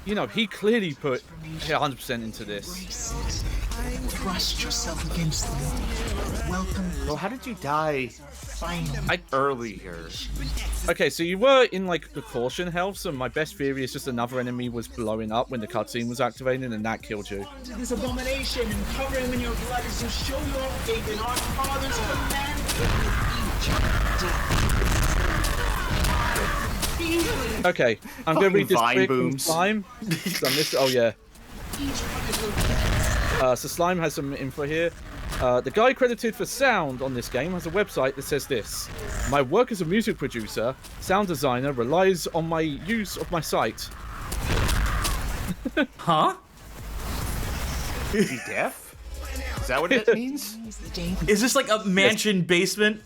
you know, he clearly put 100% into this. Thrust yourself against them. Welcome. Well, how did you die earlier? Okay, so you were in, like, the caution health, so my best theory is just another enemy was blowing up when the cutscene was activated, and that killed you. This abomination and cover him in your blood is to show your faith in our Father's command. Okay, I'm going to read this quick from Slime. Oh, yeah. So Slime has some info here. The guy credited for sound on this game has a website that says this: my work as a music producer, sound designer relies on my use of my site. Huh? Is he deaf? Is that what it means? Is this like a mansion basement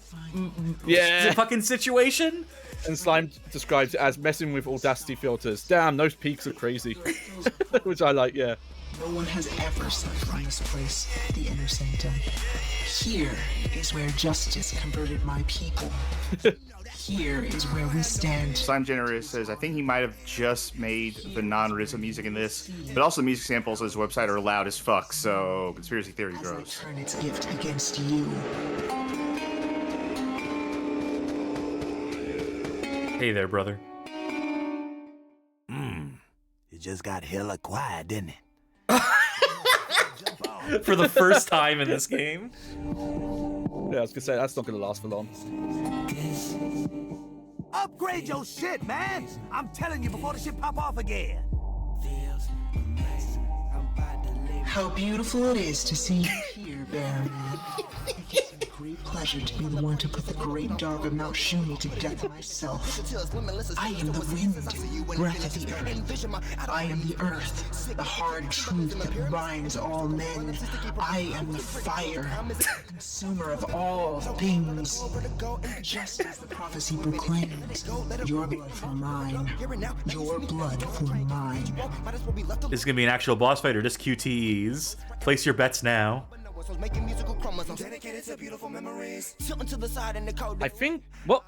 fucking situation? And Slime describes it as messing with Audacity filters. Damn, those peaks are crazy. Which I like, yeah. No one has ever suffered from this place, the Inner Sanctum. Here is where justice converted my people. Here is where we stand. Slime Generator says, I think he might have just made the non-RZA music in this, but also the music samples on his website are loud as fuck, so conspiracy theory grows. Turn its gift against you. Hey there, brother. It just got hella quiet, didn't it? For the first time in this game. Yeah, I was gonna say that's not gonna last for long. Upgrade your shit, man! I'm telling you before the shit pop off again. How beautiful it is to see you here, Baron. It gives me great pleasure to be the one to put the great dog of Mount Shumi to death myself. I am the wind, breath of the earth. I am the earth, the hard truth that binds all men. I am the fire, consumer of all things. Just as the prophecy proclaims, your blood for mine, your blood for mine. This is gonna be an actual boss fight or just QTEs. Place your bets now. I think what?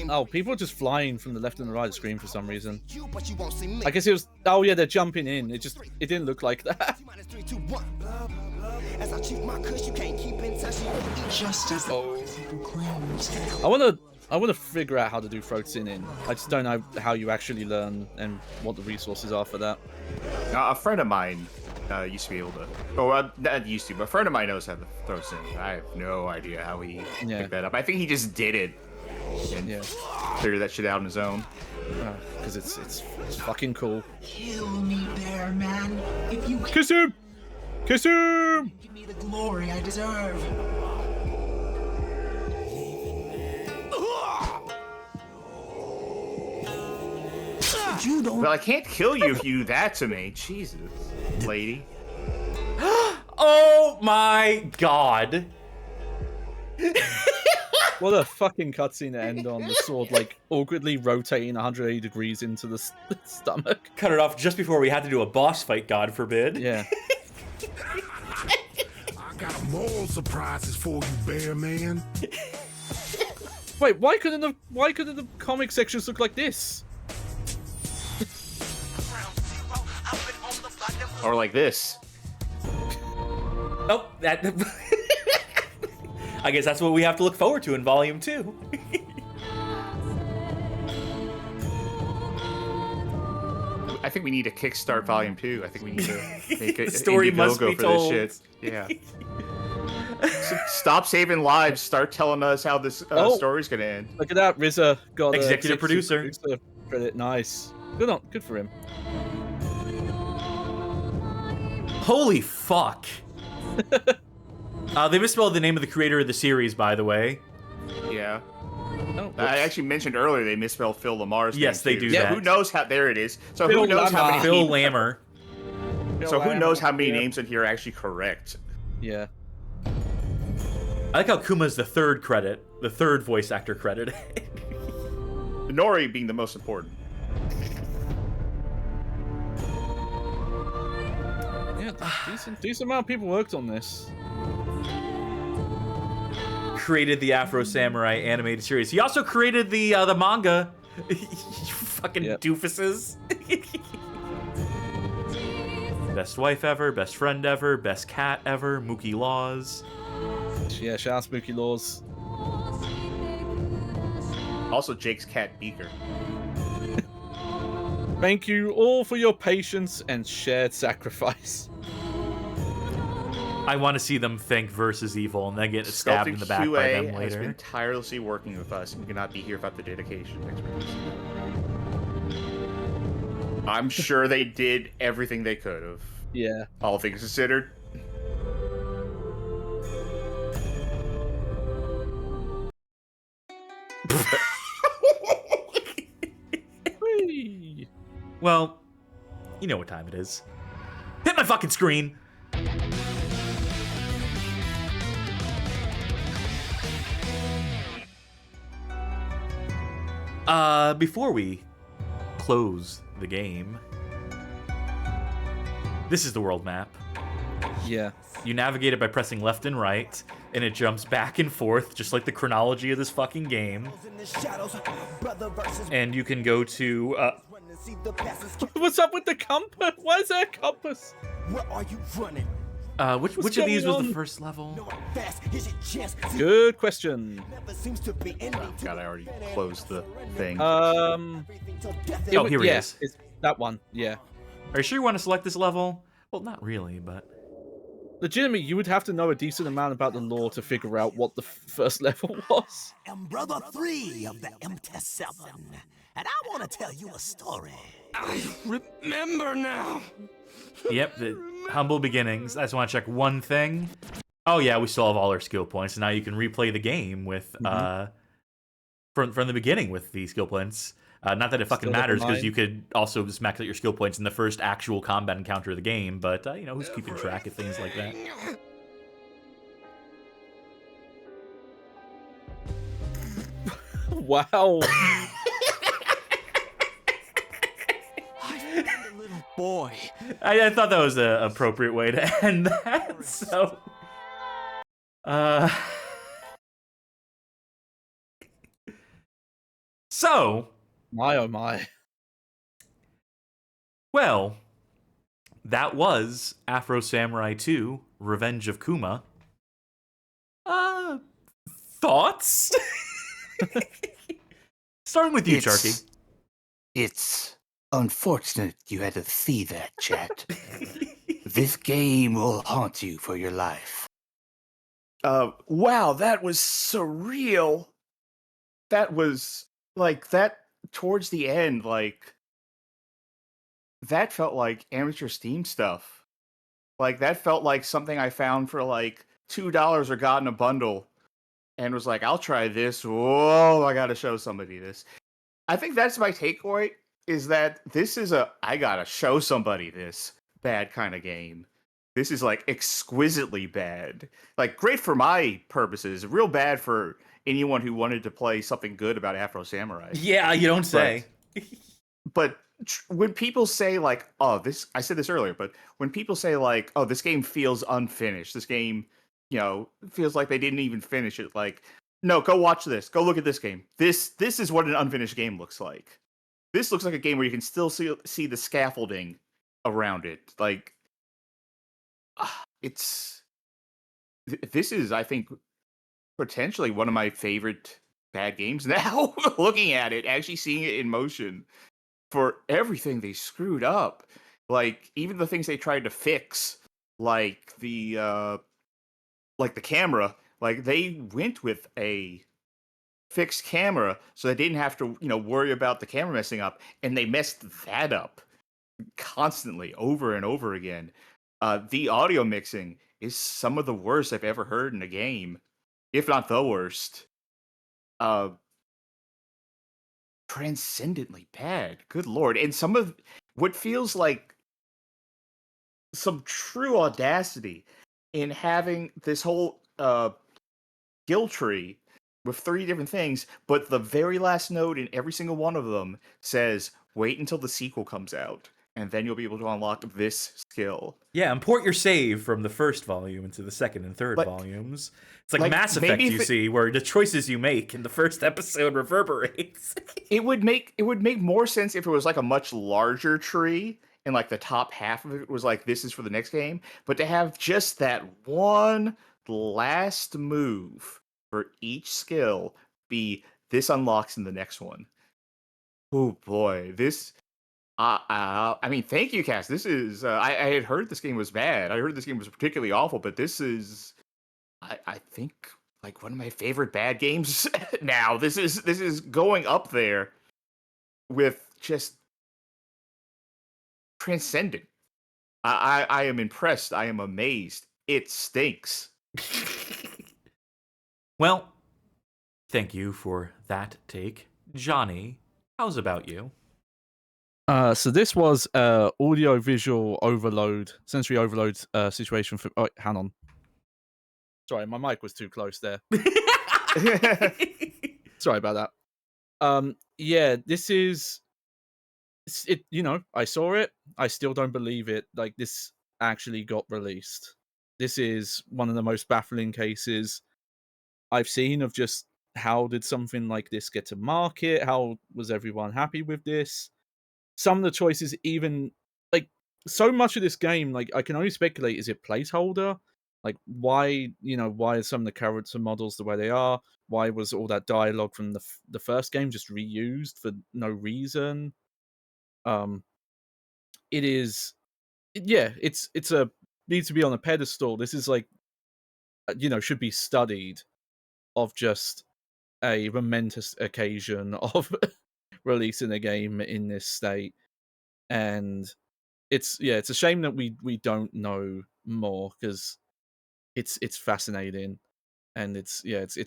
Oh, people are just flying from the left and the right of the screen for some reason. I guess it was. Oh yeah, they're jumping in. It didn't look like that. Just as I wanna figure out how to do throat singing. I just don't know how you actually learn and what the resources are for that. A friend of mine used to be able to, not used to, but a friend of mine knows how to throw sing. I have no idea how he picked that up. I think he just did it and figured that shit out on his own. Because it's fucking cool. Kill me, Bear Man. If you kiss him, kiss him. Give me the glory I deserve. Well, I can't kill you if you do that to me. Jesus, lady. Oh my god. What a fucking cutscene to end on. The sword, like, awkwardly rotating 180 degrees into the stomach. Cut it off just before we had to do a boss fight, God forbid. Yeah. I got more surprises for you, Bear Man. Wait, why couldn't the comic sections look like this? Or like this. Oh, that. I guess that's what we have to look forward to in Volume 2. I think we need to kickstart Volume 2. I think we need to make a story must be for told. this shit. Yeah. Stop saving lives. Start telling us how this story's gonna end. Look at that, RZA got executive producer credit. Nice. Good for him. Holy fuck. They misspelled the name of the creator of the series, by the way. Yeah. I actually mentioned earlier they misspelled Phil Lamar's name. Yes, they do that. Who knows how? There it is. So who knows how many? Phil Lammer. So who knows how many names in here are actually correct? Yeah. I like how Kuma's the third credit, the third voice actor credit. Nori being the most important. Yeah, decent amount of people worked on this. Created the Afro Samurai animated series. He also created the manga. You fucking doofuses. Best wife ever, best friend ever, best cat ever, Mookie Laws. Yeah, shout out to Mookie Laws. Also Jake's cat Beaker. Thank you all for your patience and shared sacrifice. I want to see them think versus evil and then get stabbed in the back by them later. Has been tirelessly working with us and we cannot be here without the dedication and expertise. I'm sure they did everything they could have. Yeah. All things considered. Well, you know what time it is. Hit my fucking screen! Before we close the game, this is the world map. Yeah. You navigate it by pressing left and right, and it jumps back and forth, just like the chronology of this fucking game. And you can go to, What's up with the compass? Why is there a compass? Where are you running? Which of these was the first level? Good question. Oh, God, I already closed the thing. Oh, here it is. That one, yeah. Are you sure you want to select this level? Well, not really, but... Legitimately, you would have to know a decent amount about the lore to figure out what the first level was. I'm brother 3 of the MT7, and I want to tell you a story. I remember now. Yep, the humble beginnings. I just want to check one thing. Oh yeah, we still have all our skill points, and now you can replay the game with from the beginning with the skill points. Not that it fucking Still level matters, because 9. you could also just max out your skill points in the first actual combat encounter of the game, but, you know, who's keeping track of things like that? Wow. I found a little boy. I thought that was an appropriate way to end that, so... So... My oh my. Well, that was Afro Samurai 2, Revenge of Kuma. Thoughts? Starting with you, Charky. It's unfortunate you had to see that, chat. This game will haunt you for your life. Wow, that was surreal. That was, like, that, towards the end, like, that felt like amateur Steam stuff. Like, that felt like something I found for, like, $2 or got in a bundle. And was like, I'll try this. Whoa, I gotta show somebody this. I think that's my takeaway, is that this is I gotta show somebody this bad kind of game. This is, like, exquisitely bad. Like, great for my purposes, real bad for anyone who wanted to play something good about Afro Samurai. Yeah, you don't say. But when people say, like, oh, this, I said this earlier, but when people say, like, oh, this game feels unfinished, this game, you know, feels like they didn't even finish it, like, no, go watch this. Go look at this game. This is what an unfinished game looks like. This looks like a game where you can still see the scaffolding around it. Like, this is, I think, potentially one of my favorite bad games now. Looking at it, actually seeing it in motion, for everything they screwed up. Like, even the things they tried to fix, like the camera, like, they went with a fixed camera so they didn't have to, you know, worry about the camera messing up, and they messed that up constantly over and over again. The audio mixing is some of the worst I've ever heard in a game, if not the worst. Transcendently bad. Good lord. And some of what feels like some true audacity in having this whole skill tree with 3 different things, but the very last note in every single one of them says, wait until the sequel comes out, and then you'll be able to unlock this skill. Yeah, import your save from the first volume into the second and third volumes. It's like Mass Effect, you see, where the choices you make in the first episode reverberates. It would make more sense if it was like a much larger tree, and like the top half of it was like, this is for the next game. But to have just that one last move for each skill be, this unlocks in the next one. Oh boy, this. I mean, thank you, Cass. This is. I had heard this game was bad. I heard this game was particularly awful, but this is. I think, like, one of my favorite bad games now. This is going up there with just transcendent. I am impressed. I am amazed. It stinks. Well, thank you for that take. Johnny, how's about you? So this was audio-visual overload, sensory overload situation for... Oh, hang on. Sorry, my mic was too close there. Sorry about that. Yeah, this is... It, you know, I saw it. I still don't believe it. Like, this actually got released. This is one of the most baffling cases I've seen of just, how did something like this get to market? How was everyone happy with this? Some of the choices, even, like, so much of this game, like, I can only speculate, is it placeholder? Like, why, you know, why are some of the character models the way they are? Why was all that dialogue from the first game just reused for no reason? it is, yeah, it's a needs to be on a pedestal. This is like, should be studied of just a momentous occasion of releasing a game in this state, and it's a shame that we don't know more, because it's fascinating, and it's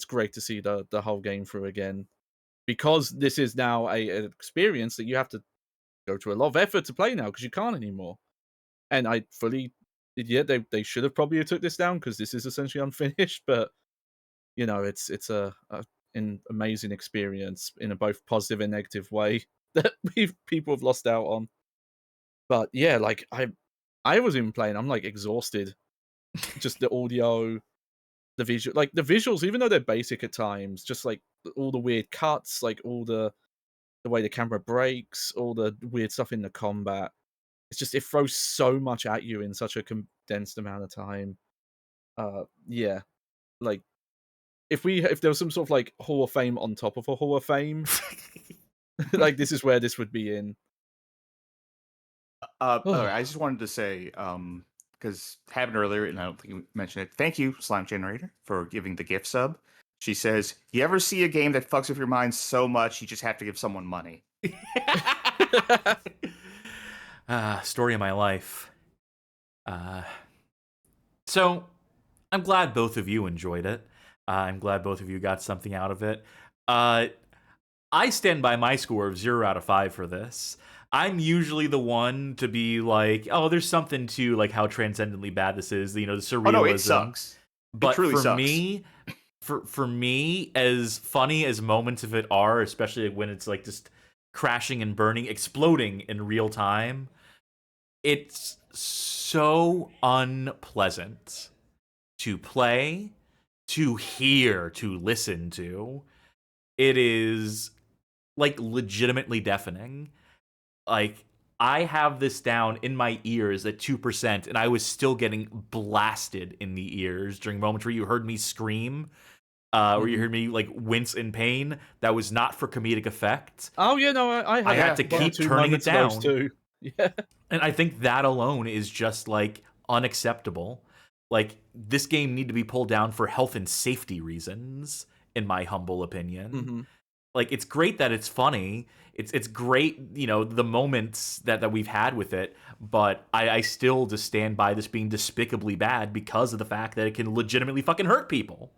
great to see the whole game through again, because this is now an experience that you have to go to a lot of effort to play now, because you can't anymore. And I fully, they should have probably took this down, because this is essentially unfinished, but it's an amazing experience in a both positive and negative way that people have lost out on. But yeah, like I was even playing, I'm like exhausted. Just the audio, the visual, like the visuals, even though they're basic at times, just like all the weird cuts, like all the way the camera breaks, all the weird stuff in the combat. It's just, it throws so much at you in such a condensed amount of time. Yeah, like if there was some sort of like Hall of Fame on top of a Hall of Fame, like this is where this would be in. I just wanted to say, because happened earlier, and I don't think you mentioned it. Thank you, Slime Generator, for giving the gift sub. She says, "You ever see a game that fucks with your mind so much you just have to give someone money?" Story of my life. So, I'm glad both of you enjoyed it. I'm glad both of you got something out of it. I stand by my score of 0 out of 5 for this. I'm usually the one to be like, oh, there's something to like how transcendently bad this is, the surrealism. Oh no, it sucks. But it truly for sucks. me, for me, as funny as moments of it are, especially when it's like just crashing and burning, exploding in real time, it's so unpleasant to play, to hear, to listen to. It is like legitimately deafening. Like, I have this down in my ears at 2%, and I was still getting blasted in the ears during moments where you heard me scream, where you heard me like wince in pain. That was not for comedic effect. Oh yeah, no, I had to keep turning it down. Too. Yeah, and I think that alone is just like unacceptable. Like, this game need to be pulled down for health and safety reasons, in my humble opinion. Mm-hmm. Like, it's great that it's funny. It's great, the moments that we've had with it, but I still just stand by this being despicably bad because of the fact that it can legitimately fucking hurt people.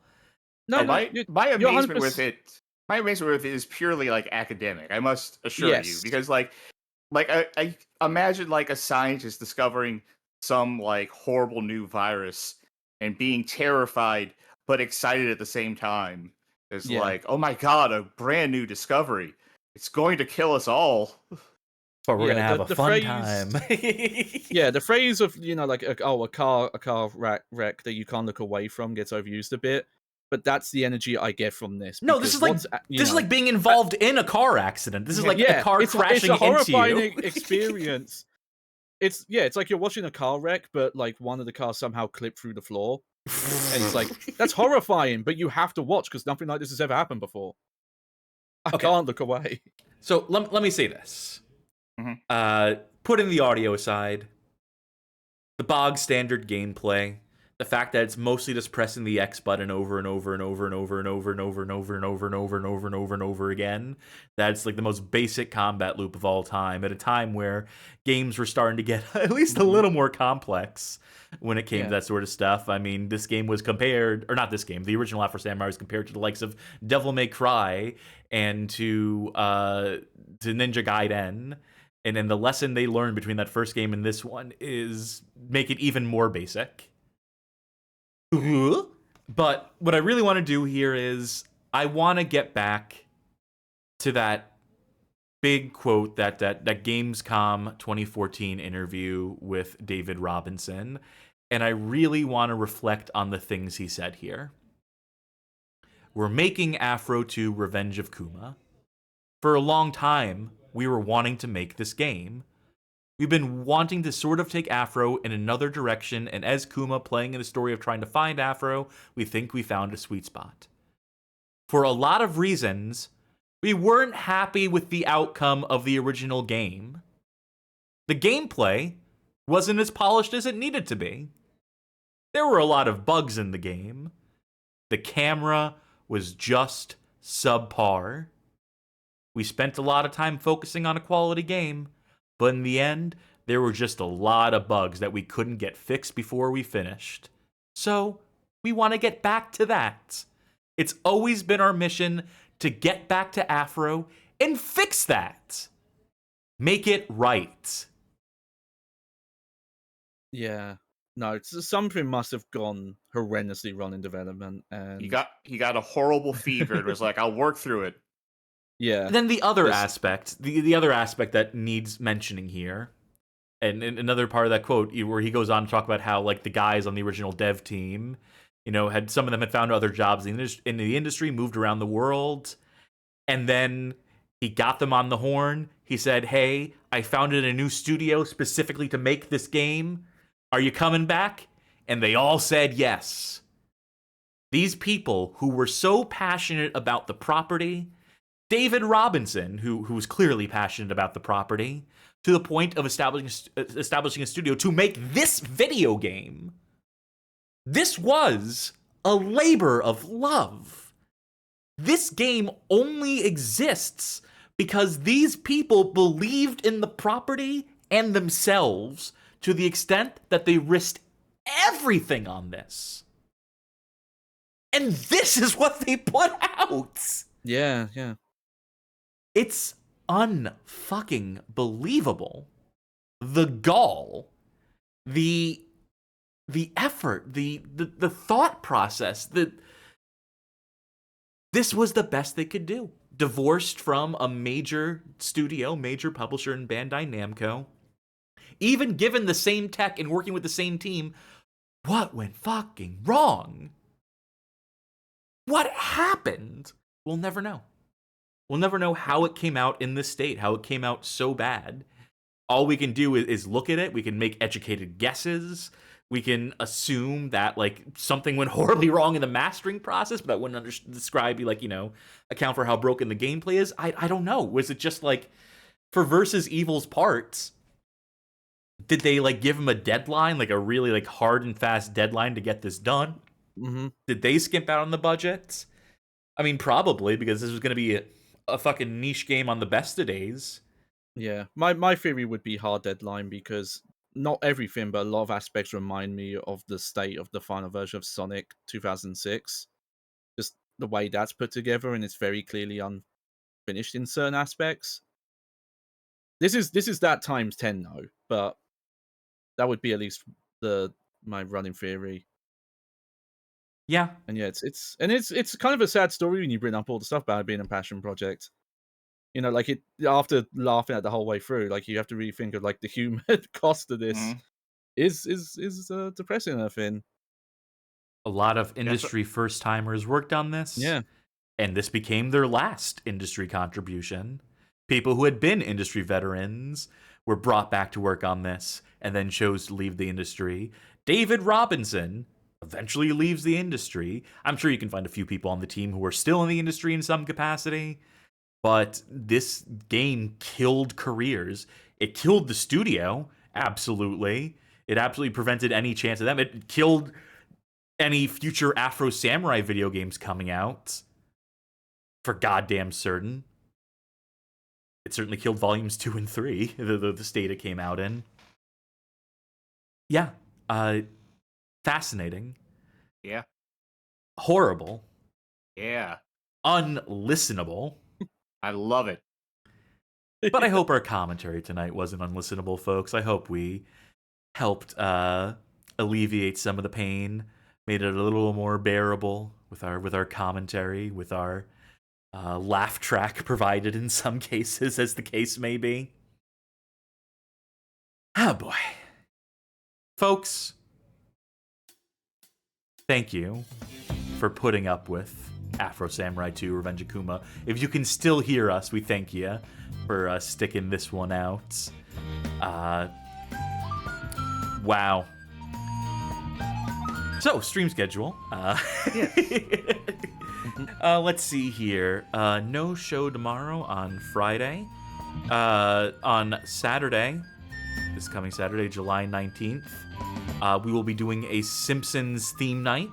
My amazement with it, is purely like academic. I must assure you, because like I imagine like a scientist discovering some like horrible new virus and being terrified but excited at the same time. It's like, oh my god, a brand new discovery. It's going to kill us all. But we're gonna have a fun time. Yeah, the phrase of like a car wreck that you can't look away from gets overused a bit, but that's the energy I get from this. No, this is like is like being involved in a car accident. This is like a car crashing it's a horrifying into you. experience. It's like you're watching a car wreck, but like one of the cars somehow clipped through the floor, and it's like, that's horrifying. But you have to watch because nothing like this has ever happened before. I can't look away. So let me say this. Mm-hmm. Putting the audio aside, the bog standard gameplay, the fact that it's mostly just pressing the X button over and over and over and over and over and over and over and over and over and over and over and over again. That's like the most basic combat loop of all time, at a time where games were starting to get at least a little more complex when it came to that sort of stuff. I mean, this game was compared, or not this game, the original Afro Samurai was compared to the likes of Devil May Cry and to Ninja Gaiden. And then the lesson they learned between that first game and this one is make it even more basic. But what I really want to do here is I want to get back to that big quote, that Gamescom 2014 interview with David Robinson, and I really want to reflect on the things he said here. We're making Afro 2 Revenge of Kuma. For a long time, we were wanting to make this game. We've been wanting to sort of take Afro in another direction, and as Kuma playing in the story of trying to find Afro, we think we found a sweet spot. For a lot of reasons, we weren't happy with the outcome of the original game. The gameplay wasn't as polished as it needed to be. There were a lot of bugs in the game. The camera was just subpar. We spent a lot of time focusing on a quality game, but in the end, there were just a lot of bugs that we couldn't get fixed before we finished. So, we want to get back to that. It's always been our mission to get back to Afro and fix that. Make it right. Yeah. No, something must have gone horrendously wrong in development, and He got a horrible fever and was like, "I'll work through it." Yeah. Then the other aspect, the other aspect that needs mentioning here, and another part of that quote where he goes on to talk about how like the guys on the original dev team, had some of them had found other jobs in the industry, moved around the world, and then he got them on the horn. He said, "Hey, I founded a new studio specifically to make this game. Are you coming back?" And they all said yes. These people who were so passionate about the property, David Robinson, who was clearly passionate about the property, to the point of establishing a studio to make this video game. This was a labor of love. This game only exists because these people believed in the property and themselves to the extent that they risked everything on this. And this is what they put out. Yeah, yeah. It's unfucking believable. The gall, the effort, the thought process, this was the best they could do. Divorced from a major studio, major publisher in Bandai Namco. Even given the same tech and working with the same team, what went fucking wrong? What happened? We'll never know. We'll never know how it came out in this state, how it came out so bad. All we can do is look at it. We can make educated guesses. We can assume that like something went horribly wrong in the mastering process, but that wouldn't describe, account for how broken the gameplay is. I don't know. Was it just like, for Versus Evil's parts, did they like give him a deadline, like a really like hard and fast deadline to get this done? Mm-hmm. Did they skimp out on the budget? I mean, probably, because this was going to be a fucking niche game on the best of days. Yeah, my theory would be hard deadline, because not everything, but a lot of aspects remind me of the state of the final version of Sonic 2006. Just the way that's put together, and it's very clearly unfinished in certain aspects. This is that times 10 though, but that would be at least my running theory. Yeah, and yeah, it's kind of a sad story when you bring up all the stuff about it being a passion project. Like it, after laughing at the whole way through, like you have to really think of like the human cost of this is depressing, I think. A lot of industry first timers worked on this. Yeah. And this became their last industry contribution. People who had been industry veterans were brought back to work on this and then chose to leave the industry. David Robinson eventually leaves the industry. I'm sure you can find a few people on the team who are still in the industry in some capacity. But this game killed careers. It killed the studio, absolutely. It absolutely prevented any chance of them. It killed any future Afro Samurai video games coming out. For goddamn certain. It certainly killed volumes 2 and 3, the state it came out in. Yeah. Fascinating. Yeah. Horrible. Yeah. Unlistenable. I love it. But I hope our commentary tonight wasn't unlistenable, folks. I hope we helped alleviate some of the pain, made it a little more bearable with our commentary, with our laugh track provided in some cases, as the case may be. Oh boy. Folks, thank you for putting up with Afro Samurai 2 Revenge of Kuma. If you can still hear us, we thank you for sticking this one out. Wow. So, stream schedule. Let's see here. No show tomorrow on Friday. On Saturday, this coming Saturday, July 19th. We will be doing a Simpsons theme night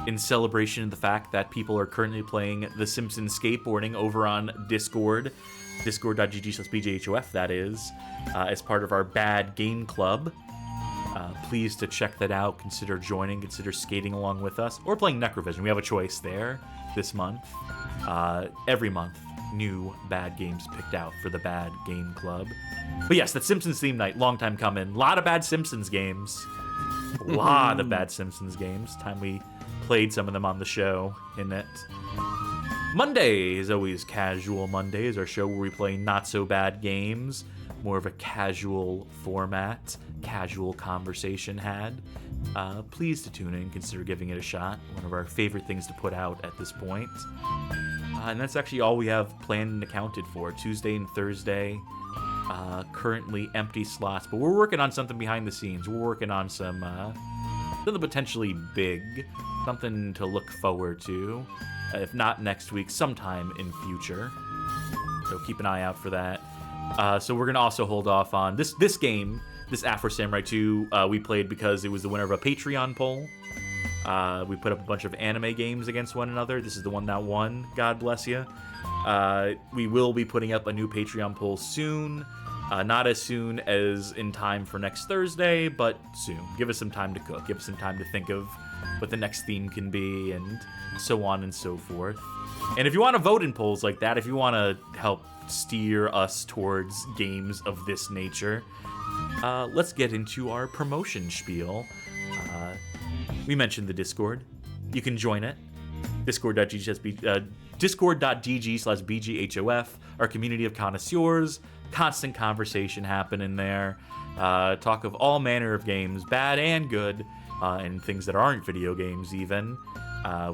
in celebration of the fact that people are currently playing The Simpsons skateboarding over on Discord, discord.gg/bjhof, that is, as part of our Bad Game Club. Please to check that out. Consider joining, consider skating along with us, or playing Necrovision. We have a choice there this month. Every month, new bad games picked out for the Bad Game Club. But yes, that Simpsons theme night, long time coming. A lot of bad Simpsons games. A lot of bad Simpsons games. Time we played some of them on the show, isn't it? Monday is always Casual Mondays, our show where we play not so bad games. More of a casual format, casual conversation had. Please to tune in, consider giving it a shot. One of our favorite things to put out at this point. And that's actually all we have planned and accounted for. Tuesday and Thursday, currently empty slots, but we're working on something behind the scenes. We're working on something potentially big, something to look forward to. If not next week, sometime in future. So keep an eye out for that. So we're going to also hold off on this game, this Afro Samurai 2, we played because it was the winner of a Patreon poll. We put up a bunch of anime games against one another. This is the one that won. God bless you. We will be putting up a new Patreon poll soon. Not as soon as in time for next Thursday, but soon. Give us some time to cook. Give us some time to think of what the next theme can be, and so on and so forth. And if you want to vote in polls like that, if you want to help steer us towards games of this nature, let's get into our promotion spiel. We mentioned the Discord. You can join it. Discord.gg/BGHOF, our community of connoisseurs. Constant conversation happening there. Talk of all manner of games, bad and good, and things that aren't video games even.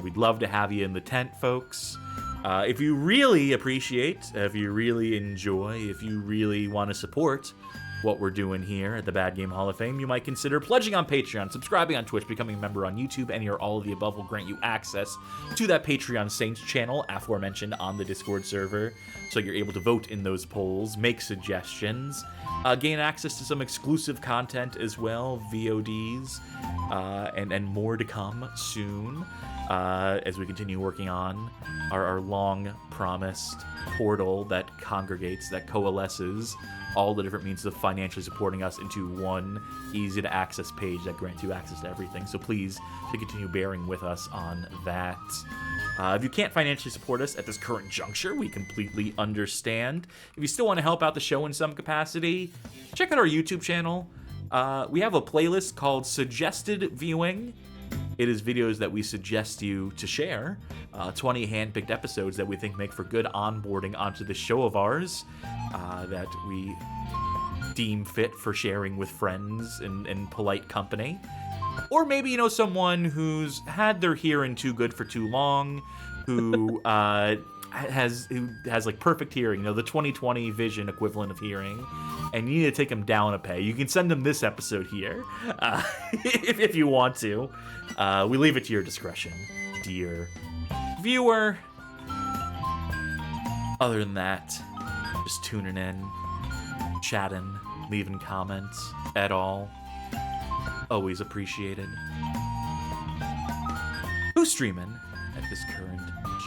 We'd love to have you in the tent, folks. If you really appreciate, if you really enjoy, if you really want to support what we're doing here at the Bad Game Hall of Fame, you might consider pledging on Patreon, subscribing on Twitch, becoming a member on YouTube, any or all of the above will grant you access to that Patreon Saints channel aforementioned on the Discord server, so you're able to vote in those polls, make suggestions, gain access to some exclusive content as well, VODs, and more to come soon, as we continue working on our long-promised portal that congregates, that coalesces all the different means of financially supporting us into one easy-to-access page that grants you access to everything. So please, to continue bearing with us on that. If you can't financially support us at this current juncture, we completely understand. If you still want to help out the show in some capacity, check out our YouTube channel. We have a playlist called Suggested Viewing. It is videos that we suggest you to share, 20 hand-picked episodes that we think make for good onboarding onto this show of ours, that we deem fit for sharing with friends in polite company. Or maybe, you know, someone who's had their hearing too good for too long, who has like perfect hearing, you know, the 20/20 vision equivalent of hearing, and you need to take them down a peg. You can send them this episode here, if you want to. We leave it to your discretion, dear viewer. Other than that, just tuning in, chatting, leaving comments at all. Always appreciated. Who's streaming at this current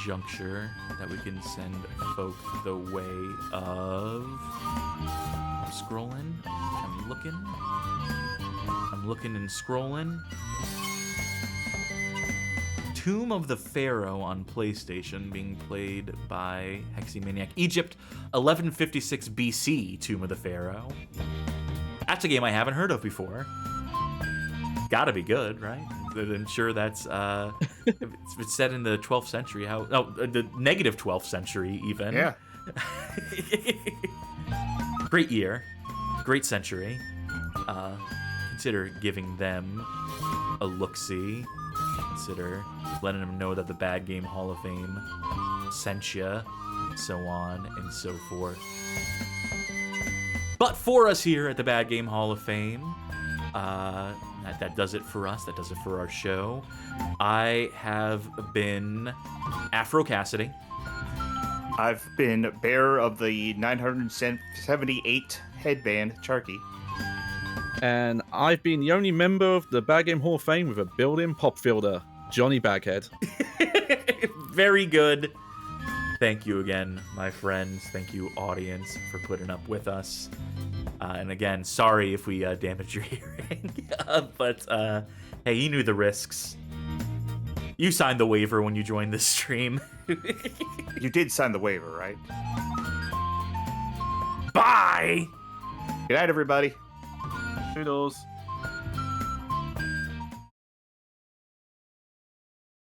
juncture that we can send folk the way of? I'm scrolling. I'm looking and scrolling. Tomb of the Pharaoh on PlayStation, being played by Hexymaniac. Egypt, 1156 BC, Tomb of the Pharaoh. That's a game I haven't heard of before. Gotta be good, right? I'm sure that's, if it's set in the 12th century, the negative 12th century even. Yeah. Great year, great century. Consider giving them a look-see. Consider letting them know that the Bad Game Hall of Fame sent ya, so on and so forth. But for us here at the Bad Game Hall of Fame, that does it for us. That does it for our show. I have been Afro Cassidy. I've been bearer of the 978 headband, Charky. And I've been the only member of the Bad Game Hall of Fame with a built-in pop filter, Johnny Baghead. Very good. Thank you again, my friends. Thank you, audience, for putting up with us. And again, sorry if we damaged your hearing. But hey, you knew the risks. You signed the waiver when you joined this stream. You did sign the waiver, right? Bye! Good night, everybody. Toodles.